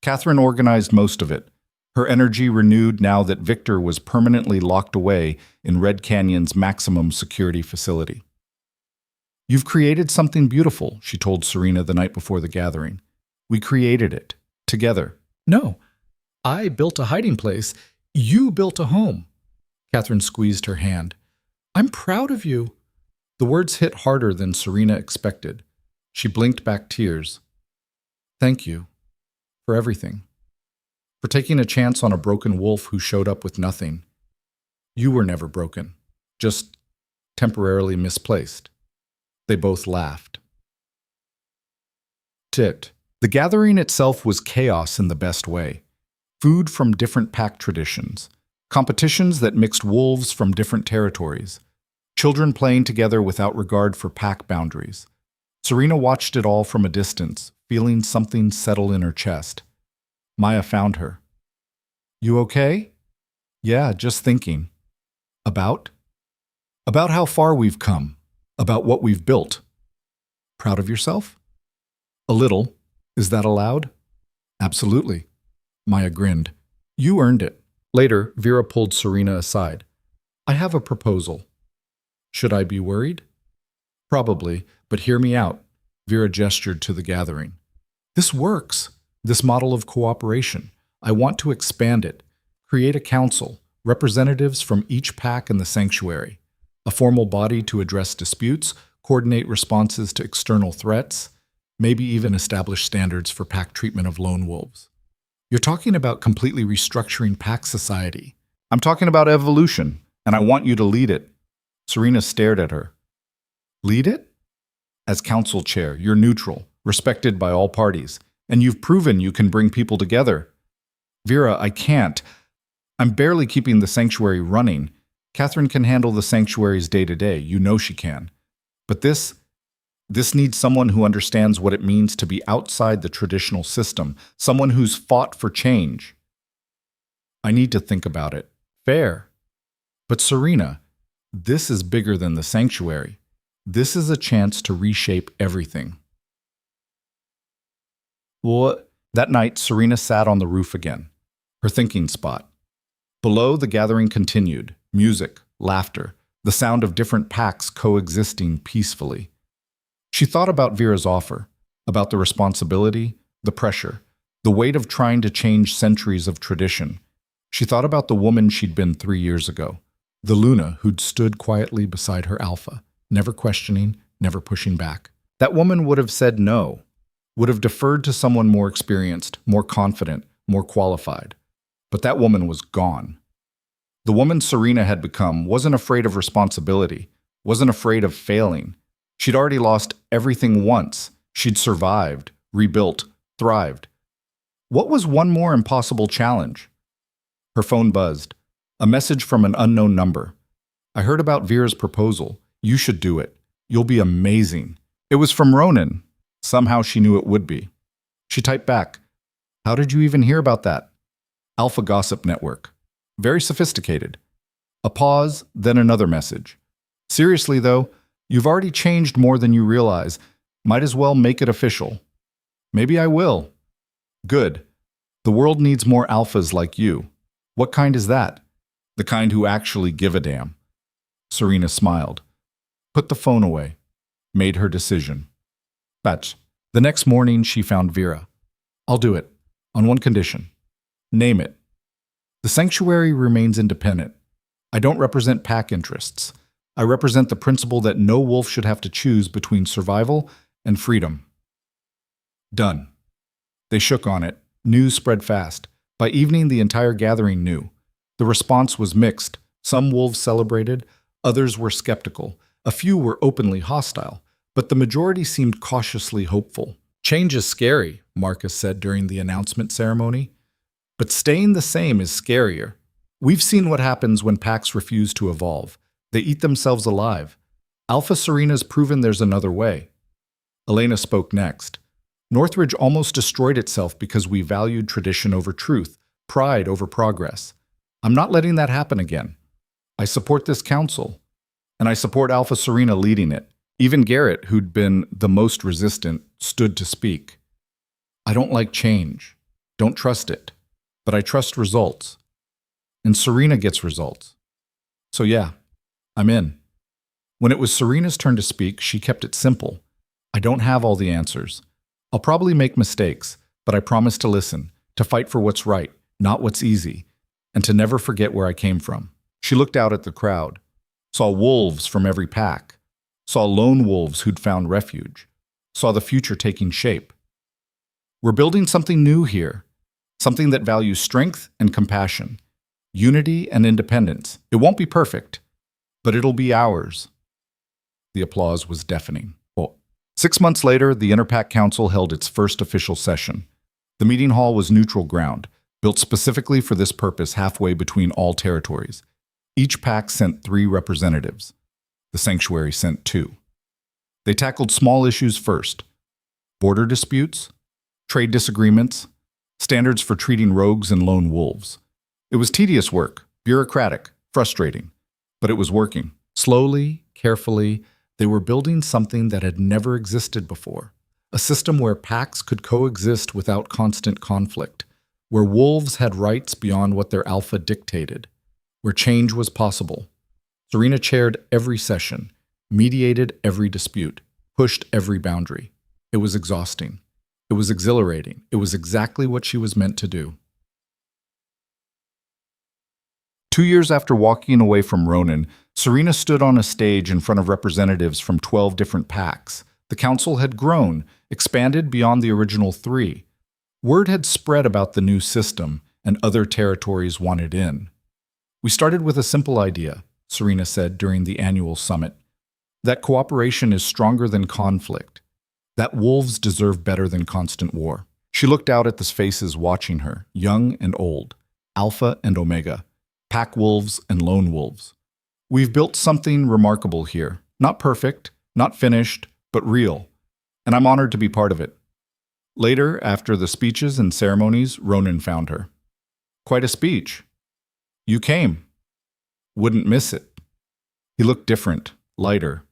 Catherine organized most of it, her energy renewed now that Victor was permanently locked away in Red Canyon's maximum security facility. "You've created something beautiful," she told Serena the night before the gathering. "We created it, together." "No, I built a hiding place. You built a home." Catherine squeezed her hand. "I'm proud of you." The words hit harder than Serena expected. She blinked back tears. "Thank you. For everything. For taking a chance on a broken wolf who showed up with nothing. You were never broken. Just temporarily misplaced." They both laughed. Tit. The gathering itself was chaos in the best way. Food from different pack traditions. Competitions that mixed wolves from different territories. Children playing together without regard for pack boundaries. Serena watched it all from a distance, feeling something settle in her chest. Maya found her. "You okay?" "Yeah, just thinking." "About?" "About how far we've come. About what we've built." "Proud of yourself?" "A little. Is that allowed?" "Absolutely." Maya grinned. "You earned it." Later, Vera pulled Serena aside. "I have a proposal." "Should I be worried?" "Probably, but hear me out." Vera gestured to the gathering. "This works, this model of cooperation. I want to expand it. Create a council, representatives from each pack in the sanctuary. A formal body to address disputes, coordinate responses to external threats, maybe even establish standards for pack treatment of lone wolves." "You're talking about completely restructuring pack society." "I'm talking about evolution, and I want you to lead it." Serena stared at her. "Lead it?" "As council chair, you're neutral, respected by all parties, and you've proven you can bring people together." "Vera, I can't. I'm barely keeping the sanctuary running. Catherine can handle the sanctuary's day-to-day. You know she can. But this needs someone who understands what it means to be outside the traditional system, someone who's fought for change." "I need to think about it." "Fair. But Serena, this is bigger than the sanctuary. This is a chance to reshape everything." What? That night, Serena sat on the roof again, her thinking spot. Below, the gathering continued. Music, laughter, the sound of different packs coexisting peacefully. She thought about Vera's offer, about the responsibility, the pressure, the weight of trying to change centuries of tradition. She thought about the woman she'd been 3 years ago, the Luna who'd stood quietly beside her alpha, never questioning, never pushing back. That woman would have said no, would have deferred to someone more experienced, more confident, more qualified. But that woman was gone. The woman Serena had become wasn't afraid of responsibility, wasn't afraid of failing. She'd already lost everything once. She'd survived, rebuilt, thrived. What was one more impossible challenge? Her phone buzzed. A message from an unknown number. "I heard about Vera's proposal. You should do it. You'll be amazing." It was from Ronan. Somehow she knew it would be. She typed back, "How did you even hear about that?" "Alpha Gossip Network." Very sophisticated. A pause, then another message. "Seriously though, You've already changed more than you realize. Might as well make it official. Maybe I will. Good. The world needs more alphas like you. What kind is that? The kind who actually give a damn. Serena smiled. Put the phone away. Made her decision. But the next morning she found Vera. I'll do it. On one condition. Name it. The sanctuary remains independent. I don't represent pack interests. I represent the principle that no wolf should have to choose between survival and freedom. Done. They shook on it. News spread fast. By evening, the entire gathering knew. The response was mixed. Some wolves celebrated, others were skeptical. A few were openly hostile, but the majority seemed cautiously hopeful. Change is scary, Marcus said during the announcement ceremony. But staying the same is scarier. We've seen what happens when packs refuse to evolve. They eat themselves alive. Alpha Serena's proven there's another way. Elena spoke next. Northridge almost destroyed itself because we valued tradition over truth, pride over progress. I'm not letting that happen again. I support this council, and I support Alpha Serena leading it. Even Garrett, who'd been the most resistant, stood to speak. I don't like change. Don't trust it. But I trust results. And Serena gets results. So yeah, I'm in. When it was Serena's turn to speak, she kept it simple. I don't have all the answers. I'll probably make mistakes, but I promise to listen, to fight for what's right, not what's easy, and to never forget where I came from. She looked out at the crowd, saw wolves from every pack, saw lone wolves who'd found refuge, saw the future taking shape. We're building something new here, something that values strength and compassion, unity and independence. It won't be perfect, but it'll be ours. The applause was deafening. 6 months later, the Interpack Council held its first official session. The meeting hall was neutral ground, built specifically for this purpose halfway between all territories. Each pack sent 3 representatives. The sanctuary sent 2. They tackled small issues first. Border disputes, trade disagreements, standards for treating rogues and lone wolves. It was tedious work, bureaucratic, frustrating, but it was working. Slowly, carefully, they were building something that had never existed before. A system where packs could coexist without constant conflict, where wolves had rights beyond what their alpha dictated, where change was possible. Serena chaired every session, mediated every dispute, pushed every boundary. It was exhausting. It was exhilarating. It was exactly what she was meant to do. 2 years after walking away from Ronan, Serena stood on a stage in front of representatives from 12 different packs. The council had grown, expanded beyond the original 3. Word had spread about the new system, and other territories wanted in. We started with a simple idea, Serena said during the annual summit, that cooperation is stronger than conflict, that wolves deserve better than constant war. She looked out at the faces watching her, young and old, Alpha and Omega, pack wolves and lone wolves. We've built something remarkable here. Not perfect, not finished, but real. And I'm honored to be part of it. Later, after the speeches and ceremonies, Ronan found her. Quite a speech. You came. Wouldn't miss it. He looked different, lighter.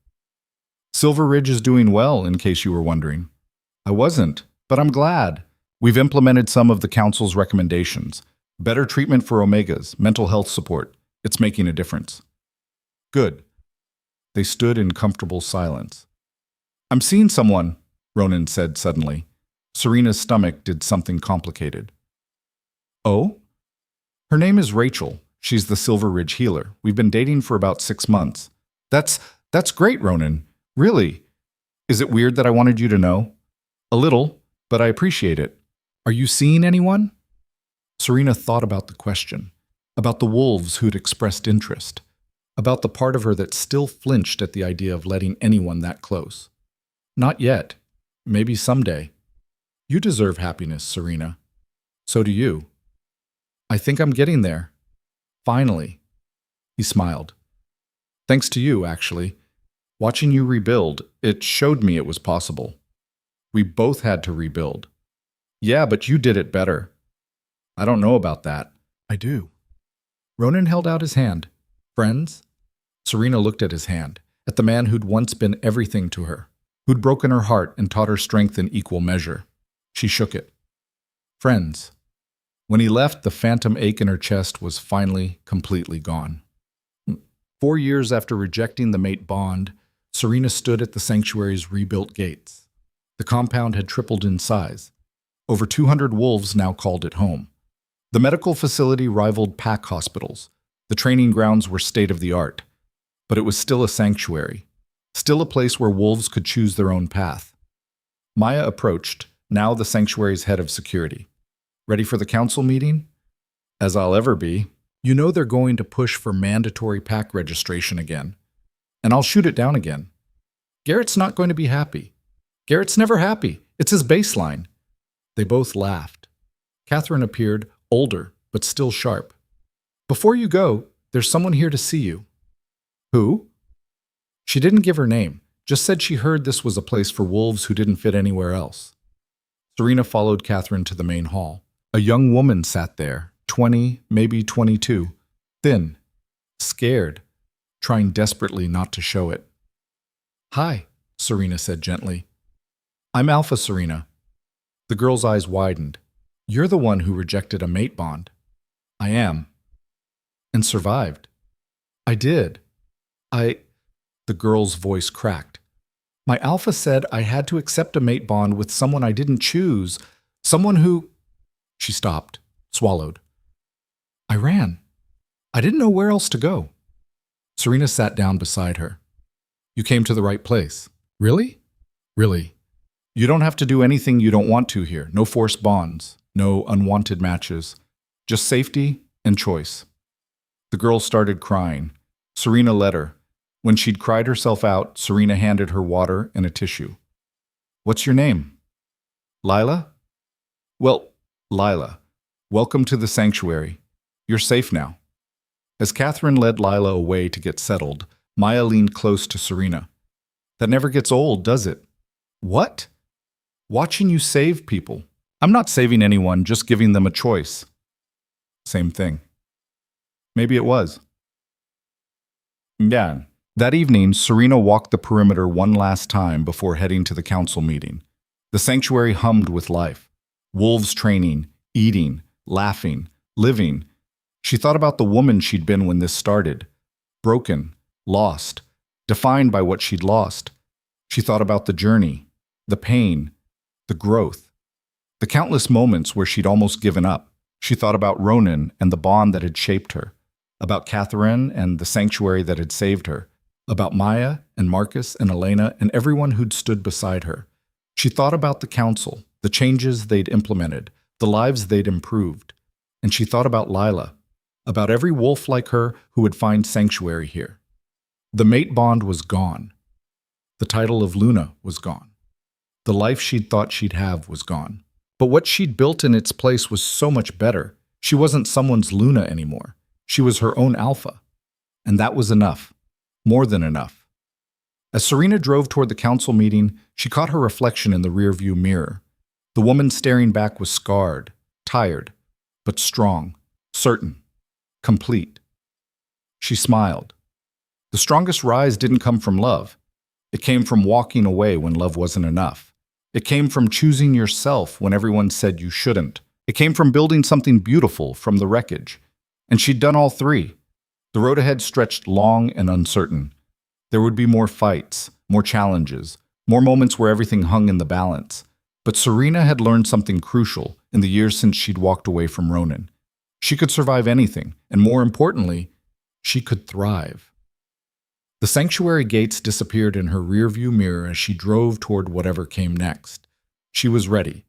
Silver Ridge is doing well, in case you were wondering. I wasn't, but I'm glad. We've implemented some of the council's recommendations. Better treatment for Omegas, mental health support. It's making a difference. Good. They stood in comfortable silence. I'm seeing someone, Ronan said suddenly. Serena's stomach did something complicated. Oh? Her name is Rachel. She's the Silver Ridge healer. We've been dating for about 6 months. That's great, Ronan. Really? Is it weird that I wanted you to know? A little, but I appreciate it. Are you seeing anyone? Serena thought about the question, about the wolves who'd expressed interest, about the part of her that still flinched at the idea of letting anyone that close. Not yet. Maybe someday. You deserve happiness, Serena. So do you. I think I'm getting there. Finally. He smiled. Thanks to you, actually. Watching you rebuild, it showed me it was possible. We both had to rebuild. Yeah, but you did it better. I don't know about that. I do. Ronan held out his hand. Friends? Serena looked at his hand. at the man who'd once been everything to her, who'd broken her heart and taught her strength in equal measure. She shook it. Friends. When he left, the phantom ache in her chest was finally completely gone. 4 years after rejecting the mate bond, Serena stood at the sanctuary's rebuilt gates. The compound had tripled in size. Over 200 wolves now called it home. The medical facility rivaled pack hospitals. The training grounds were state-of-the-art. But it was still a sanctuary, still a place where wolves could choose their own path. Maya approached, now the sanctuary's head of security. Ready for the council meeting? As I'll ever be. You know they're going to push for mandatory pack registration again. And I'll shoot it down again. Garrett's not going to be happy. Garrett's never happy. It's his baseline. They both laughed. Catherine appeared, older, but still sharp. Before you go, there's someone here to see you. Who? She didn't give her name, just said she heard this was a place for wolves who didn't fit anywhere else. Serena followed Catherine to the main hall. A young woman sat there, 20, maybe 22, thin, scared, trying desperately not to show it. Hi, Serena said gently. I'm Alpha Serena. The girl's eyes widened. You're the one who rejected a mate bond. I am. And survived. I did. The girl's voice cracked. My Alpha said I had to accept a mate bond with someone I didn't choose, someone who... She stopped, swallowed. I ran. I didn't know where else to go. Serena sat down beside her. You came to the right place. Really? Really. You don't have to do anything you don't want to here. No forced bonds, no unwanted matches. Just safety and choice. The girl started crying. Serena led her. When she'd cried herself out, Serena handed her water and a tissue. What's your name? Lila? Well, Lila, welcome to the sanctuary. You're safe now. As Catherine led Lila away to get settled, Maya leaned close to Serena. That never gets old, does it? What? Watching you save people. I'm not saving anyone, just giving them a choice. Same thing. Maybe it was. Yeah. That evening, Serena walked the perimeter one last time before heading to the council meeting. The sanctuary hummed with life. Wolves training, eating, laughing, living. She thought about the woman she'd been when this started. Broken, lost, defined by what she'd lost. She thought about the journey, the pain, the growth, the countless moments where she'd almost given up. She thought about Ronan and the bond that had shaped her, about Catherine and the sanctuary that had saved her, about Maya and Marcus and Elena and everyone who'd stood beside her. She thought about the council, the changes they'd implemented, the lives they'd improved. And she thought about Lila, about every wolf like her who would find sanctuary here. The mate bond was gone. The title of Luna was gone. The life she'd thought she'd have was gone. But what she'd built in its place was so much better. She wasn't someone's Luna anymore. She was her own Alpha. And that was enough. More than enough. As Serena drove toward the council meeting, she caught her reflection in the rearview mirror. The woman staring back was scarred, tired, but strong, certain, complete. She smiled. The strongest rise didn't come from love. It came from walking away when love wasn't enough. It came from choosing yourself when everyone said you shouldn't. It came from building something beautiful from the wreckage. And she'd done all three. The road ahead stretched long and uncertain. There would be more fights, more challenges, more moments where everything hung in the balance. But Serena had learned something crucial in the years since she'd walked away from Ronan. She could survive anything, and more importantly, she could thrive. The sanctuary gates disappeared in her rearview mirror as she drove toward whatever came next. She was ready.